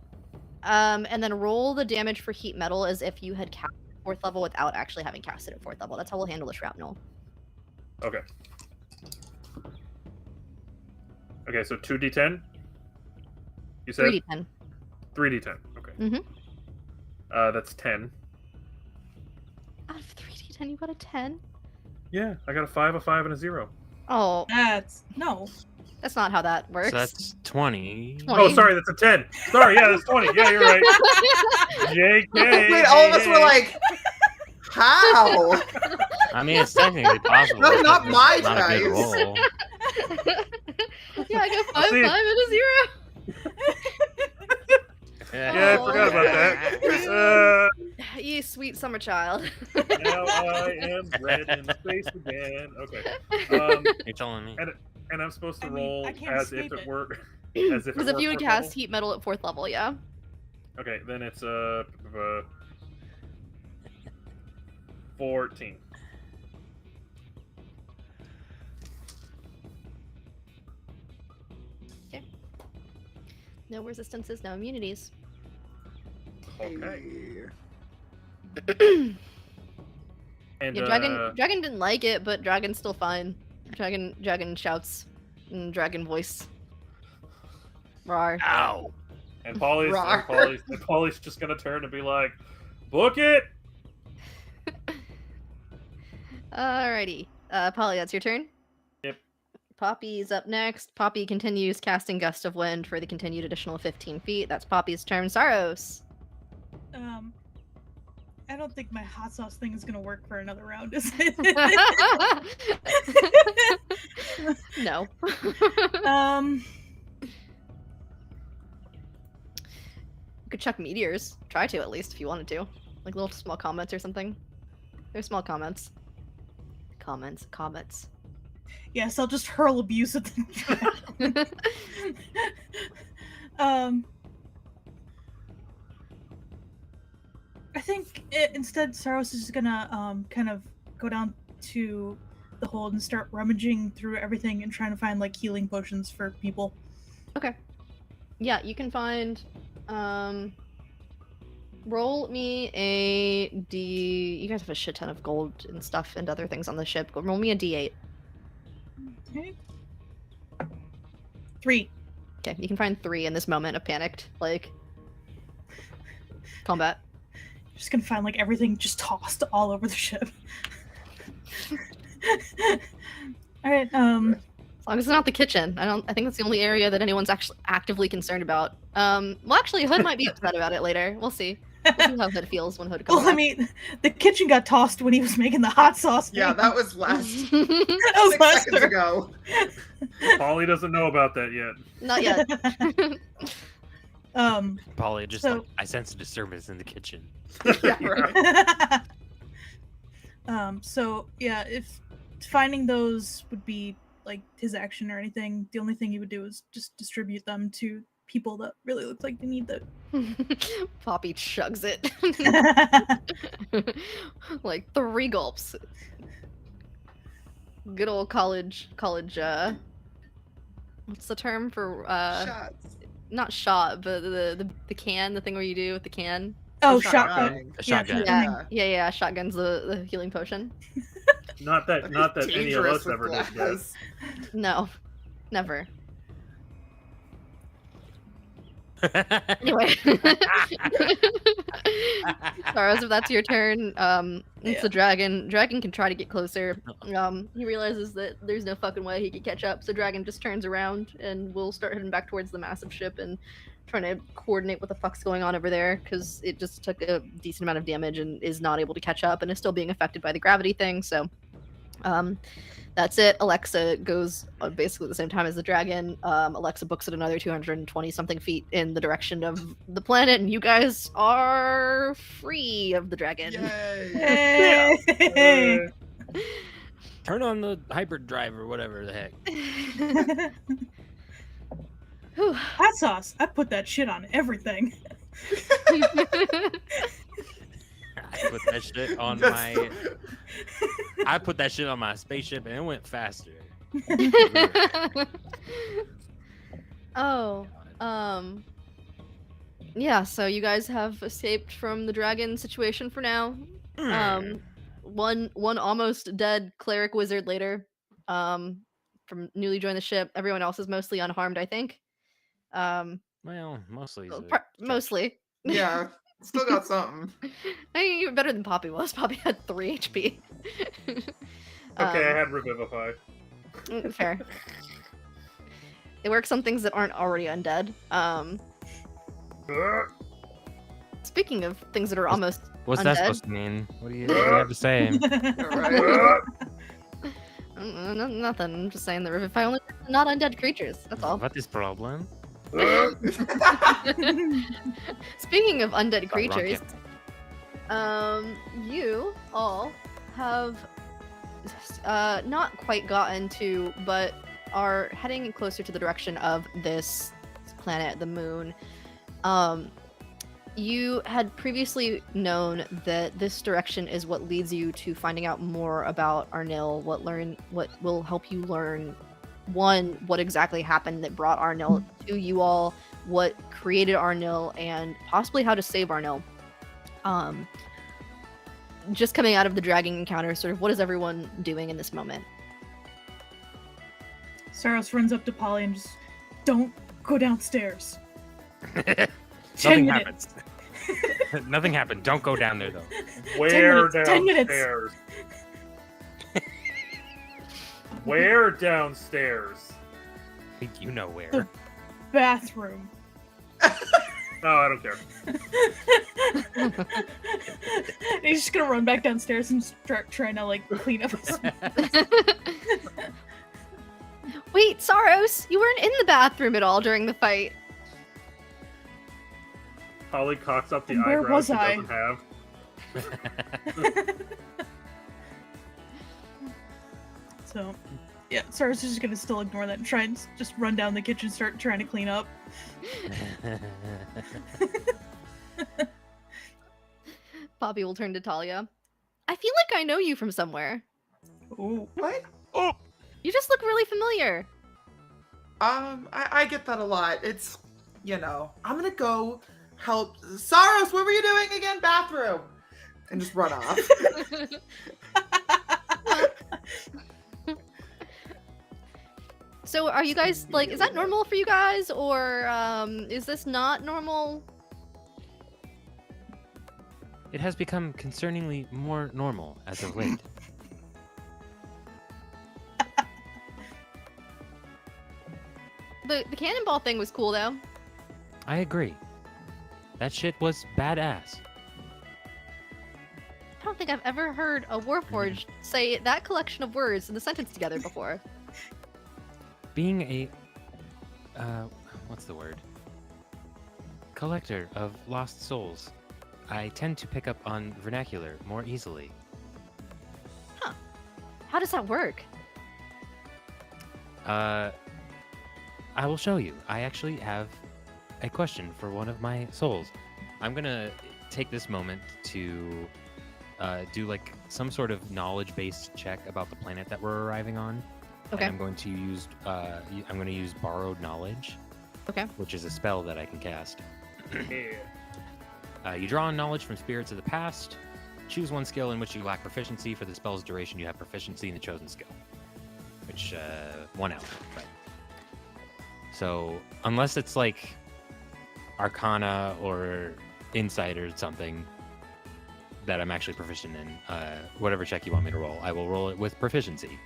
And then roll the damage for heat metal as if you had cast 4th level without actually having cast it at 4th level. That's how we'll handle the shrapnel. Okay. Okay, so 2d10. You said 3d10. 3d10. Okay. That's 10. Out of 3d10, you got a 10? Yeah, I got a 5, a 5, and a 0. Oh, That's not how that works. So that's 20. 20. Oh, sorry, that's a 10. Sorry, yeah, that's 20. Yeah, you're right. JK. Wait, all of us were like, how? I mean, it's technically possible. No, it's not just my not a good dice. roll. Yeah, I got 5, 5, See. and a 0. Yeah, I forgot about that. You sweet summer child. Now I am red in space again. Okay. You're telling me. And I'm supposed to I mean, roll I can't as if escape it it. were. As if it Because if were you would 4th cast level? heat metal at 4th level, yeah. Okay, then it's 14. No resistances, no immunities. Okay. Hey. And Yeah, dragon didn't like it, but dragon's still fine. Dragon shouts in dragon voice. Rawr. Ow. and Polly's Rawr. and Polly's just gonna turn and be like, "Book it." Alrighty. Polly, that's your turn? Yep. Poppy's up next. Poppy continues casting Gust of Wind for the continued additional 15 feet. That's Poppy's turn. Sarros. I don't think my hot sauce thing is gonna work for another round, is it? No. You could chuck meteors. Try to, at least, if you wanted to. Like little small comments or something. They're small comments. Comments. Yes, I'll just hurl abuse at the I think instead Sarros is gonna kind of go down to the hold and start rummaging through everything and trying to find like healing potions for people. Okay. Yeah, you can find. Roll me a D. You guys have a shit ton of gold and stuff and other things on the ship. Roll me a D8. Okay. 3. Okay, you can find 3 in this moment of panicked, like, combat. Just gonna find like everything just tossed all over the ship. Alright, As long as it's not the kitchen. I think that's the only area that anyone's actually actively concerned about Well, actually, Hood might be upset about it later. We'll see. We'll see how Hood feels when Hood comes Well, I back. mean, the kitchen got tossed when he was making the hot sauce. Yeah, man. that was last That was 6 last seconds turn. ago. Polly doesn't know about that yet. Not yet. Polly just So- like, I sense a disturbance in the kitchen. Yeah, right. So yeah, if finding those would be like his action or anything, the only thing he would do is just distribute them to people that really look like they need them. Poppy chugs it. Like 3 gulps. Good old college what's the term for Shots. not shot, but the can, the thing where you do with the can. Oh, Shotgun. shotgun. A Yeah, shotgun. shotgun. Yeah, shotgun's the healing potion. Not that any of Dangerous us with ever did that. glass. No. Never. Anyway. Sarros, if that's your turn, it's the dragon. Dragon can try to get closer. He realizes that there's no fucking way he could catch up, so Dragon just turns around and will start heading back towards the massive ship and trying to coordinate what the fuck's going on over there, because it just took a decent amount of damage and is not able to catch up and is still being affected by the gravity thing, so that's it. Alexa goes basically at the same time as the dragon. Alexa books at another 220 something feet in the direction of the planet, and you guys are free of the dragon. Yay! Hey! Turn on the hyperdrive or whatever the heck. Whew. Hot sauce. I put that shit on everything. I put that shit on That's my. I put that shit on my spaceship and it went faster. Oh, yeah, so you guys have escaped from the dragon situation for now. One almost dead cleric wizard later, from newly joined the ship. Everyone else is mostly unharmed, I think. Well, mostly. Mostly. Yeah, still got something. I mean, even better than Poppy was. Poppy had 3 HP. Okay, I had Revivify. Fair. It works on things that aren't already undead. Speaking of things that are almost What's undead. that supposed to mean? What do you have to say? Right? Nothing. I'm just saying that if I only not undead creatures. That's all. What is problem? Speaking of undead creatures, rocket. you all have not quite gotten to, but are heading closer to the direction of this planet, the moon. You had previously known that this direction is what leads you to finding out more about Arnil, what will help you learn, one, what exactly happened that brought Arnil to you all, what created Arnil, and possibly how to save Arnil. Just coming out of the dragon encounter, sort of what is everyone doing in this moment? Sarros runs up to Polly and just, don't go downstairs. 10 Nothing minutes. happens. Nothing happened. Don't go down there though. Where 10 minutes. downstairs? Where downstairs? I think you know where. The- Bathroom. No, I don't care. He's just gonna run back downstairs and start trying to like clean up his. Wait, Sarros, you weren't in the bathroom at all during the fight. Polly cocks up the And where eyebrows was she I? doesn't have. So, yeah, Sarros is just gonna still ignore that and try and just run down the kitchen, start trying to clean up. Poppy will turn to Talia. I feel like I know you from somewhere. Ooh. What? You just look really familiar. I get that a lot. It's, I'm gonna go help. Sarros, what were you doing again? Bathroom. And just run off. So are you guys, like, is that normal for you guys, or is this not normal? It has become concerningly more normal as of late. The cannonball thing was cool, though. I agree. That shit was badass. I don't think I've ever heard a Warforged say that collection of words in a sentence together before. Being a, what's the word? Collector of lost souls, I tend to pick up on vernacular more easily. How does that work? I will show you. I actually have a question for one of my souls. I'm gonna take this moment to do like some sort of knowledge-based check about the planet that we're arriving on. Okay. And I'm going to use borrowed knowledge. Okay. Which is a spell that I can cast. Yeah. You draw on knowledge from spirits of the past. Choose one skill in which you lack proficiency. For the spell's duration, you have proficiency in the chosen skill. Which, 1 out. Right. So, unless it's like Arcana or Insight or something that I'm actually proficient in, whatever check you want me to roll, I will roll it with proficiency.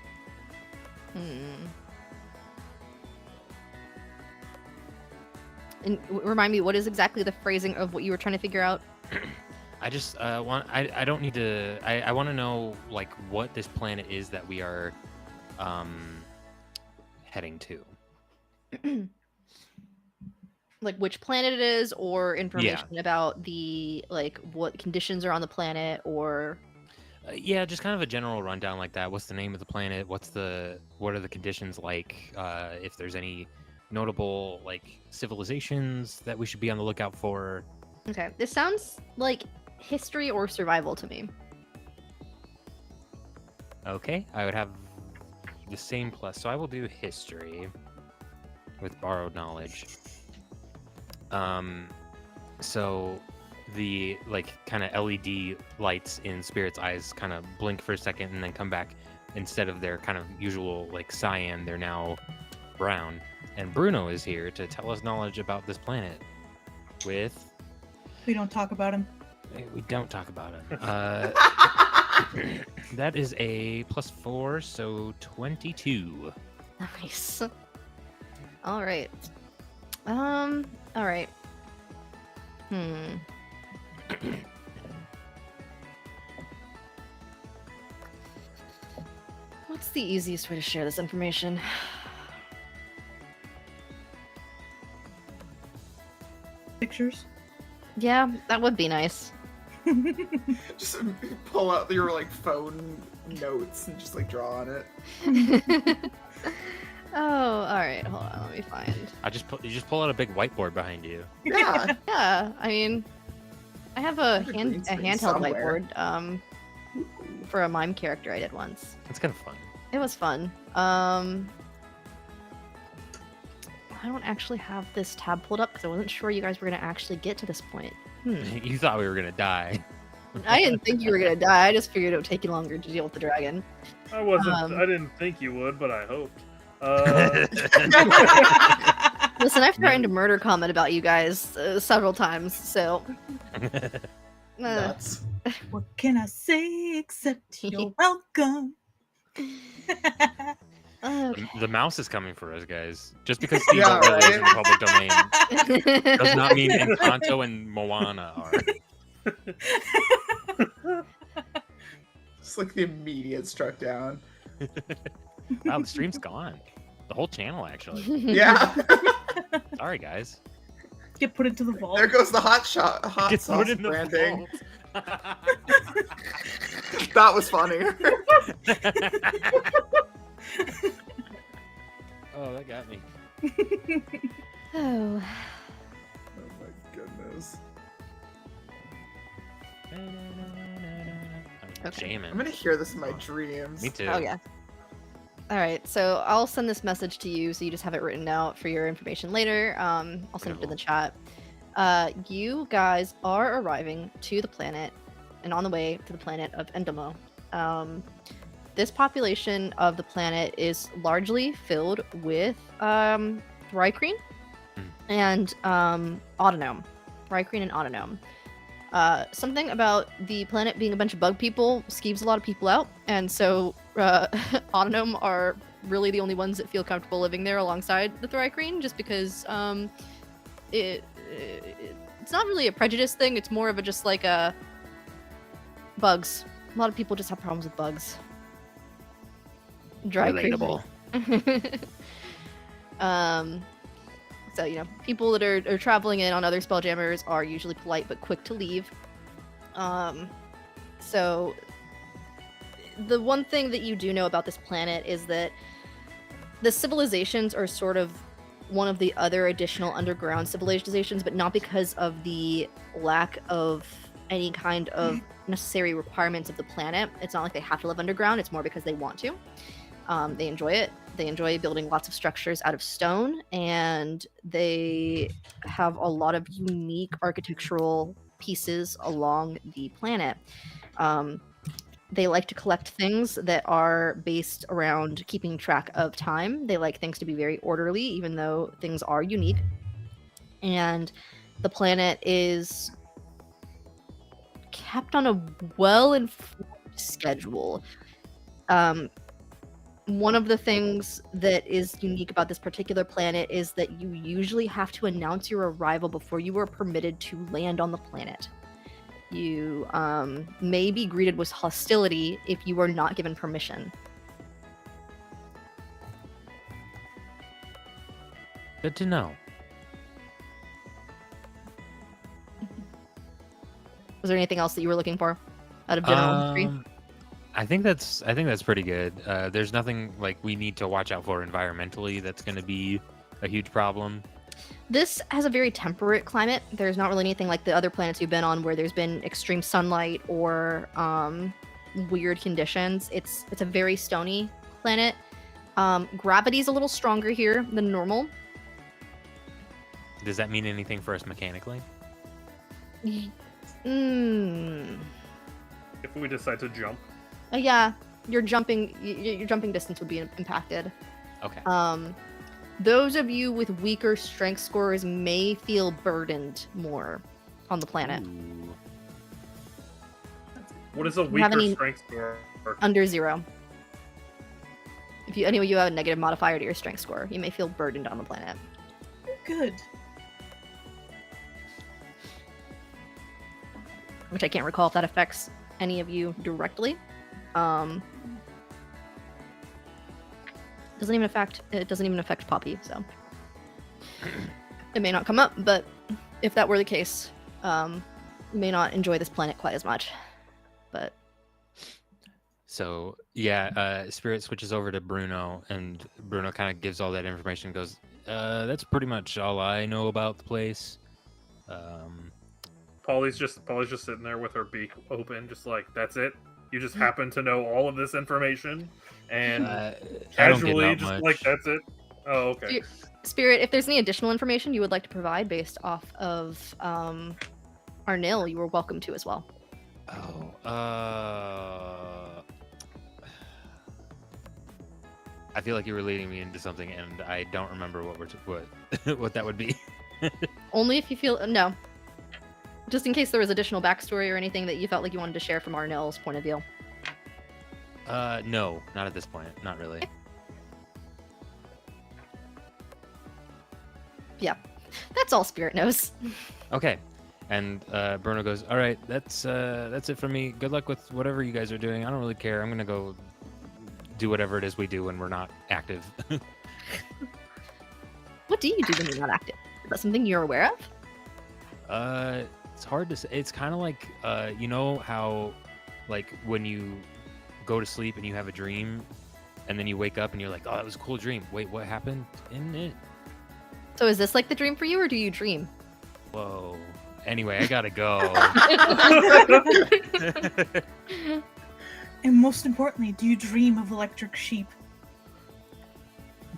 And remind me, what is exactly the phrasing of what you were trying to figure out? I just I don't need to, I want to know like what this planet is that we are heading to. Like which planet it is, or information about the like what conditions are on the planet, or Yeah, just kind of a general rundown like that. What's the name of the planet? What are the conditions like? If there's any notable like civilizations that we should be on the lookout for. Okay, this sounds like history or survival to me. Okay, I would have the same plus, so I will do history with borrowed knowledge. So the like kind of LED lights in Spirit's eyes kind of blink for a second and then come back. Instead of their kind of usual like cyan, they're now brown. And Bruno is here to tell us knowledge about this planet with... We don't talk about him. We don't talk about him. That is a +4, so 22. Nice. All right. All right. What's the easiest way to share this information? Pictures. Yeah, that would be nice. Just pull out your like phone notes and just like draw on it. Oh, all right. Hold on. Let me find. You just pull out a big whiteboard behind you. Yeah. Yeah, I mean, I have a green screen handheld somewhere. whiteboard for a mime character I did once. It's kind of fun. It was fun. I don't actually have this tab pulled up because I wasn't sure you guys were gonna actually get to this point. You thought we were gonna die. I didn't think you were gonna die. I just figured it would take you longer to deal with the dragon. I wasn't. I didn't think you would, but I hoped. Listen, I've threatened a murder comment about you guys several times, so. Nuts. What can I say except you're welcome? Okay. The mouse is coming for us, guys. Just because Steve Yeah, Urkel is in right. the public domain does not mean Encanto and Moana are. Just like the immediate struck down. Wow, the stream's gone. The whole channel, actually. Yeah. Sorry, guys. Get put into the vault. There goes the hot Gets sauce put in the branding. vault. That was funny. Oh, that got me. Oh. Oh my goodness. I'm jamming. I'm gonna hear this in my dreams. Me too. Oh yeah. All right, so I'll send this message to you, so you just have it written out for your information later. I'll send it in the chat. You guys are arriving to the planet, and on the way to the planet of Endomo. This population of the planet is largely filled with Thri-kreen and Autonome. Thri-kreen and Autonome. Something about the planet being a bunch of bug people skeeves a lot of people out, and so Autonome are really the only ones that feel comfortable living there alongside the Thri-kreen, just because it's not really a prejudice thing. It's more of a just like a bugs. A lot of people just have problems with bugs. Dry Relatable. So people that are traveling in on other Spelljammers are usually polite but quick to leave. So the one thing that you do know about this planet is that the civilizations are sort of one of the other additional underground civilizations, but not because of the lack of any kind of necessary requirements of the planet. It's not like they have to live underground. It's more because they want to. They enjoy it. They enjoy building lots of structures out of stone, and they have a lot of unique architectural pieces along the planet. They like to collect things that are based around keeping track of time. They like things to be very orderly, even though things are unique. And the planet is kept on a well-informed schedule. One of the things that is unique about this particular planet is that you usually have to announce your arrival before you are permitted to land on the planet. You may be greeted with hostility if you are not given permission. Good to know. Was there anything else that you were looking for out of general history? I think that's pretty good. There's nothing like we need to watch out for environmentally that's going to be a huge problem. This has a very temperate climate. There's not really anything like the other planets you've been on where there's been extreme sunlight or weird conditions. It's a very stony planet. Gravity's a little stronger here than normal. Does that mean anything for us mechanically? If we decide to jump. Yeah, your jumping distance would be impacted. Okay. Those of you with weaker strength scores may feel burdened more on the planet. Ooh. What is a you have weaker any- strength score? Under 0. If you you have a negative modifier to your strength score, you may feel burdened on the planet. Good. Which I can't recall if that affects any of you directly. It doesn't even affect Poppy, so it may not come up, but if that were the case, you may not enjoy this planet quite as much. But So yeah, Spirit switches over to Bruno, and Bruno kind of gives all that information. And goes, that's pretty much all I know about the place. Polly's just sitting there with her beak open, just like, that's it. You just happen to know all of this information, and casually, just much. like, that's it. Oh, okay. Spirit, if there's any additional information you would like to provide based off of Arnil, you are welcome to as well. I feel like you were leading me into something, and I don't remember what that would be. Only if you feel no. Just in case there was additional backstory or anything that you felt like you wanted to share from Arnil's point of view. No, not at this point. Not really. Yeah, that's all Spirit knows. Okay. And Bruno goes, all right, that's it for me. Good luck with whatever you guys are doing. I don't really care. I'm going to go do whatever it is we do when we're not active. What do you do when you're not active? Is that something you're aware of? It's hard to say. It's kind of like, you know how, like, when you go to sleep and you have a dream, and then you wake up and you're like, oh, that was a cool dream. Wait, what happened in it? So is this like the dream for you, or do you dream? Whoa. Anyway, I gotta go. And most importantly, do you dream of electric sheep?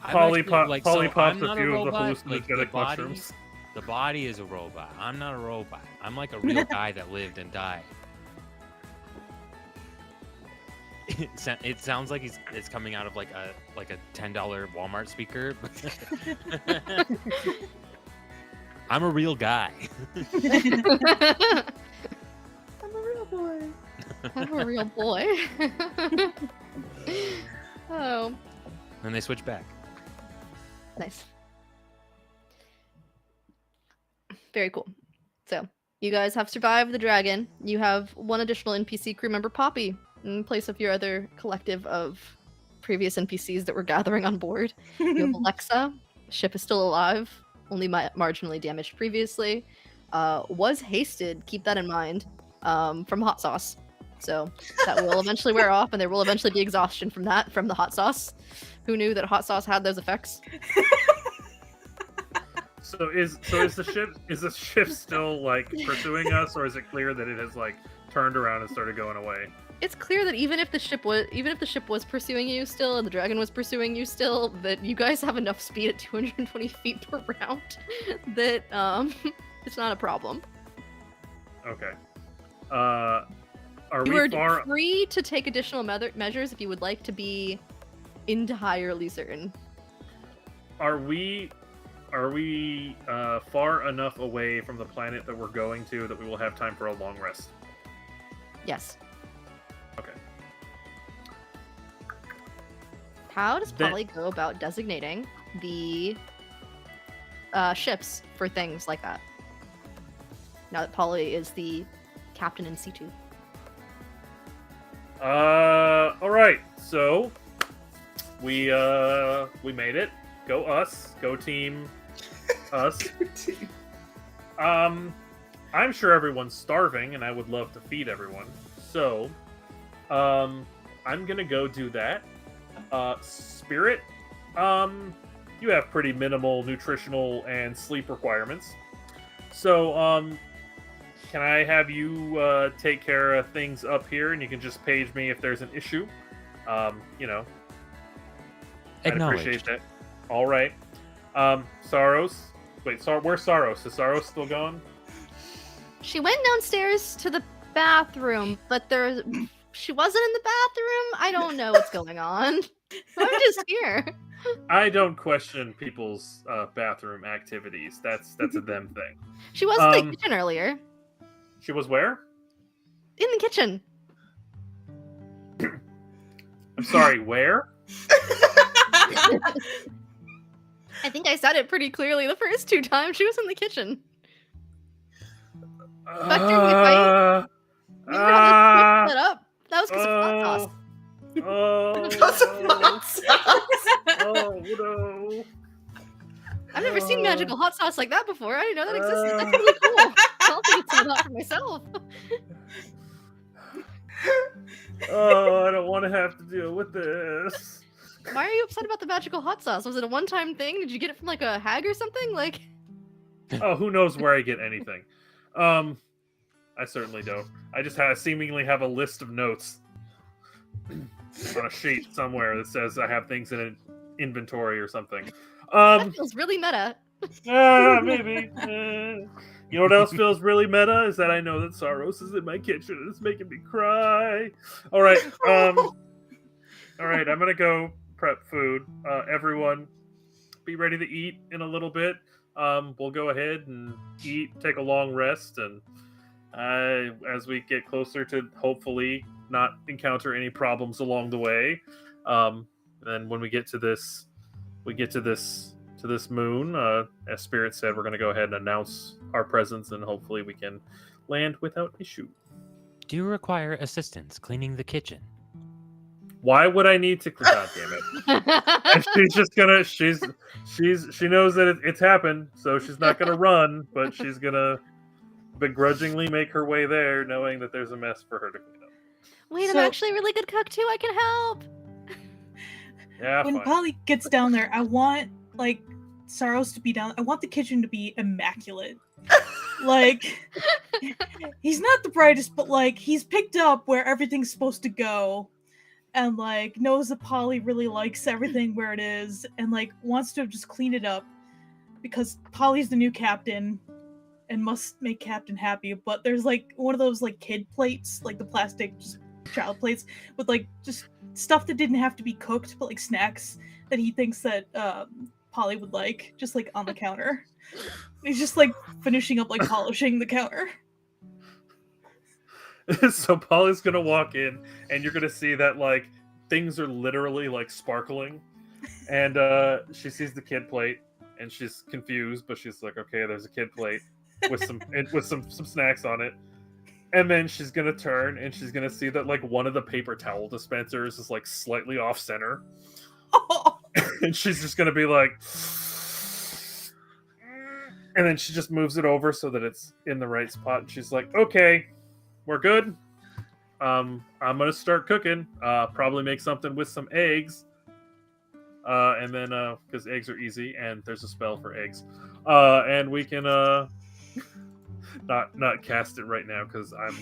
Polly I'm actually, Polly so pops I'm a not few of the robot, like, hallucinogenic mushrooms. The body is a robot. I'm not a robot. I'm like a real guy that lived and died. It sounds like it's coming out of like a $10 Walmart speaker. I'm a real guy. I'm a real boy. I'm a real boy. Oh, And they switch back. nice. Very cool. So, you guys have survived the dragon. You have one additional NPC crew member, Poppy, in place of your other collective of previous NPCs that were gathering on board. You have Alexa. Ship is still alive, only marginally damaged previously. Was hasted, keep that in mind, from hot sauce. So that will eventually wear off, and there will eventually be exhaustion from the hot sauce. Who knew that hot sauce had those effects? So is the ship still like pursuing us, or is it clear that it has like turned around and started going away? It's clear that even if the ship was pursuing you still, and the dragon was pursuing you still, that you guys have enough speed at 220 feet per round that it's not a problem. Okay. Are You we are far? free to take additional measures if you would like to be entirely certain. Are we far enough away from the planet that we're going to that we will have time for a long rest? Yes. Okay. How does Polly go about designating the ships for things like that? Now that Polly is the captain in C2. All right. So we made it. Go us. Go team. Us. I'm sure everyone's starving, and I would love to feed everyone. So, I'm gonna go do that. Spirit, you have pretty minimal nutritional and sleep requirements. So, can I have you take care of things up here, and you can just page me if there's an issue? You know, I'd appreciate that. All right. Sarros. Wait, where's Sarros? Is Sarros still gone? She went downstairs to the bathroom, but she wasn't in the bathroom. I don't know what's going on. I'm just here. I don't question people's bathroom activities. That's a them thing. She was in the kitchen earlier. She was where? In the kitchen. I'm sorry, where? I think I said it pretty clearly the first 2 times. She was in the kitchen. Back during the fight. Remember how they split up? That was because of hot sauce. Oh no! I've never seen magical hot sauce like that before. I didn't know that existed. That's really cool. I'll take some of that for myself. Oh, I don't want to have to deal with this. Why are you upset about the magical hot sauce? Was it a one-time thing? Did you get it from like a hag or something? Like, oh, who knows where I get anything? I certainly don't. I just seemingly have a list of notes on a sheet somewhere that says I have things in an inventory or something. That feels really meta. Maybe. You know what else feels really meta is that I know that Sarros is in my kitchen and it's making me cry. All right. All right. I'm gonna go prep food. Everyone, be ready to eat in a little bit. We'll go ahead and eat, take a long rest, and as we get closer to hopefully not encounter any problems along the way. Then when we get to this moon, as Spirit said, we're going to go ahead and announce our presence, and hopefully we can land without issue. Do you require assistance cleaning the kitchen? Why would I need to? God damn it! And she's just gonna. She knows that it's happened, so she's not gonna run, but she's gonna begrudgingly make her way there, knowing that there's a mess for her to clean up. Wait, I'm actually a really good cook too. I can help. Yeah. When Fine. Polly gets down there, I want like Sarros to be down. I want the kitchen to be immaculate. Like, he's not the brightest, but like he's picked up where everything's supposed to go. And like knows that Polly really likes everything where it is, and like wants to just clean it up because Polly's the new captain and must make Captain happy. But there's like one of those like kid plates, like the plastic just child plates with like just stuff that didn't have to be cooked, but like snacks that he thinks that Polly would like, just like on the counter. He's just like finishing up like polishing the counter. So Polly's gonna walk in, and you're gonna see that like things are literally like sparkling, and she sees the kid plate, and she's confused, but she's like, "Okay, there's a kid plate." with some snacks on it. And then she's gonna turn and she's gonna see that like one of the paper towel dispensers is like slightly off center. And she's just gonna be like, and then she just moves it over so that it's in the right spot. And she's like, okay, we're good. I'm gonna start cooking. Probably make something with some eggs. And then because eggs are easy and there's a spell for eggs. And we can not cast it right now because I'm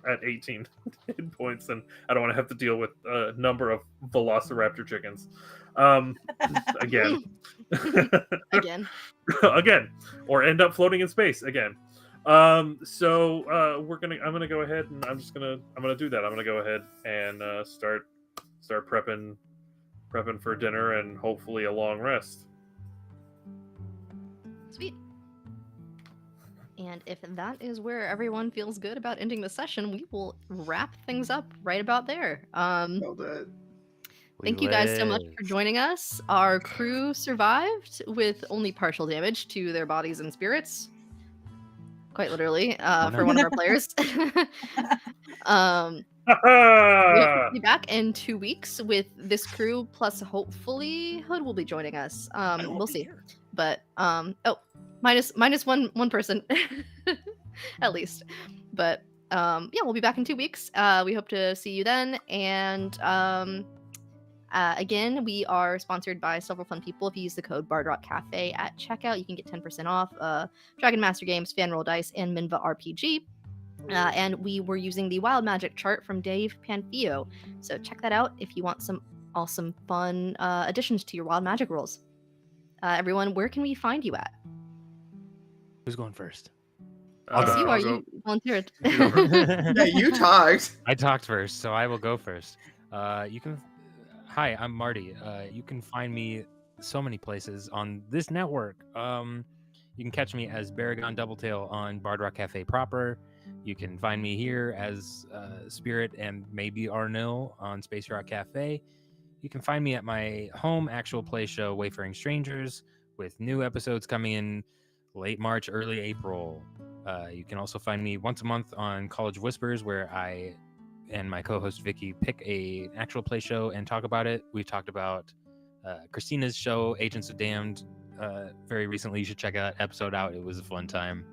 at 18 hit points and I don't want to have to deal with a number of velociraptor chickens. Again. Again. Or end up floating in space again. So I'm gonna go ahead and I'm gonna do that. I'm gonna go ahead and start prepping for dinner and hopefully a long rest. Sweet. And if that is where everyone feels good about ending the session, we will wrap things up right about there. Thank you guys so much for joining us. Our crew survived with only partial damage to their bodies and spirits. Quite literally, for one of our players. We'll be back in 2 weeks with this crew, plus hopefully Hood will be joining us. We'll see. But minus one person at least. But yeah, we'll be back in 2 weeks. We hope to see you then. And again, we are sponsored by several fun people. If you use the code BardRockCafe at checkout, you can get 10% off Dragon Master Games, Fanroll Dice, and Minva RPG. And we were using the Wild Magic chart from Dave Panfio. So check that out if you want some awesome, fun additions to your Wild Magic rolls. Everyone, where can we find you at? Who's going first? You volunteered. Yeah, you talked. I talked first, so I will go first. Hi, I'm Marty. You can find me so many places on this network. You can catch me as Baragon Doubletail on Bard Rock Cafe proper. You can find me here as Spirit and maybe Arnil on Space Rock Cafe. You can find me at my home actual play show, Wayfaring Strangers, with new episodes coming in late March, early April. You can also find me once a month on College Whispers, where I and my co-host Vicky pick an actual play show and talk about it. We talked about Christina's show, Agents of Damned, very recently. You should check that episode out. It was a fun time.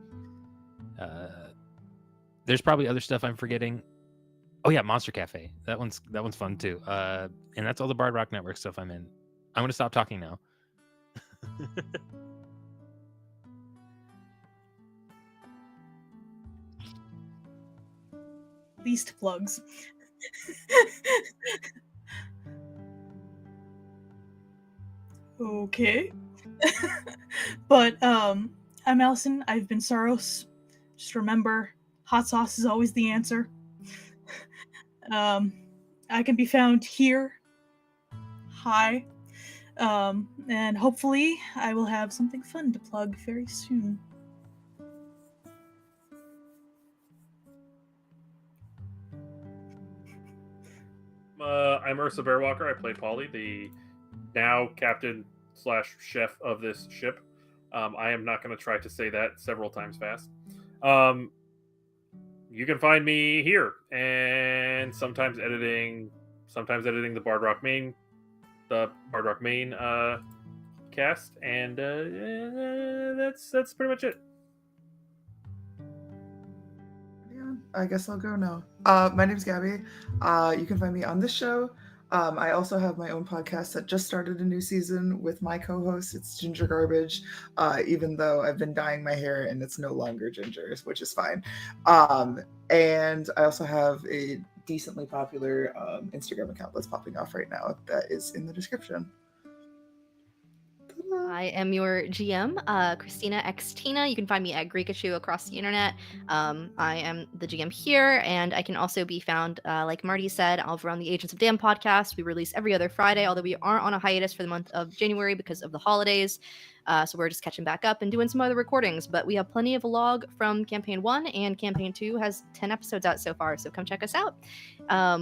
There's probably other stuff I'm forgetting. Oh yeah, Monster Cafe. That one's fun too. And that's all the Bard Rock Network stuff I'm in. I'm gonna stop talking now. Least plugs. Okay. But I'm Allison. I've been Sarros. Just remember, hot sauce is always the answer. I can be found here. Hi. And hopefully I will have something fun to plug very soon. I'm Ursabearwalker. I play Polly, the now captain / chef of this ship. I am not going to try to say that several times fast. You can find me here, and sometimes editing the Bard Rock Main cast, and that's pretty much it. I guess I'll go now. My name's Gabi. You can find me on this show. I also have my own podcast that just started a new season with my co-host. It's Ginger Garbage, even though I've been dyeing my hair and it's no longer ginger, which is fine. And I also have a decently popular Instagram account that's popping off right now that is in the description. I am your GM, Christina Xtina. You can find me at Greekachu across the internet. I am the GM here, and I can also be found, like Marty said, over on the Agents of Damn podcast. We release every other Friday, although we are on a hiatus for the month of January because of the holidays. So we're just catching back up and doing some other recordings. But we have plenty of log from Campaign 1, and Campaign 2 has 10 episodes out so far, so come check us out.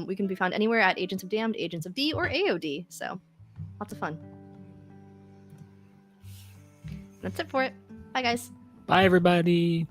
We can be found anywhere at Agents of Damned, Agents of D, or AOD. So lots of fun. That's it for it. Bye, guys. Bye, everybody.